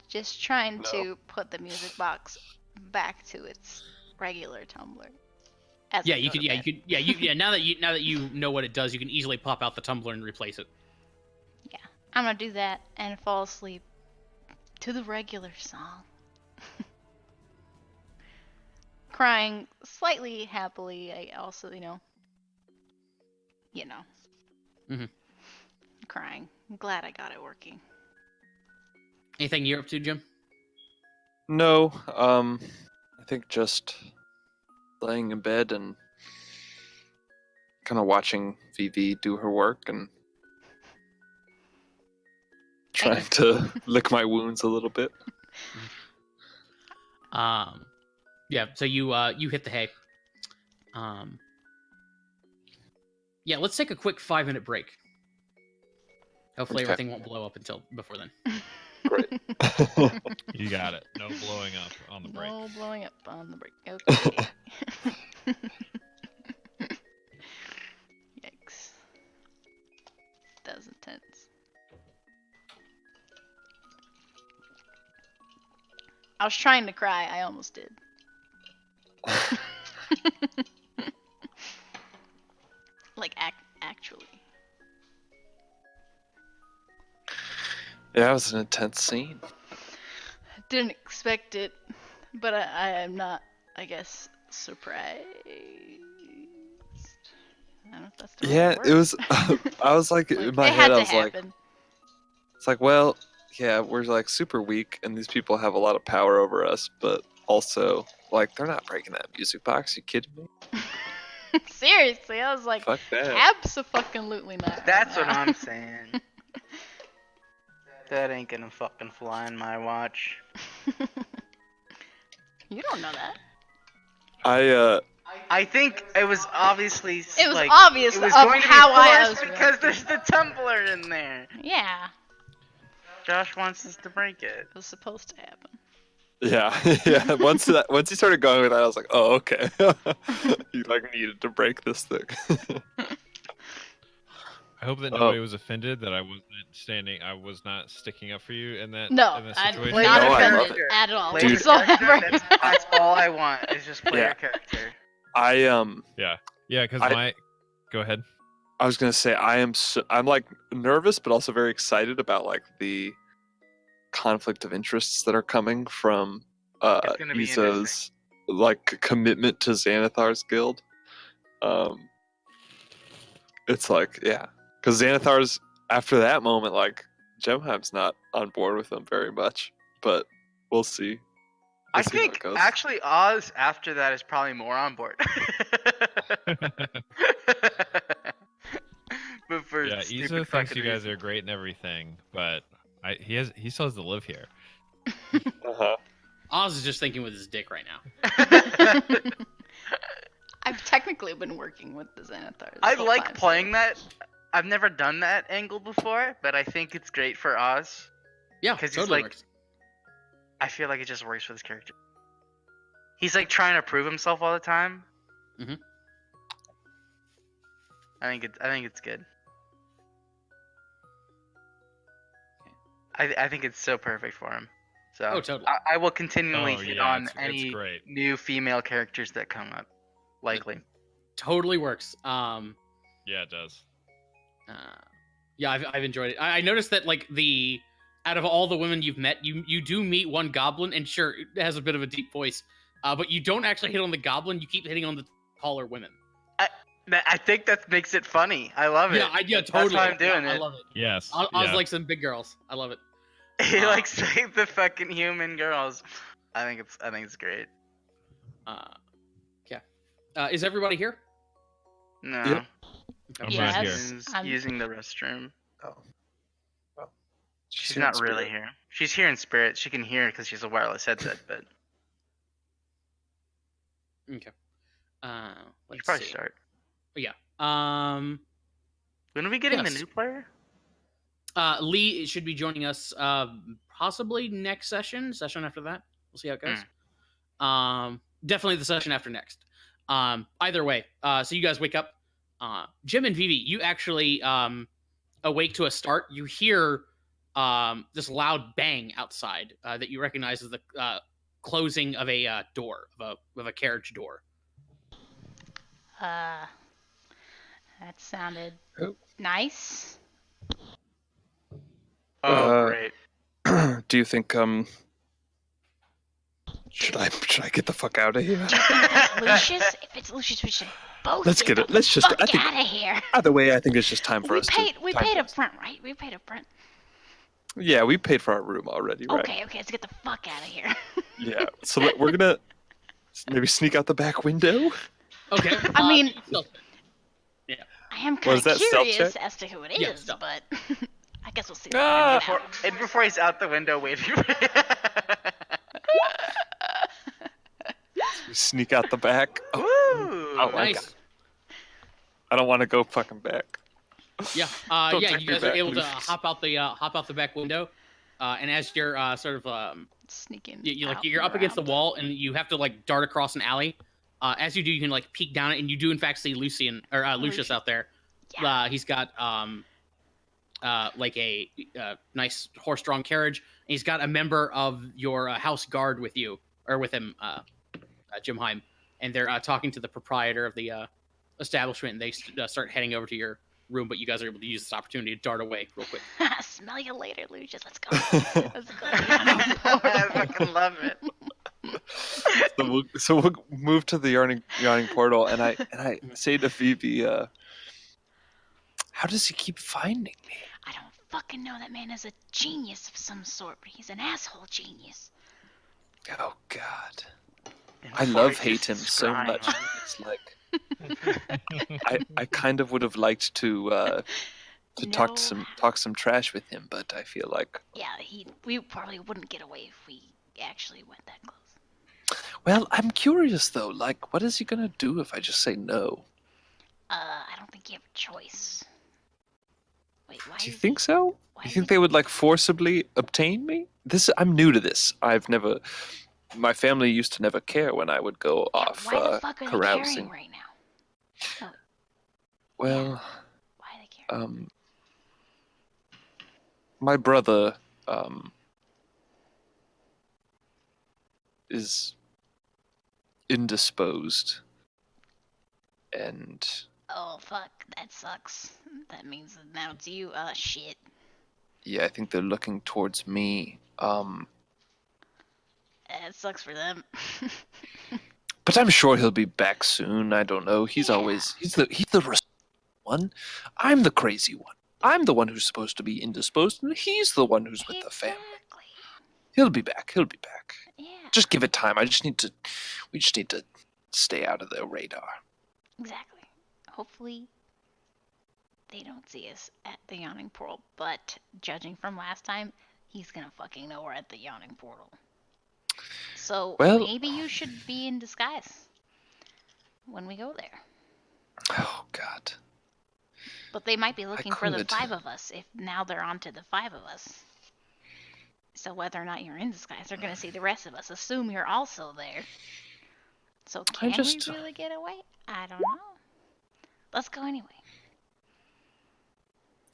Just trying No. to put the music box back to its regular tumbler. As Yeah, I you go could. to Yeah, bed. you could. Yeah, you. Yeah, now that you know what it does, you can easily pop out the tumbler and replace it. Yeah, I'm gonna do that and fall asleep to the regular song. Crying slightly happily. I also, Mhm. crying. I'm glad I got it working. Anything you're up to, Jim? No, I think just laying in bed and kind of watching VV do her work and trying to lick my wounds a little bit. Yeah. So you hit the hay. Yeah. Let's take a quick 5-minute break. Hopefully Okay. everything won't blow up until before then. Great. You got it. No blowing up on the break. No blowing up on the break. Okay. Yikes. That was intense. I was trying to cry. I almost did. Like, actually. Yeah, it was an intense scene. Didn't expect it, but I am not, I guess, surprised. I don't know if that's the Yeah, right word. it was. I was like, in my it head, had I to was like, happen. it's like, well, yeah, we're like super weak, and these people have a lot of power over us, but also, like, they're not breaking that music box. You kidding me? Seriously, I was like, Fuck that. abso-fucking-lutely not. That's right what now. I'm saying. That ain't gonna fucking fly in my watch. You don't know that. I think it was obviously It was like, obvious it was of going to be how I forced was because reacting. there's the tumbler in there. Yeah, Josh wants us to break it. it was supposed to happen. Yeah, yeah. Once he started going with that, I was like, oh, okay. You like needed to break this thing. I hope that nobody was offended that I was not sticking up for you in that No, in that I'm situation. not No, I love offended it. at all Play Dude. your character, whatsoever. that's all I want is just play Yeah. your character. Yeah, because I- go ahead. I was gonna say I'm like nervous, but also very excited about like the conflict of interests that are coming from It's gonna be Iza's like commitment to Xanathar's guild. It's like, yeah, because Xanathar's after that moment, like Gemheim's not on board with them very much, but we'll see. I We'll see how it think goes. actually Oz after that is probably more on board. But for Yeah, stupid Isa thinks fucking you guys reasons. are great and everything, but he still has to live here. Uh-huh. Oz is just thinking with his dick right now. I've technically been working with the Xanathar. this I whole like time, so- playing that. I've never done that angle before, but I think it's great for Oz. Yeah, 'Cause he's totally like- works. I feel like it just works for this character. He's like trying to prove himself all the time. Mhm. I think it's good. I think it's so perfect for him. So Oh, totally. I will continually Oh, hit yeah, on it's any great. new female characters that come up. Likely. Totally works. Yeah, it does. Yeah, I've enjoyed it. I noticed that like out of all the women you've met, you do meet one goblin, and sure, it has a bit of a deep voice, but you don't actually hit on the goblin. You keep hitting on the taller women. I think that makes it funny. I love it. Yeah, totally. That's why I'm doing Yeah, I it. love it. Yes. Oz yeah. likes some big girls. I love it. He likes like the fucking human girls. I think it's great. Yeah. Is everybody here? No. Yep. I'm Yes. right here. He's I'm- using the restroom. Oh. Well, She's not really here. She's here in spirit. She can hear because she's a wireless headset, but Okay. you Let's should probably see. start. Yeah. When are we getting Yes. the new player? Lee should be joining us possibly next session after that. We'll see how it goes. Definitely the session after next. Either way, so you guys wake up. Jim and Vivi, you actually awake to a start. You hear this loud bang outside that you recognize as the closing of a door, of a carriage door. That sounded Oh. nice. Oh, great. Do you think should I get the fuck out of here? Lucius? If it's Lucius, we should both Let's get it. Let's just. fuck I think out of here. either way, I think it's just time for We us paid. to. We time paid for up us. front, right? We paid up front. Yeah, we paid for our room already, right? Okay. Let's get the fuck out of here. Yeah. So we're gonna maybe sneak out the back window. Okay. I mean, stealth. I am Was kind of that stealth curious check? as to who it Yeah, is, stealth. but I guess we'll see. Ah! Before he's out the window waving. We sneak out the back. Oh, Woo! Oh my Nice. God. I don't want to go fucking back. Yeah. Don't Yeah. take You me guys are back, able to Lucius. hop out the back window, and as you're sort of Sneaking. you're up against the wall, and you have to like dart across an alley. As you do, you can like peek down it, and you do in fact see Lucius Lucius. out there. Yeah. He's got like a nice horse-drawn carriage, and he's got a member of your house guard with you, or with him, Jim Heim, and they're talking to the proprietor of the establishment, and they start heading over to your room, but you guys are able to use this opportunity to dart away real quick. Smell you later, Lucius. Let's go. Let's go. I fucking love it. So we'll move to the yawning portal, and I say to Phoebe, how does he keep finding me? I don't fucking know. That man is a genius of some sort, but he's an asshole genius. Oh God, I love hate him so much. It's like I kind of would have liked to talk some trash with him, but I feel like we probably wouldn't get away if we actually went that close. Well, I'm curious though. Like, what is he gonna do if I just say no? I don't think you have a choice. Wait, why? Do you think so? Why You is think he- they would like forcibly obtain me? I'm new to this. My family used to never care when I would go off Why the fuck are they carousing. caring right now? Well, Why are they caring? my brother is indisposed, and Oh fuck, that sucks. That means that now it's you. Shit. yeah, I think they're looking towards me. That sucks for them. But I'm sure he'll be back soon. I don't know. He's Yeah. he's the one. I'm the crazy one. I'm the one who's supposed to be indisposed, and he's the one who's with the family. Exactly. He'll be back. He'll be back. Yeah. Just give it time. We just need to stay out of their radar. Exactly. Hopefully, they don't see us at the yawning portal. But judging from last time, he's gonna fucking know we're at the yawning portal. So Well- maybe you should be in disguise when we go there. Oh God. But they might be looking for the could. 5 of us if now they're on to the 5 of us. So whether or not you're in disguise, they're gonna see the rest of us. Assume you're also there. So can we really get away? I don't know. Let's go anyway.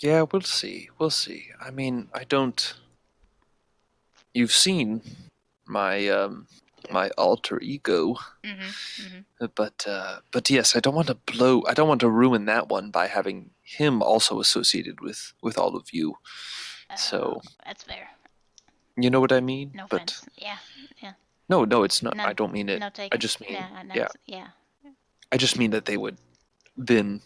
Yeah, we'll see. We'll see. I mean, I don't. You've seen my my alter ego, but yes, I don't want to ruin that one by having him also associated with all of you. So That's fair. you know what I mean? No But offense. Yeah. no, it's not. No- I don't mean it. No take. I just mean yeah. Yeah. I just mean that they would then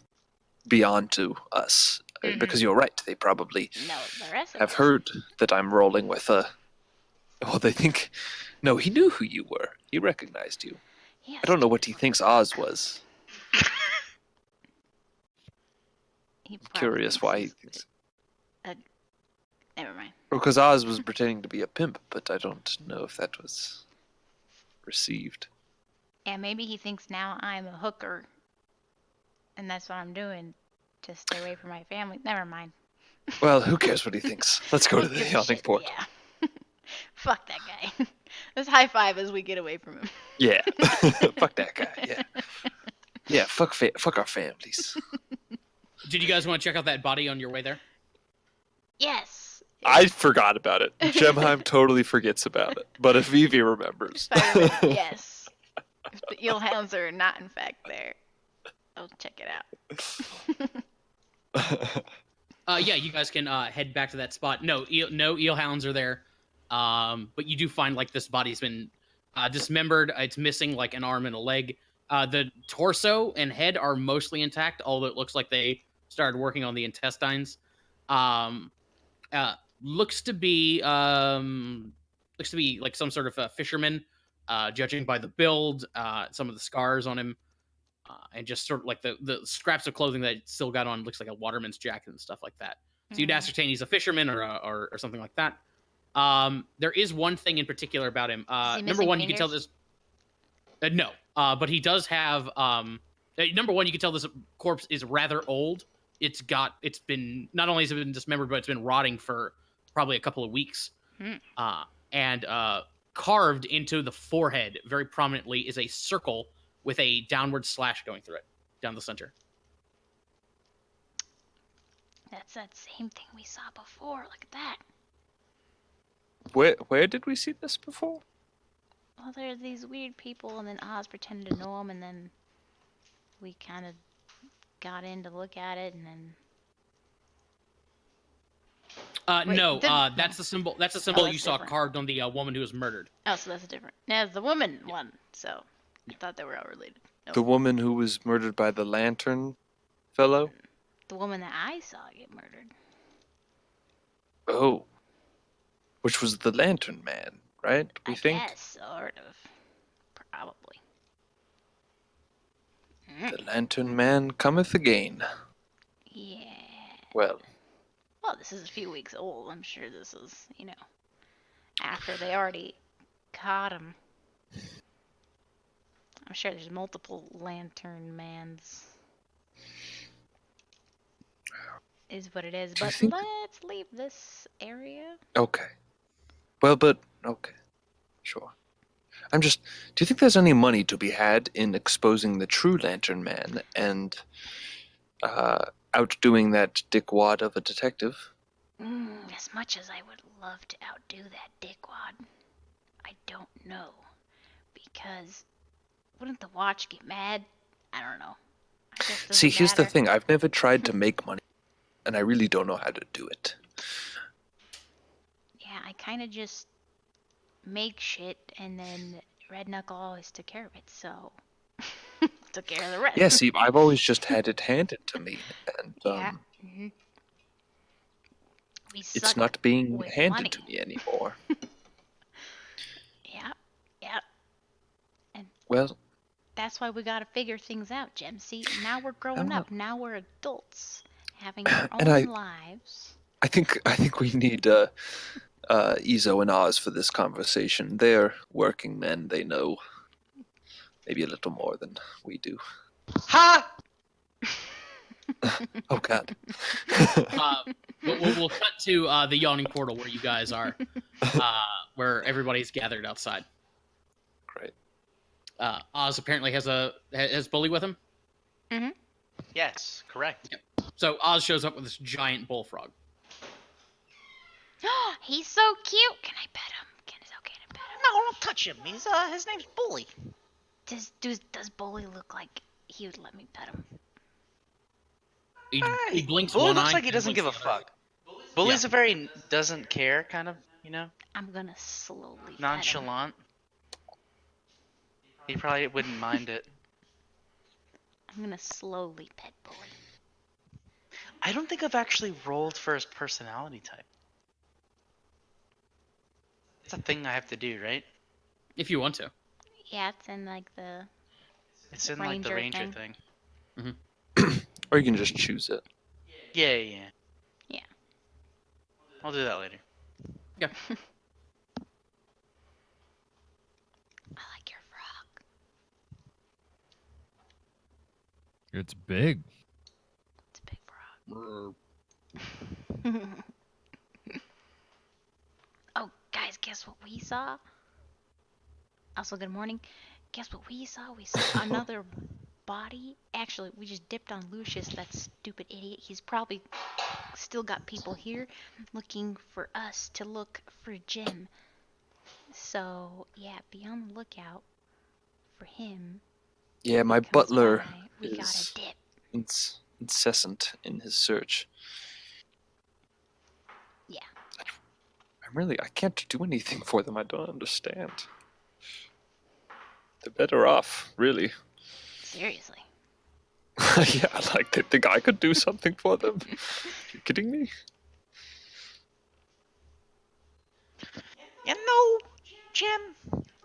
be on to us. Because you're right. They probably No, the rest of have us. heard that I'm rolling with a. Well, they think. No, he knew who you were. He recognized you. Yes, I don't know what he thinks Oz was. he probably Curious thinks why he he's- thinks. Never mind. Because Oz was pretending to be a pimp, but I don't know if that was received. Yeah, maybe he thinks now I'm a hooker, and that's what I'm doing to stay away from my family. Never mind. Well, who cares what he thinks? Let's go to Who the gives a yawning shit? port. Yeah. Fuck that guy. Let's high five as we get away from him. Yeah. Fuck that guy. Yeah. Yeah, fuck our families. Did you guys want to check out that body on your way there? Yes. I forgot about it. Gemheim totally forgets about it, but if Vivi remembers, If I remember, yes. If the eelhounds are not in fact there, I'll check it out. Yeah, you guys can head back to that spot. No eelhounds are there, but you do find like this body's been dismembered. It's missing like an arm and a leg. The torso and head are mostly intact, although it looks like they started working on the intestines. Looks to be like some sort of a fisherman, judging by the build, some of the scars on him, and just sort of like the scraps of clothing that it still got on. Looks like a waterman's jacket and stuff like that. So you'd ascertain he's a fisherman or something like that. There is one thing in particular about him. Number one, you can tell this. No, but he does have. Number one, you can tell this corpse is rather old. It's been not only has it been dismembered, but it's been rotting for probably a couple of weeks. And carved into the forehead very prominently is a circle with a downward slash going through it down the center. That's that same thing we saw before. Look at that. where did we see this before? Well, there's these weird people, and then Oz pretended to know them, and then we kind of got in to look at it, and then. Wait, No, that's the symbol. That's the symbol that's you saw different. carved on the woman who was murdered. Oh, so that's different. That's the woman one. So I thought they were all related. Nope. The woman who was murdered by the lantern fellow? The woman that I saw get murdered. Oh. Which was the lantern man, right? We think? Yes, sort of. Probably. The lantern man cometh again. Yeah. Well, Well, this is a few weeks old. I'm sure this is, after they already caught him. I'm sure there's multiple lantern mans. Is what it is. Do you But think- let's leave this area. okay. Well, but, okay. Sure. Do you think there's any money to be had in exposing the true lantern man and outdoing that dickwad of a detective? As much as I would love to outdo that dickwad, I don't know. Because wouldn't the watch get mad? I don't know. I guess it See, doesn't here's the matter. thing. I've never tried to make money, and I really don't know how to do it. Yeah, I kind of just make shit, and then Red Knuckle always took care of it, so took care of the rest. Yeah, see, I've always just had it handed to me, and Yeah. We it's suck not being with handed money. to me anymore. Yeah. Well, That's why we gotta figure things out, Jem. See, now we're growing know. up. Now we're adults, having our And own lives. I think we need Izo and Oz for this conversation. They're working men. They know maybe a little more than we do. Ha! Oh God. We'll cut to the yawning portal where you guys are, where everybody's gathered outside. Great. Oz apparently has Bully with him. Yes, correct. So Oz shows up with this giant bullfrog. He's so cute. Can I pet him? Is it okay to pet him? No, don't touch him. His name's Bully. Does Bully look like he would let me pet him? He blinks Bully one looks eye. like he and doesn't give a blinks the other. fuck. Bully's a very doesn't care kind of, I'm gonna slowly pet him. nonchalant. He probably wouldn't mind it. I'm gonna slowly pet Bully. I don't think I've actually rolled for his personality type. It's a thing I have to do, right? If you want to. Yeah, it's in like the. It's in like the Ranger ranger thing. thing. Or you can just choose it. Yeah. Yeah. I'll do that later. Yeah. I like your frog. It's big. It's a big frog. Oh, guys, guess what we saw? Also, good morning. Guess what we saw? We saw another body. Actually, we just dipped on Lucius, that stupid idiot. He's probably still got people here looking for us to look for Jim. So, yeah, be on the lookout for him. Yeah, my Comes butler by, we gotta is dip. incessant in his search. Yeah. I can't do anything for them. I don't understand. They're better off, really. Seriously. Yeah, like they think I could do something for them. You kidding me? You know, Jim,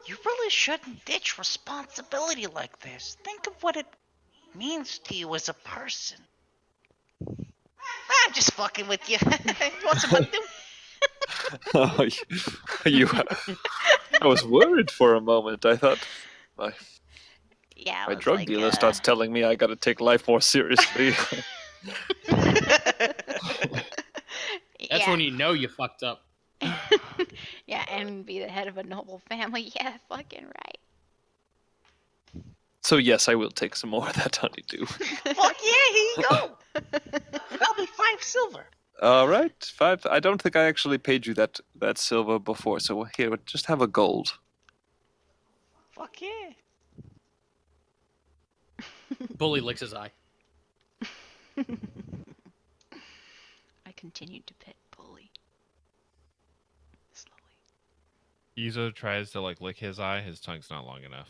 you really shouldn't ditch responsibility like this. Think of what it means to you as a person. I'm just fucking with you. You want some undue? Oh, you. I was worried for a moment. I thought Yeah, my it was drug like, dealer starts telling me I got to take life more seriously. That's yeah. when you know you fucked up. Yeah, and be the head of a noble family. Yeah, fucking right. So yes, I will take some more of that honeydew. Fuck yeah, here you go. That'll be 5 silver. All right, 5. I don't think I actually paid you that silver before. So here, just have a gold. Fuck yeah. Bully licks his eye. I continued to pet Bully. Slowly. Izo tries to like lick his eye. His tongue's not long enough.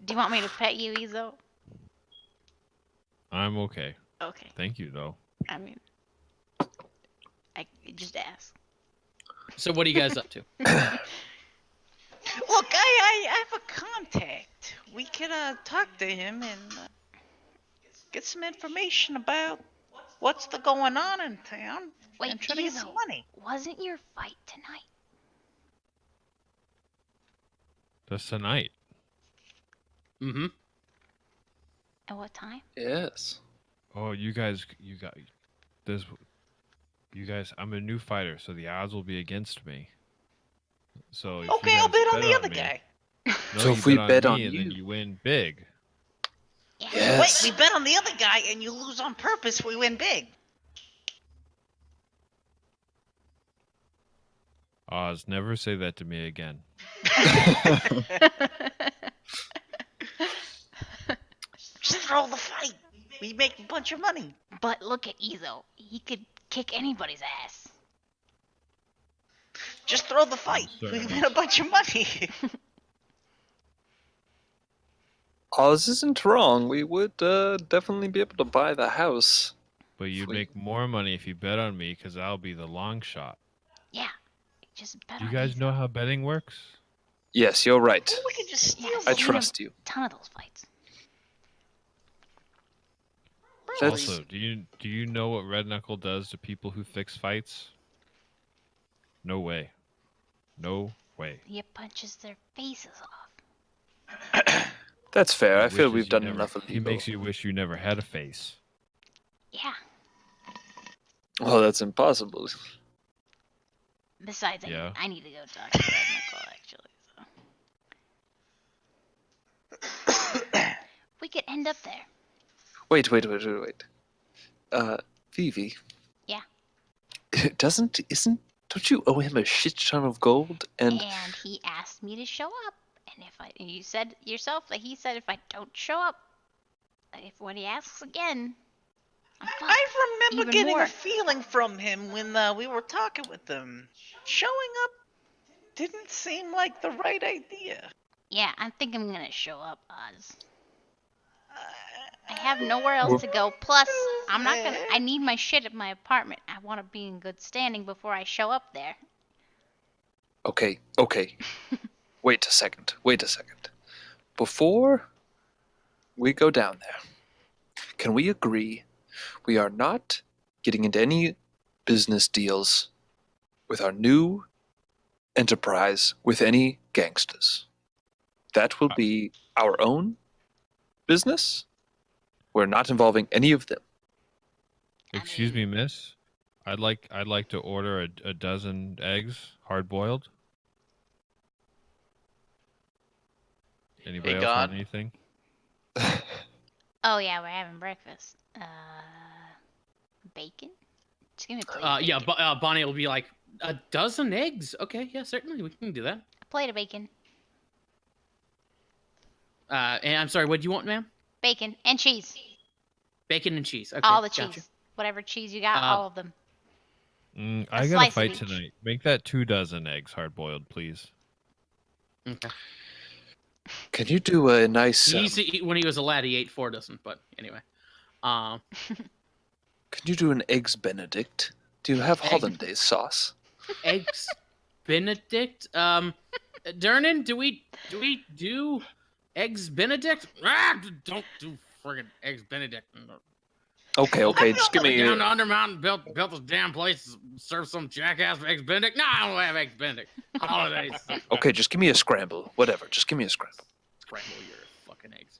Do you want me to pet you, Izo? I'm okay. Okay. Thank you, though. I mean, I just ask. So what are you guys up to? Look, I have a contact. We can talk to him and get some information about what's going on in town. Wait, and try to get some Izo, money. wasn't your fight tonight? Just tonight. Mm-hmm. At what time? Yes. Oh, you guys, this. You guys, I'm a new fighter, so the odds will be against me. So if Okay, you I'll guys bet on the other me- guy. No, So you if we bet on me, then you- you win big. Yeah. Yes. Wait, we bet on the other guy and you lose on purpose. We win big. Oz, never say that to me again. Just throw the fight. We make a bunch of money. But look at Izo. He could kick anybody's ass. Just throw the fight. sorry. We win a bunch of money. Oz isn't wrong. We would definitely be able to buy the house. But you'd Sweet. make more money if you bet on me, because I'll be the long shot. Yeah. Just bet Do you on guys Izo. know how betting works? Yes, you're right. We can just steal Yeah, I I've seen trust you. a ton of those fights. That's- Also, do you know what Red Knuckle does to people who fix fights? No way. No way. He punches their faces off. That's fair. I He feel wishes we've you done never- enough of He makes you wish you never had a face. Yeah. Oh, that's impossible. Besides, Yeah. I need to go talk to Red Knuckle, actually. So. We could end up there. Wait. Vivi. Yeah. Don't you owe him a shit ton of gold? And And he asked me to show up. And you said yourself that he said if I don't show up, when he asks again, I'm fucked. I remember Even getting more. a feeling from him when we were talking with him. Showing up didn't seem like the right idea. Yeah, I think I'm gonna show up, Oz. I have nowhere else to go. Plus, I'm not gonna. I need my shit at my apartment. I want to be in good standing before I show up there. okay. Wait a second. Before we go down there, can we agree we are not getting into any business deals with our new enterprise with any gangsters? That will be our own business. We're not involving any of them. Excuse me, miss. I'd like to order a dozen eggs, hard boiled. Anybody Hey, else God. want anything? Oh yeah, we're having breakfast. Bacon. Just give me a plate. Of Yeah, bacon. Bonnie will be like, a dozen eggs? Okay, yeah, certainly, we can do that. A plate of bacon. And I'm sorry, what do you want, ma'am? Bacon and cheese. Bacon and cheese. Okay, All the gotcha. cheese. Whatever cheese you got, all of them. I got a slice of fight each. tonight. Make that 2 dozen eggs hard boiled, please. Okay. Can you do a nice? When he was a lad, he ate 4 dozen, but anyway. Can you do an eggs Benedict? Do you have hollandaise sauce? Eggs Benedict? Dernan, do we do eggs Benedict? Don't do friggin' eggs Benedict. Okay, just give me. Down to Undermountain, built this damn place, serve some jackass eggs Benedict. No, I don't have eggs Benedict. Holidays. Okay, just give me a scramble. Whatever, just give me a scramble. Scramble your fucking eggs.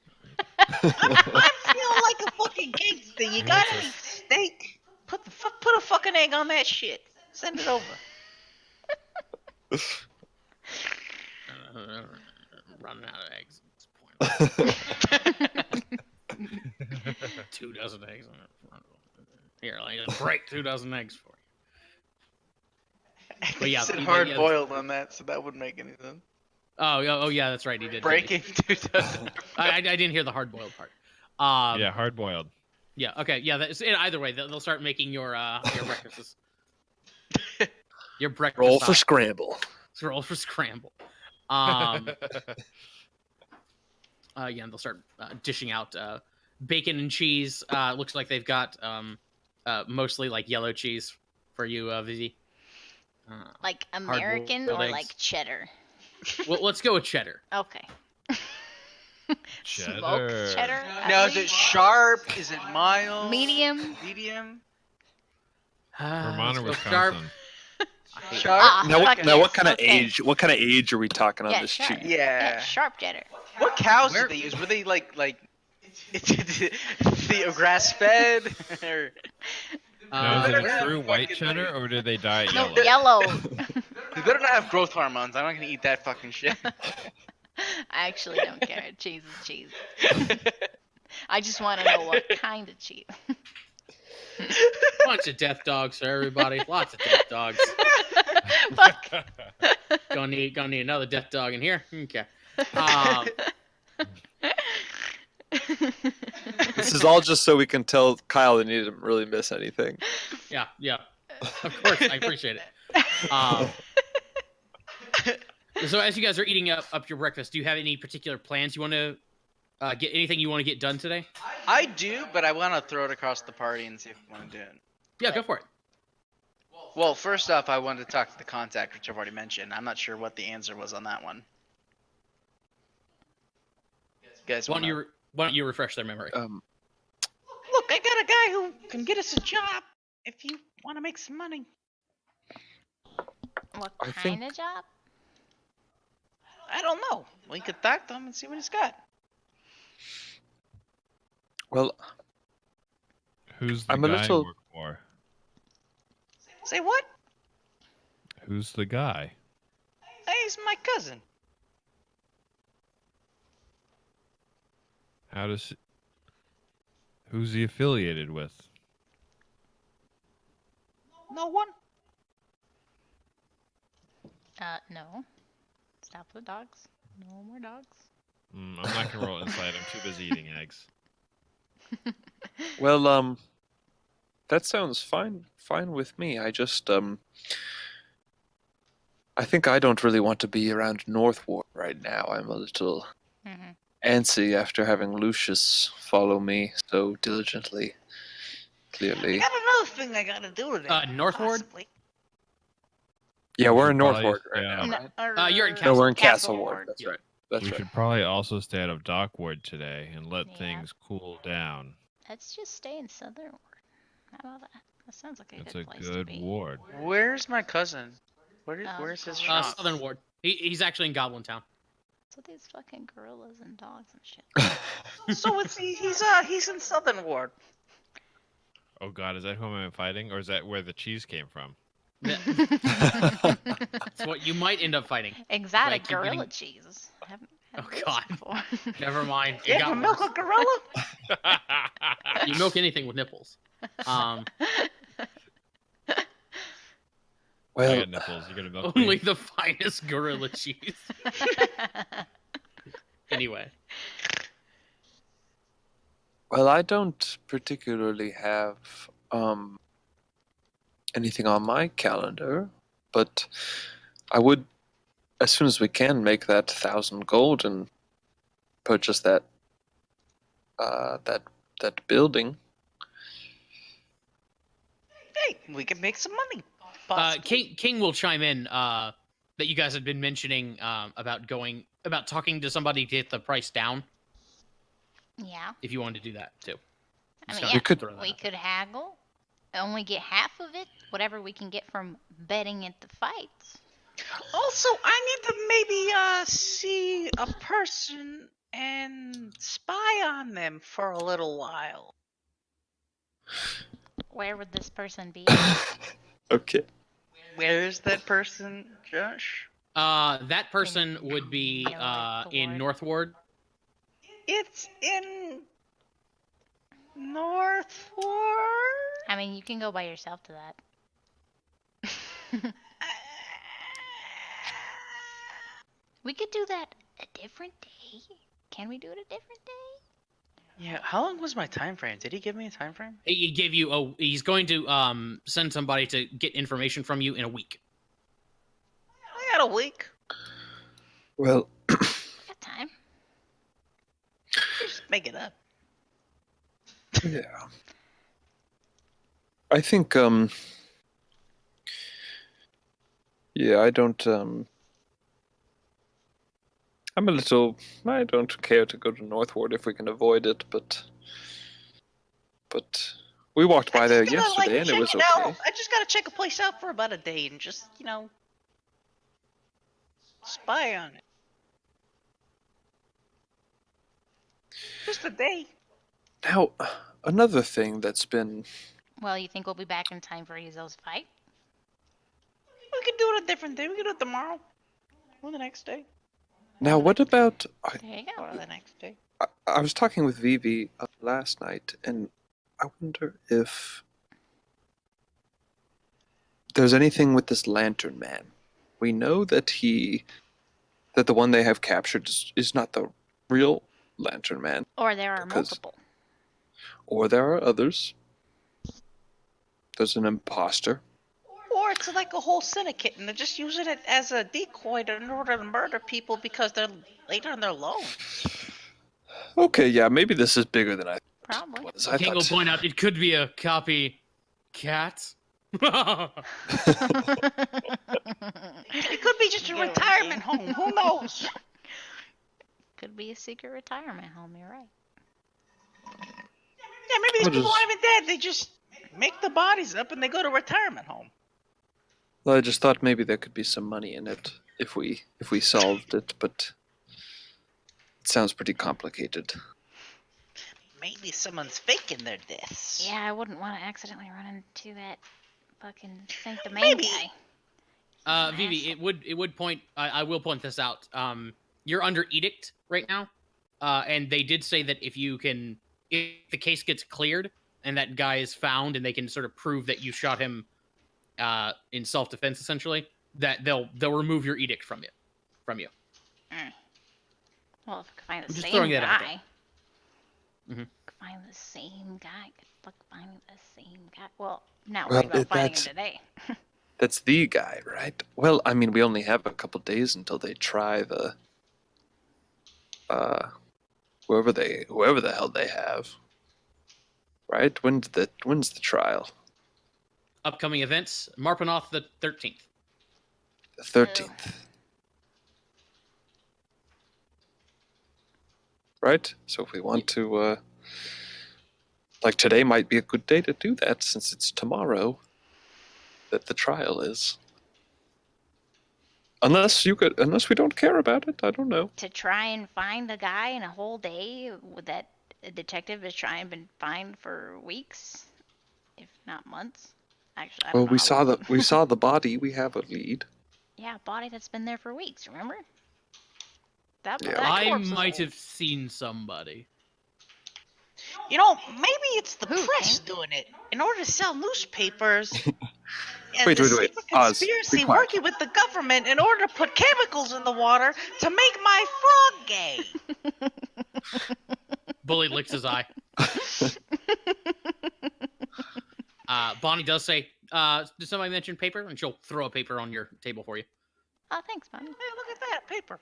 I feel like a fucking egg thing. You got any steak? Put a fucking egg on that shit. Send it over. Running out of eggs at this point. 2 dozen eggs. Here, like, break 2 dozen eggs for you. But yeah, said yeah, hard yeah. boiled on that, so that wouldn't make any sense. Oh yeah, that's right. He did. Breaking 2 dozen. I didn't hear the hard boiled part. Yeah, hard boiled. Yeah. Okay. Yeah. Either way, they'll start making your breakfasts. Your breakfast. Roll for scramble. Roll for scramble. Yeah, and they'll start dishing out bacon and cheese. Looks like they've got mostly like yellow cheese for you, Vivi. Like American hard-boiled or eggs. like cheddar? Well, let's go with cheddar. Okay. Cheddar. Smoked cheddar? Now, is it sharp? Is it mild? Medium? Medium? Vermont or Let's go sharp. Wisconsin? Sharp? Ah, Now, fuck what yes, kind of okay. age? What kind of age are we talking on Yeah, this sharp. cheese? Yeah. Sharp cheddar. What cows Where- did they use? Were they like the grass fed? Or Now, is it better a have true white fucking, cheddar, or did they dye it No, yellow? yellow. they better not have growth hormones. I'm not gonna eat that fucking shit. I actually don't care. Cheese is cheese. I just want to know what kind of cheese. Bunch of death dogs for everybody. Lots of death dogs. Fuck. Gonna need another death dog in here. Okay. This is all just so we can tell Kyle that he didn't really miss anything. Yeah. Of course, I appreciate it. So as you guys are eating up your breakfast, do you have any particular plans you want to get? Anything you want to get done today? I do, but I want to throw it across the party and see if we want to do it. Yeah, go for it. Well, first off, I wanted to talk to the contact, which I've already mentioned. I'm not sure what the answer was on that one. You guys, Why don't you refresh their memory? Look, I got a guy who can get us a job if you want to make some money. What I kind think- of job? I don't know. We could talk to him and see what he's got. Well, Who's the I'm a guy little- you work for? Say what? Who's the guy? Hey, he's my cousin. Who's he affiliated with? No one? No. Stop the dogs. No more dogs. I'm not gonna roll inside. I'm too busy eating eggs. well, that sounds fine with me. I just, I think I don't really want to be around Northward right now. I'm a little Mm-hmm. antsy after having Lucius follow me so diligently. I Clearly. got another thing I gotta do today. Northward? possibly. Yeah, we're in Probably Northward right stay now. out- No, you're in No, we're in Castle Castle Ward. Ward. That's Yeah. right. That's We right. should probably also stay out of Dockward today and let Yeah. things cool down. Let's just stay in Southern Ward. How about that? That sounds like a It's good a place to good be. ward. Where's my cousin? Where's his shop? Southern Ward. He's actually in Goblin Town. So these fucking gorillas and dogs and shit. So he's in Southern Ward. Oh god, is that who I'm fighting? Or is that where the cheese came from? That's what you might end up fighting. Exotic keep gorilla getting- cheese. Haven't Oh God. Never mind. You It ever got milk a worse. gorilla? You milk anything with nipples. I Well, got nipples. You got a milk Only me? the finest gorilla cheese. Anyway. well, I don't particularly have anything on my calendar, but I would, as soon as we can, make that 1,000 gold and purchase that that building. Hey, we can make some money. Possibly. King will chime in that you guys had been mentioning about talking to somebody to get the price down. Yeah. If you wanted to do that too. I Just mean, kinda yeah, throw that we out. could haggle, only get half of it, whatever we can get from betting at the fights. Also, I need to maybe see a person and spy on them for a little while. Where would this person be? Okay. Where's that person, Josh? That person would be in North Northward. It's in Northward. I mean, you can go by yourself to that. We could do that a different day. Can we do it a different day? Yeah, how long was my time frame? Did he give me a time frame? He gave you he's going to send somebody to get information from you in a week. I got a week. Well, Got time. Just make it up. yeah. I think yeah, I don't I don't care to go to Northward if we can avoid it, but we walked by there yesterday and it was okay. I just gotta check a place out for about a day and just, spy on it. Just a day. Now, another thing that's been Well, you think we'll be back in time for Ezo's fight? We could do it a different day. We could do it tomorrow. Or the next day. now what about There you go. Or the next day. I was talking with Vivi last night, and I wonder if there's anything with this Lantern Man. We know that the one they have captured is not the real Lantern Man, Or there are Because- multiple. or there are others. There's an imposter. Or it's like a whole syndicate and they're just using it as a decoy in order to murder people because they're later on their loan. Okay, yeah, maybe this is bigger than I Probably. was. I King will thought. point out it could be a copy cat. It could be just a retirement home. Who knows? Could be a secret retirement home, you're right. Yeah, maybe these people aren't even dead. They just make the bodies up and they go to retirement home. Well, I just thought maybe there could be some money in it if we solved it, but it sounds pretty complicated. Maybe someone's faking their deaths. Yeah, I wouldn't want to accidentally run into that fucking Saint the main Maybe. guy. Vivi, it would point. I will point this out. You're under edict right now, and they did say that if the case gets cleared and that guy is found, and they can sort of prove that you shot him in self-defense, essentially, that they'll remove your edict from you. Well, if I could find the I'm just same throwing that out guy. there. Mhm. Find the same guy. Good luck finding the same guy. Well, not Well, worried about finding that's- him today. That's the guy, right? Well, I mean, we only have a couple days until they try the whoever the hell they have. Right? When's the trial? Upcoming events: Marpanoth the 13th. The 13th. Right? So if we want to like today might be a good day to do that since it's tomorrow that the trial is. Unless we don't care about it, I don't know. To try and find the guy in a whole day that a detective has tried and find for weeks, if not months. Actually, I don't Well, know. we saw the body. We have a lead. Yeah, a body that's been there for weeks. Remember? That I corpse is might old. have seen somebody. You know, maybe it's the Who, press King? doing it in order to sell newspapers. And Wait, the wait, wait. secret Oz, be conspiracy quiet. working with the government in order to put chemicals in the water to make my frog gay. Bully licks his eye. Bonnie does say, did somebody mention paper? And she'll throw a paper on your table for you. Oh, thanks, Bonnie. Hey, look at that paper.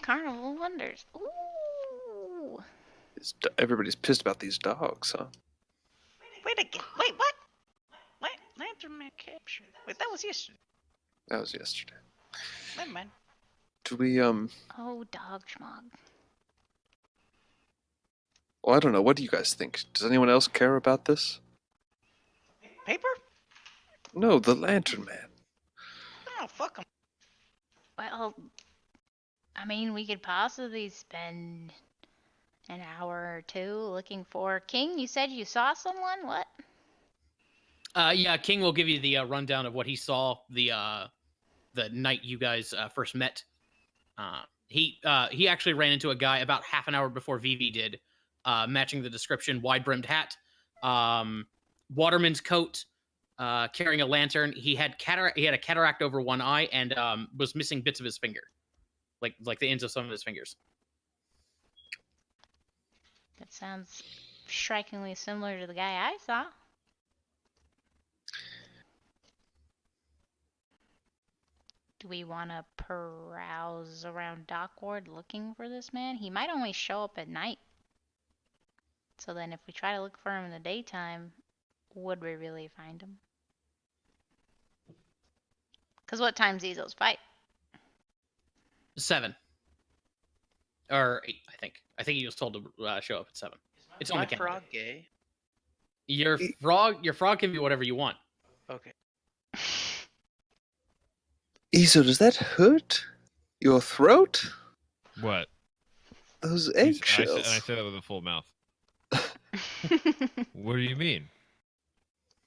Carnival Wonders. Ooh. Everybody's pissed about these dogs, huh? Wait again. Wait, what? Lantern Man captured. Wait, that was yesterday. That was yesterday. Never mind. Do we, Oh, dog schmog. well, I don't know. What do you guys think? Does anyone else care about this? Paper? No, the Lantern Man. Oh, fuck him. Well, I mean, we could possibly spend an hour or two looking for King. You said you saw someone? What? Yeah, King will give you the rundown of what he saw the night you guys first met. He actually ran into a guy about half an hour before Vivi did, matching the description: wide-brimmed hat, waterman's coat, carrying a lantern. He had a cataract over one eye and was missing bits of his finger, like the ends of some of his fingers. That sounds strikingly similar to the guy I saw. Do we want to peruse around Dockward looking for this man? He might only show up at night. So then if we try to look for him in the daytime, would we really find him? Because what time's Ezo's fight? 7 or 8, I think. I think he was told to show up at 7. It's on My the calendar. frog gay. Your frog can be whatever you want. Okay. Iso, does that hurt? Your throat? What? Those I eggshells. said that with a full mouth. What do you mean?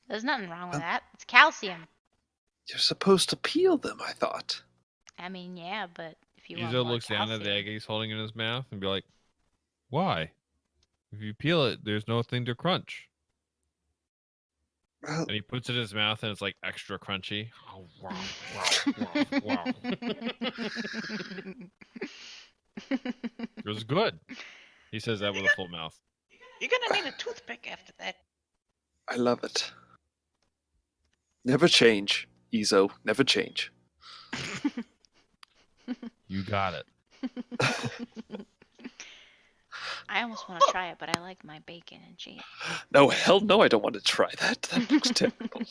There's nothing wrong with that. It's calcium. You're supposed to peel them, I thought. I mean, yeah, but if you want Izo more looks down at the calcium- egg he's holding in his mouth and be like, "Why? If you peel it, there's nothing to crunch." Well, And he puts it in his mouth and it's like extra crunchy. Oh, wow, wow, wow, wow. It was good. He says that with a full mouth. You're gonna need a toothpick after that. I love it. Never change, Izo. Never change. You got it. I almost want to try it, but I like my bacon and cheese. No, hell no, I don't want to try that. That looks terrible.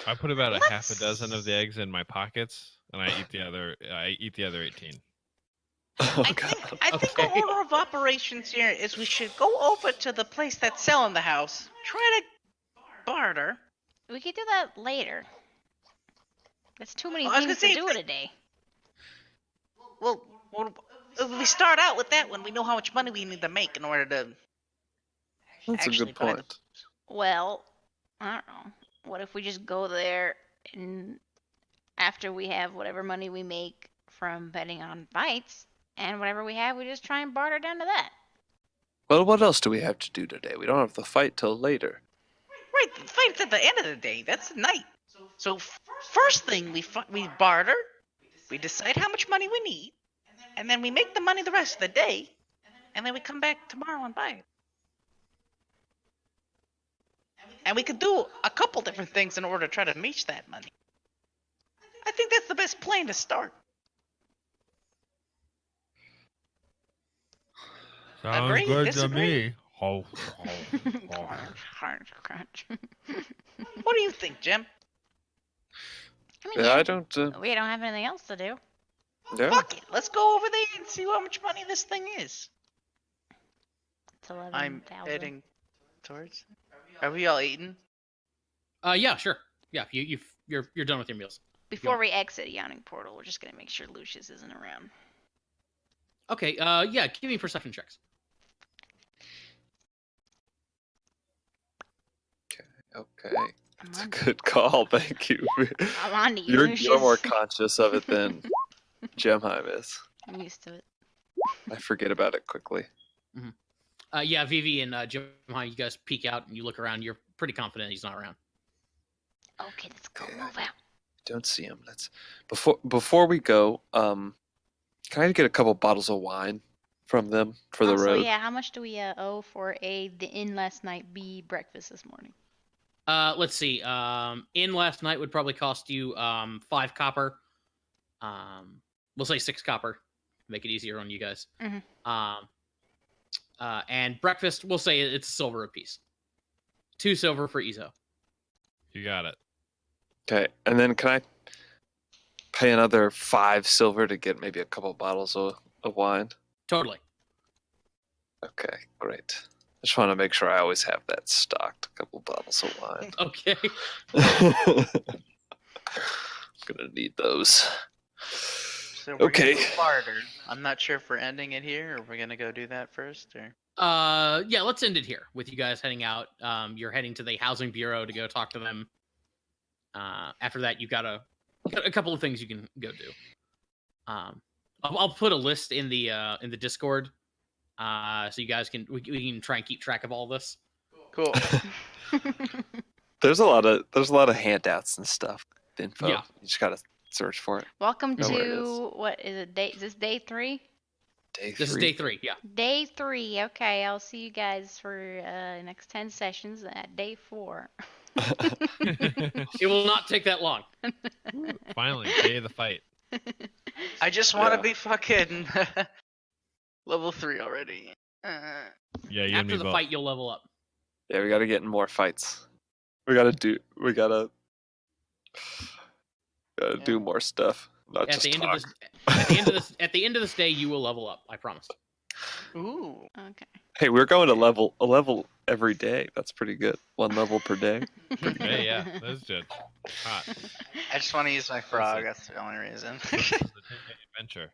I put about a half a dozen of the eggs in my pockets, and I eat the other 18. Oh, I God. think our order of operations here is we should go over to the place that's selling the house, try to barter. We could do that later. That's too many Well, I was things gonna to say, do in a day. Well, we start out with that when we know how much money we need to make in order to That's a actually good buy the- point. Well, I don't know. What if we just go there and after we have whatever money we make from betting on fights, and whatever we have, we just try and barter down to that. Well, what else do we have to do today? We don't have the fight till later. Right, the fight's at the end of the day. That's the night. So first thing we barter, we decide how much money we need, and then we make the money the rest of the day, and then we come back tomorrow and buy it. And we could do a couple different things in order to try to reach that money. I think that's the best plan to start. Sounds Agree? good Disagree? to me. Ho, ho, ho. Crunch, crunch. What do you think, Jim? I mean, Yeah, yeah, I don't. we don't have anything else to do. Yeah. Fuck it. Let's go over there and see how much money this thing is. It's 11,000. I'm heading towards. Are we all eating? Yeah, sure. Yeah, you're done with your meals. Before we exit Yawning Portal, we're just gonna make sure Lucius isn't around. Okay. Yeah, give me perception checks. Okay. I'm It's a on, good call. Thank you. I'm on to you, You're Lucius. more conscious of it than Gemheim is. I'm used to it. I forget about it quickly. Yeah, Vivi and Jimheim, you guys peek out and you look around. You're pretty confident he's not around. Okay, let's go Yeah. move out. Don't see him. Let's before we go. Can I get a couple bottles of wine from them for the Also, road? yeah, how much do we owe for the in last night, B breakfast this morning? Let's see. In last night would probably cost you 5 copper. We'll say 6 copper. Make it easier on you guys. Mhm. And breakfast, we'll say it's silver apiece. 2 silver for Izo. You got it. Okay, and then can I pay another 5 silver to get maybe a couple bottles of wine? Totally. Okay, great. I just want to make sure I always have that stocked. A couple bottles of wine. Okay. I'm gonna need those. So we're Okay. gonna go barter. I'm not sure if we're ending it here or we're gonna go do that first or. Yeah, let's end it here with you guys heading out. You're heading to the housing bureau to go talk to them. After that, you've got a couple of things you can go do. I'll put a list in the Discord, so you guys can we can try and keep track of all this. Cool. There's a lot of handouts and stuff. Info. Yeah. You just gotta search for it. Welcome Know where it is. to what is it? Is this day 3? Day 3. This is day 3. Yeah. Day 3. Okay, I'll see you guys for next 10 sessions at day 4. It will not take that long. Finally, day of the fight. I just want to Yeah. be fucking level 3 already. Yeah, you and After me the both. fight, you'll level up. Yeah, we gotta get in more fights. We gotta do more stuff. Not At just the end talk. of this, at the end of this day, you will level up. I promise. Ooh. Okay. Hey, we're going to a level every day. That's pretty good. 1 level per day. Hey, yeah, that's good. Hot. I just want to use my frog. That's the only reason. This is a 10-day adventure.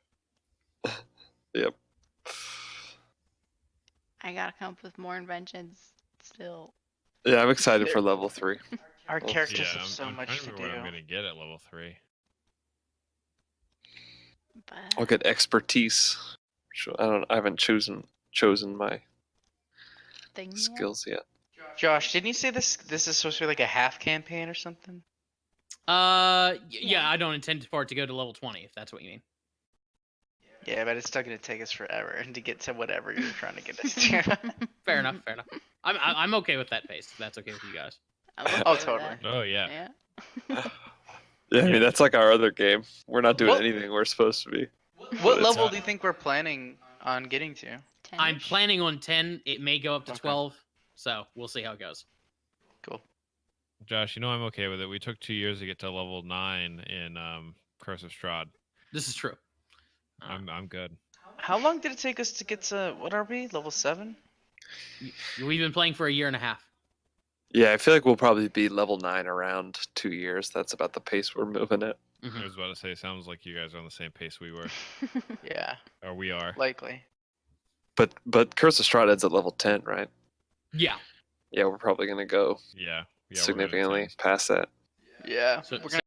Yep. I gotta come up with more inventions still. Yeah, I'm excited for level 3. Our Yeah, characters Yeah, have so I'm much trying to to do. remember what I'm gonna get at level 3. But I'll get expertise. I haven't chosen my thing yet? skills yet. Josh, didn't you say this is supposed to be like a half campaign or something? Yeah, I don't intend for it to go to level 20, if that's what you mean. Yeah, but it's still gonna take us forever to get to whatever you're trying to get us to. Fair enough. Fair enough. I'm okay with that pace. If that's okay with you guys. I'm okay Oh, with totally. that. Oh yeah. Yeah. Yeah, I mean that's like our other game. We're not doing What- anything we're supposed to be. What it's level not- do you think we're planning on getting to? 10-ish? I'm planning on 10. It may go up to Okay. 12. So we'll see how it goes. Cool. Josh, you know I'm okay with it. We took 2 years to get to level 9 in Curse of Strahd. This is true. I'm good. How long did it take us to get to what are we? Level 7? We've been playing for a year and a half. Yeah, I feel like we'll probably be level 9 around 2 years. That's about the pace we're moving at. Mhm. I was about to say, sounds like you guys are on the same pace we were, Yeah, or we are. likely. But Curse of Strahd ends at level 10, right? Yeah. Yeah, we're probably gonna go Yeah. Yeah. we're good at significantly 10. past that. Yeah. So- We're gonna